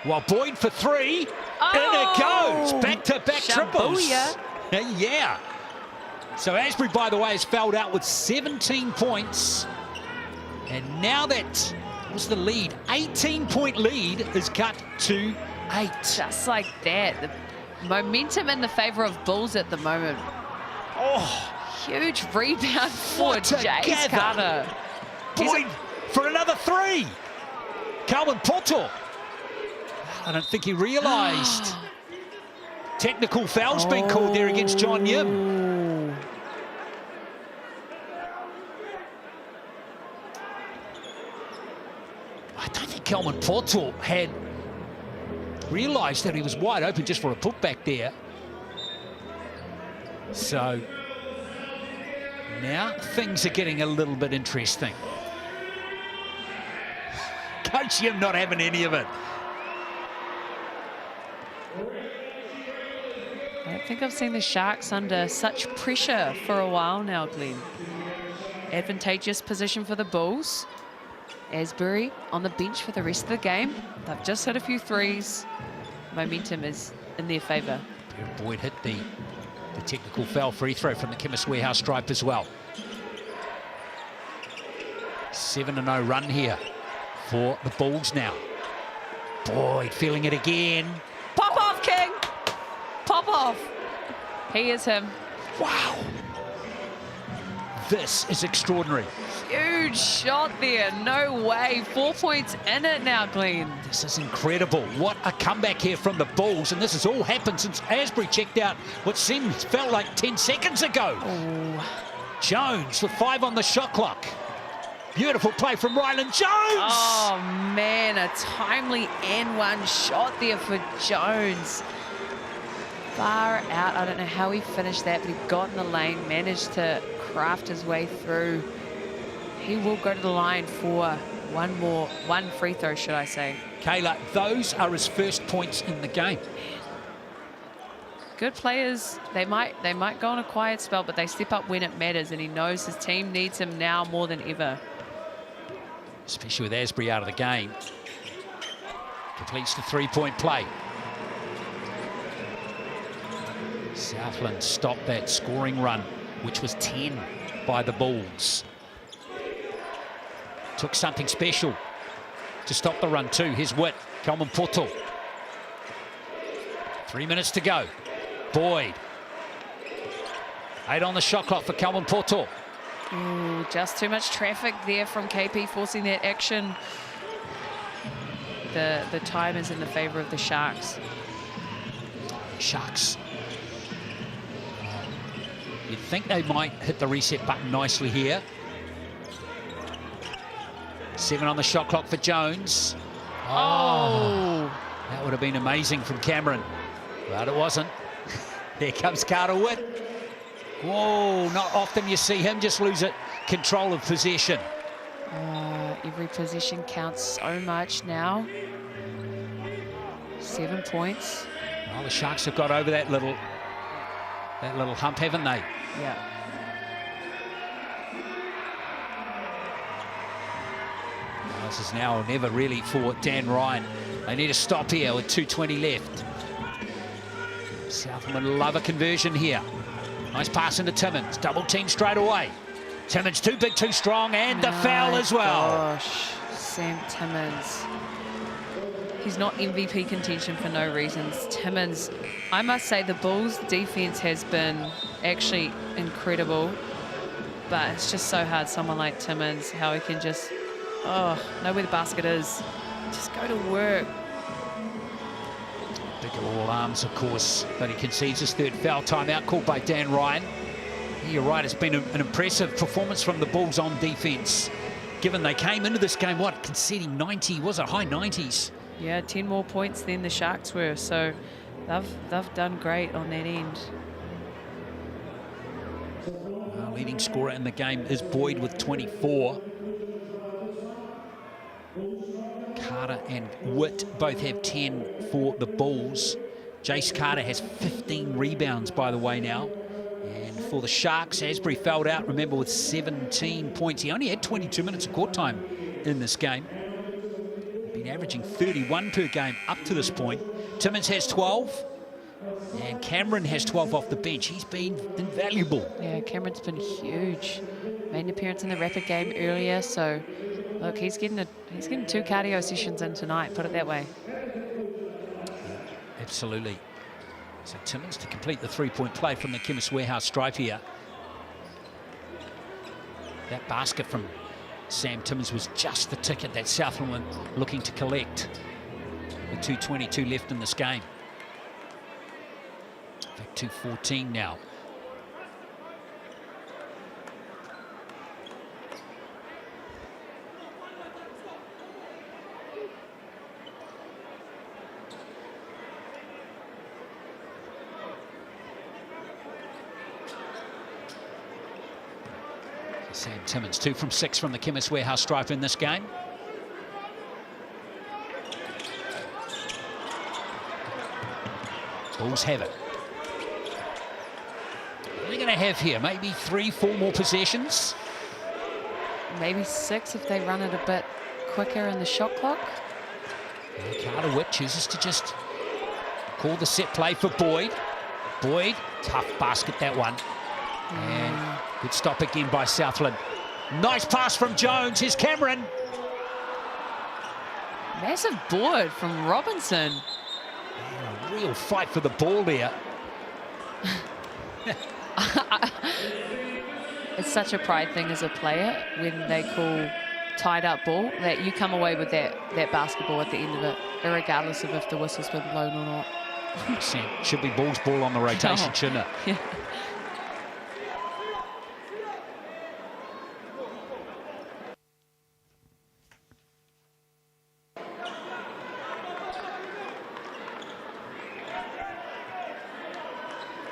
Well, Boyd for three. Oh! In it goes. Back-to-back triples. Shabuya. Yeah. So Asbury, by the way, has fouled out with 17 points. And now that was the lead. 18-point lead is cut to 8. Just like that. The momentum in the favor of Bulls at the moment. Oh, Huge rebound for what a Jace gather. Carter. Boyd for another 3. Calvin Porto. I don't think he realised. Technical foul's been called there against John Yim. I don't think Calvin Porto had realised that he was wide open just for a putback there. So now things are getting a little bit interesting. Coach Yim not having any of it. I don't think I've seen the Sharks under such pressure for a while now, Glenn. Advantageous position for the Bulls. Asbury on the bench for the rest of the game. They've just hit a few threes. Momentum is in their favour. Boyd hit the technical foul free throw from the Chemist Warehouse stripe as well. 7-0 run here for the Bulls now. Boyd feeling it again. Pop off, King! Pop off! He is him. Wow. This is extraordinary. Huge shot there. No way. 4 points in it now, Glenn. This is incredible. What a comeback here from the Bulls. And this has all happened since Asbury checked out what felt like 10 seconds ago. Oh. Jones with 5 on the shot clock. Beautiful play from Ryland Jones. Oh, man. A timely and one shot there for Jones. Far out. I don't know how he finished that, but he got in the lane, managed to craft his way through. He will go to the line for one free throw, should I say. Kayla, those are his first points in the game. Good players, they might go on a quiet spell, but they step up when it matters, and he knows his team needs him now more than ever. Especially with Asbury out of the game. Completes the three-point play. Southland stopped that scoring run, which was 10 by the Bulls. Took something special to stop the run too. Here's Witt, Kelman Porto. 3 minutes to go. Boyd. 8 on the shot clock for Kelman Porto. Ooh, just too much traffic there from KP, forcing that action. The time is in the favor of the Sharks. Sharks. You'd think they might hit the reset button nicely here. 7 on the shot clock for Jones. Oh! That would have been amazing from Cameron, but it wasn't. There comes Carter Witt. Whoa, not often you see him just lose control of possession. Every possession counts so much now. 7 points. Well, the Sharks have got over that little hump, haven't they? Yeah. Well, this is now or never really for Dan Ryan. They need to stop here with 2:20 left. Southland love a conversion here. Nice pass into Timmins. Double team straight away. Timmins too big, too strong, and the foul as well. Gosh, Sam Timmins. He's not MVP contention for no reasons. Timmins, I must say the Bulls' defense has been actually incredible, but it's just so hard. Someone like Timmins, how he can just, know where the basket is. Just go to work. Big all arms, of course, but he concedes his third foul timeout called by Dan Ryan. You're right, it's been an impressive performance from the Bulls on defense, given they came into this game, conceding 90, was it high 90s? Yeah, 10 more points than the Sharks were, so they've done great on that end. Our leading scorer in the game is Boyd with 24. Carter and Witt both have 10 for the Bulls. Jace Carter has 15 rebounds, by the way, now. And for the Sharks, Asbury fouled out, remember, with 17 points. He only had 22 minutes of court time in this game. Been averaging 31 per game up to this point. Timmins has 12. And Cameron has 12 off the bench. He's been invaluable. Yeah, Cameron's been huge. Made an appearance in the Rapid game earlier, so look, he's getting 2 cardio sessions in tonight, put it that way. Absolutely. So Timmins to complete the three-point play from the Chemist Warehouse stripe here. That basket from Sam Timmins was just the ticket that Southland looking to collect. With 2:22 left in this game. In fact, 2:14 now. Sam Timmins, 2 from 6 from the Chemist Warehouse stripe in this game. Bulls have it. What are they going to have here? Maybe 3, 4 more possessions? Maybe 6 if they run it a bit quicker in the shot clock. Carter Witt chooses to just call the set play for Boyd. Boyd, tough basket that one. And good stop again by Southland. Nice pass from Jones. Here's Cameron. Massive board from Robinson. A real fight for the ball there. It's such a pride thing as a player when they call tied up ball that you come away with that basketball at the end of it, regardless of if the whistle's been blown or not. Should be Bulls ball on the rotation, shouldn't it? Yeah.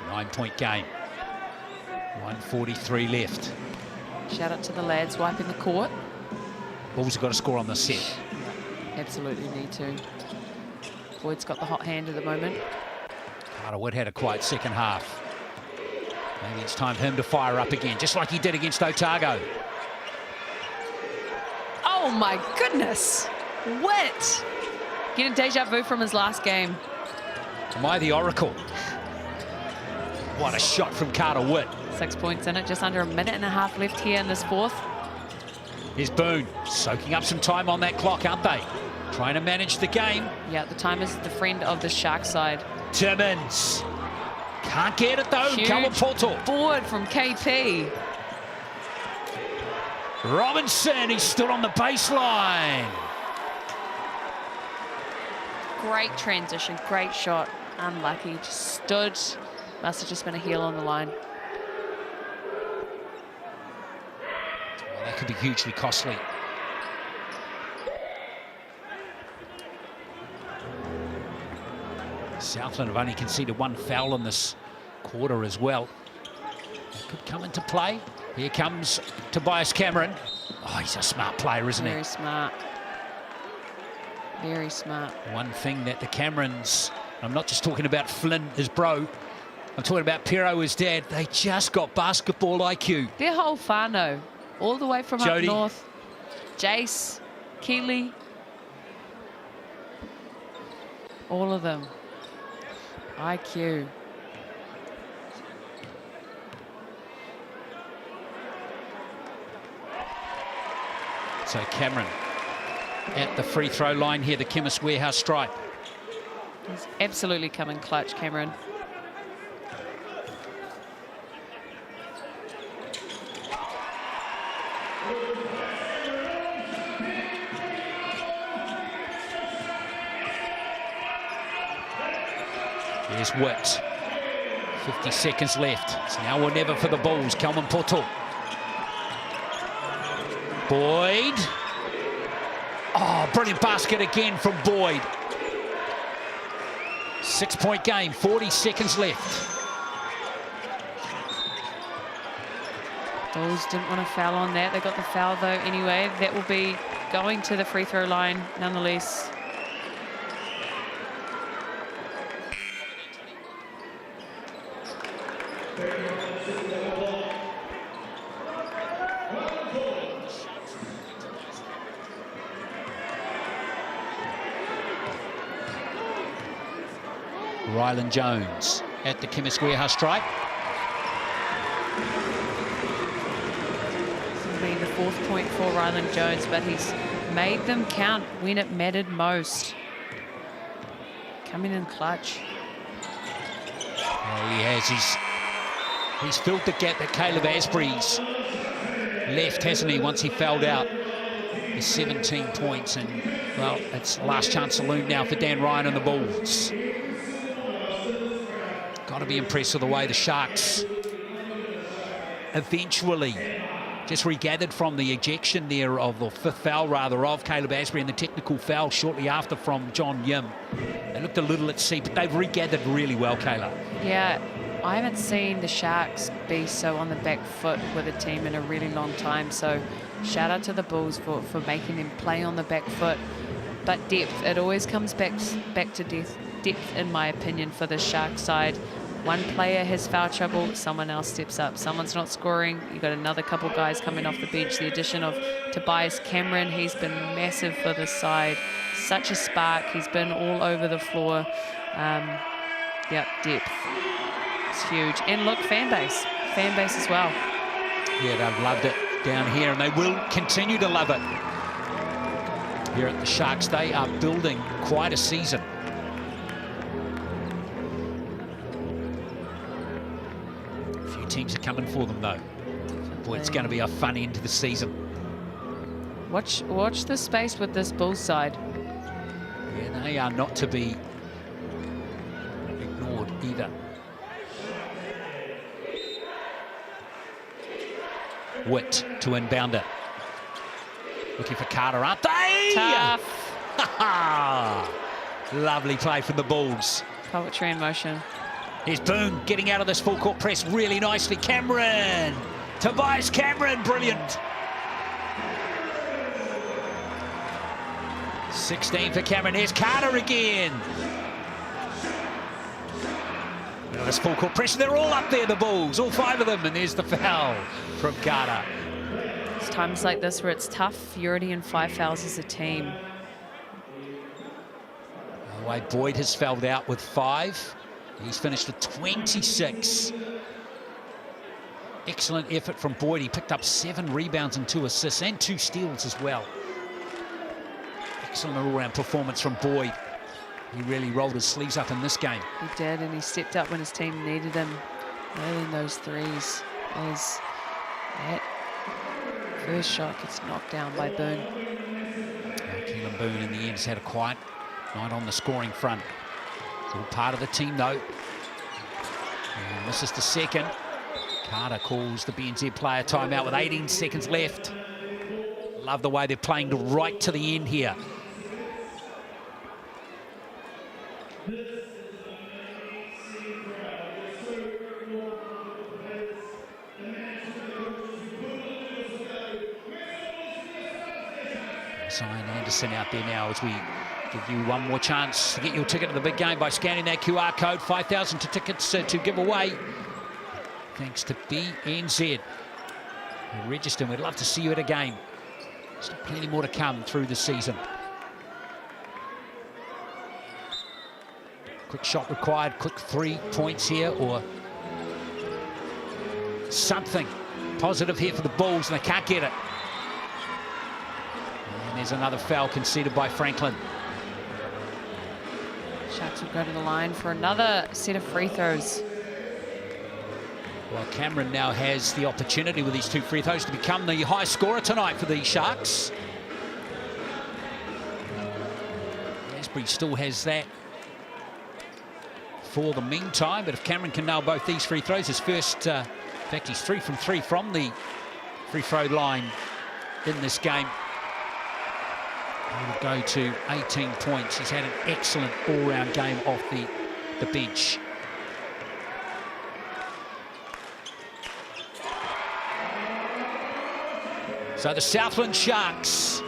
Nine-point game. 1:43 left. Shout out to the lads wiping the court. Bulls have got to score on the set. Absolutely need to. Boyd's got the hot hand at the moment. Carter Witt had a quiet second half. Maybe it's time for him to fire up again, just like he did against Otago. Oh my goodness! Witt! Getting deja vu from his last game. Am I the Oracle? What a shot from Carter Witt. 6 points in it, just under a minute and a half left here in this fourth. Here's Boone, soaking up some time on that clock, aren't they? Trying to manage the game. Yeah, the time is the friend of the Shark side. Timmins. Can't get it though. Huge Kawapoto. board from KP. Robinson, he stood on the baseline. Great transition, great shot. Unlucky, just stood. Must have just been a heel on the line. Well, that could be hugely costly. Southland have only conceded 1 foul in this quarter as well. That could come into play. Here comes Tobias Cameron. Oh, he's a smart player, isn't he? Very smart. Very smart. One thing that the Camerons, I'm not just talking about Flynn, his bro, I'm talking about Pero, his dad, they just got basketball IQ. Their whole whānau, all the way from Jody. up north. Jace, Keely. All of them. IQ. So Cameron at the free throw line here, the Chemist Warehouse stripe. He's absolutely coming clutch, Cameron. Here's Witt. 50 seconds left. It's now or never for the Bulls. Kelman Poto. Boyd. Oh, brilliant basket again from Boyd. 6-point game, 40 seconds left. Bulls didn't want to foul on that. They got the foul though anyway. That will be going to the free throw line nonetheless. Ryland Jones at the Chemist Warehouse stripe. This will be the 4th point for Ryland Jones, but he's made them count when it mattered most. Coming in clutch. Oh, he has. He's filled the gap that Caleb Asbury's left, hasn't he, once he fouled out. He's 17 points, and, well, it's last chance saloon now for Dan Ryan and the Bulls. Got to be impressed with the way the Sharks eventually just regathered from the ejection there of the 5th foul, rather, of Caleb Asbury, and the technical foul shortly after from John Yim. They looked a little at sea, but they've regathered really well, Kayla. Yeah, I haven't seen the Sharks be so on the back foot with a team in a really long time. So shout out to the Bulls for making them play on the back foot. But depth, it always comes back to depth, in my opinion, for the Shark side. One player has foul trouble, someone else steps up. Someone's not scoring, you've got another couple guys coming off the bench. The addition of Tobias Cameron, he's been massive for this side. Such a spark, he's been all over the floor. Yeah, depth. It's huge. And look, fan base as well. Yeah, they've loved it down here, and they will continue to love it. Here at the Sharks, they are building quite a season. A few teams are coming for them, though. Boy, it's going to be a fun end to the season. Watch the space with this Bulls side. Yeah, they are not to be ignored either. Witt to inbound it. Looking for Carter, aren't they? Tough. Lovely play from the Bulls. Poetry in motion. Here's Boone getting out of this full court press really nicely. Cameron. Tobias Cameron, brilliant. 16 for Cameron. Here's Carter again. Look at this full court pressure. They're all up there, the Bulls, all 5 of them, and there's the foul from Carter. It's times like this where it's tough. You're already in 5 fouls as a team. Wade Boyd has fouled out with 5. He's finished with 26. Excellent effort from Boyd. He picked up 7 rebounds and 2 assists and 2 steals as well. Excellent all-round performance from Boyd. He really rolled his sleeves up in this game. He did, and he stepped up when his team needed him. Nailing those threes. That First shot gets knocked down by Boone. Keelan Boone in the end has had a quiet night on the scoring front. It's all part of the team though. And this is the second. Carter calls the BNZ player timeout with 18 seconds left. Love the way they're playing right to the end here. Zion Anderson out there now as we give you one more chance to get your ticket to the big game by scanning that QR code. 5,000 tickets to give away. Thanks to BNZ. Register. We'd love to see you at a game. Still plenty more to come through the season. Quick shot required. Quick 3 points here or something positive here for the Bulls, and they can't get it. And there's another foul conceded by Franklin. Sharks will go to the line for another set of free throws. Well, Cameron now has the opportunity with these 2 free throws to become the high scorer tonight for the Sharks. Asbury still has that for the meantime, but if Cameron can nail both these free throws, his first, in fact, he's 3 from 3 from the free throw line in this game. He will go to 18 points. He's had an excellent all-round game off the bench. So the Southland Sharks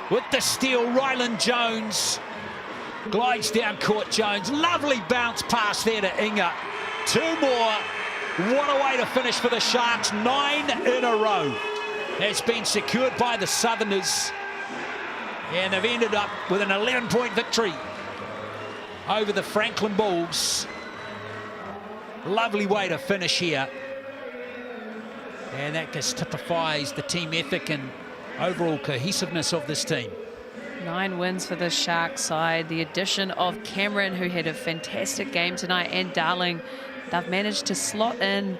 with the steal. Ryland Jones glides down court. Jones, lovely bounce pass there to Inga. 2 more. What a way to finish for the Sharks. 9 in a row has been secured by the Southerners, and they've ended up with an 11-point victory over the Franklin Bulls. Lovely way to finish here. And that just typifies the team ethic and overall cohesiveness of this team. 9 wins for the Sharks side. The addition of Cameron, who had a fantastic game tonight, and Darling, they've managed to slot in.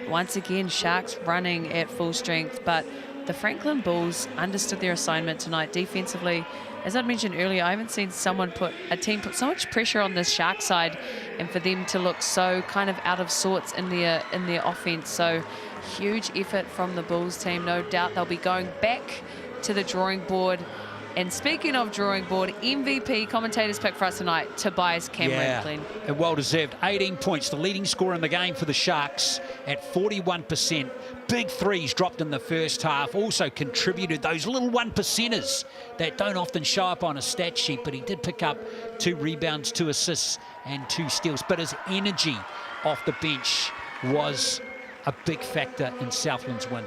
Once again, Sharks running at full strength, but the Franklin Bulls understood their assignment tonight defensively. As I mentioned earlier, I haven't seen a team put so much pressure on the Sharks side, and for them to look so kind of out of sorts in their offense. So huge effort from the Bulls team. No doubt they'll be going back to the drawing board. And speaking of drawing board, MVP commentators pick for us tonight, Tobias Cameron. Glenn. And well deserved. 18 points, the leading scorer in the game for the Sharks at 41%. Big threes dropped in the first half. Also contributed those little 1%ers that don't often show up on a stat sheet, but he did pick up 2 rebounds, 2 assists and 2 steals. But his energy off the bench was a big factor in Southland's win.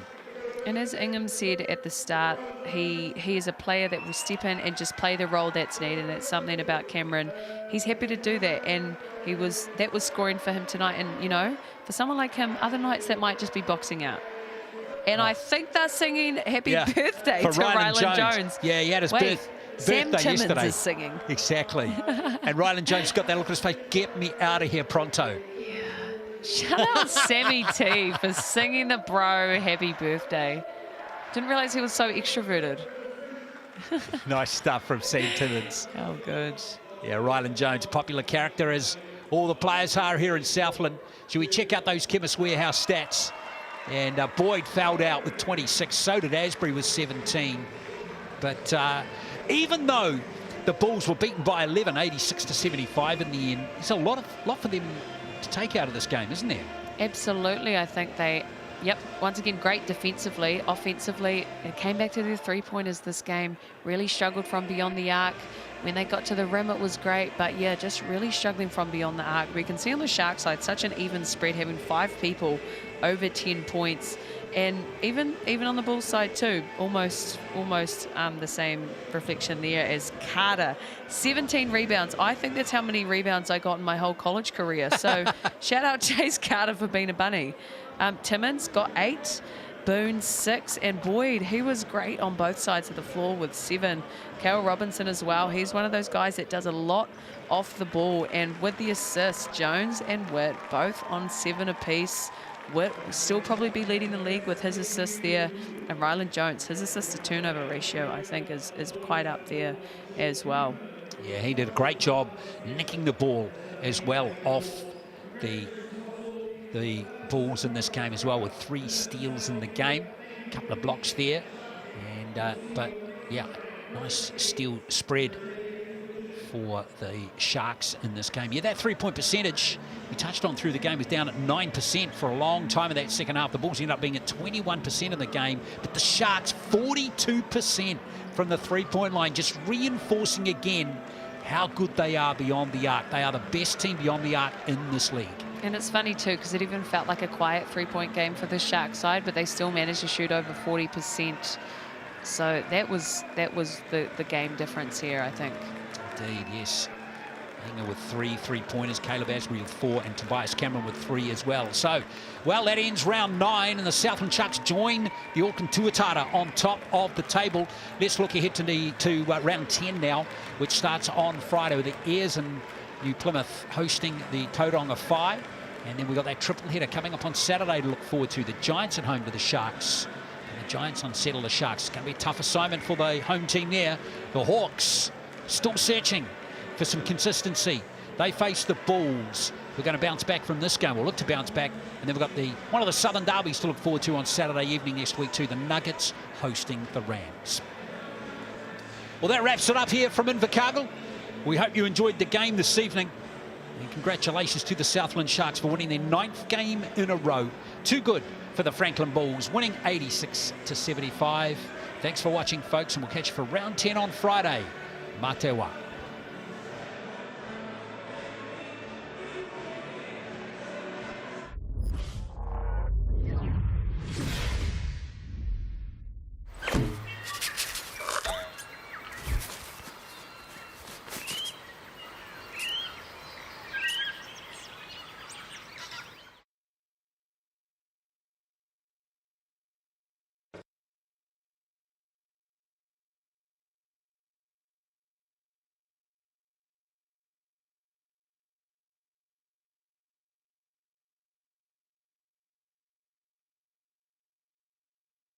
And as Ingham said at the start, he is a player that will step in and just play the role that's needed. And it's something about Cameron. He's happy to do that, and that was scoring for him tonight. And you know, for someone like him, other nights that might just be boxing out. And I think they're singing "Happy Birthday" to Ryland Jones. Yeah, he had his birthday Sam Timmons yesterday. is singing. Exactly. And Ryland Jones got that look on his face. Get me out of here pronto. Shout out Sammy T for singing the bro happy birthday. Didn't realize he was so extroverted. Nice stuff from Sam Timmons. Oh, good. Yeah, Ryland Jones, popular character as all the players are here in Southland. Should we check out those Chemist Warehouse stats? And Boyd fouled out with 26. So did Asbury with 17. But even though the Bulls were beaten by 11, 86-75 in the end, it's a lot for them to take out of this game, isn't there? Absolutely. I think they, once again, great defensively. Offensively, it came back to their 3-pointers this game. Really struggled from beyond the arc. When they got to the rim, it was great, but yeah, just really struggling from beyond the arc. We can see on the Shark side such an even spread, having 5 people over 10 points. And even on the Bulls side too, almost the same reflection there as Carter. 17 rebounds. I think that's how many rebounds I got in my whole college career. So shout out Chase Carter for being a bunny. Timmons got 8. Boone 6, and Boyd, he was great on both sides of the floor with 7. Cal Robinson as well. He's one of those guys that does a lot off the ball, and with the assists, Jones and Witt both on 7 apiece. Witt will still probably be leading the league with his assists there. And Ryland Jones, his assist to turnover ratio, I think, is quite up there as well. Yeah, he did a great job nicking the ball as well off the Bulls in this game as well, with 3 steals in the game, a couple of blocks there, and but yeah, nice steal spread for the Sharks in this game. Yeah, that 3-point percentage we touched on through the game was down at 9% for a long time in that second half. The Bulls ended up being at 21% in the game, but the Sharks 42% from the 3-point line, just reinforcing again how good they are beyond the arc. They are the best team beyond the arc in this league. And it's funny too, because it even felt like a quiet 3-point game for the Sharks side, but they still managed to shoot over 40%. So that was the game difference here, I think. Indeed, yes. Inga with 3 3-pointers, Caleb Asbury with 4, and Tobias Cameron with 3 as well. So, well, that ends round 9, and the Southland Sharks join the Auckland Tuatara on top of the table. Let's look ahead to round 10 now, which starts on Friday with the Ayers and New Plymouth hosting the Tauranga 5. And then we've got that triple header coming up on Saturday to look forward to. The Giants at home to the Sharks. And the Giants unsettle the Sharks. It's going to be a tough assignment for the home team there. The Hawks still searching for some consistency. They face the Bulls. We're going to bounce back from this game. We'll look to bounce back. And then we've got one of the Southern derbies to look forward to on Saturday evening next week too. The Nuggets hosting the Rams. Well, that wraps it up here from Invercargill. We hope you enjoyed the game this evening. And congratulations to the Southland Sharks for winning their 9th game in a row. Too good for the Franklin Bulls, winning 86-75. Thanks for watching, folks, and we'll catch you for round 10 on Friday. Mā te wā.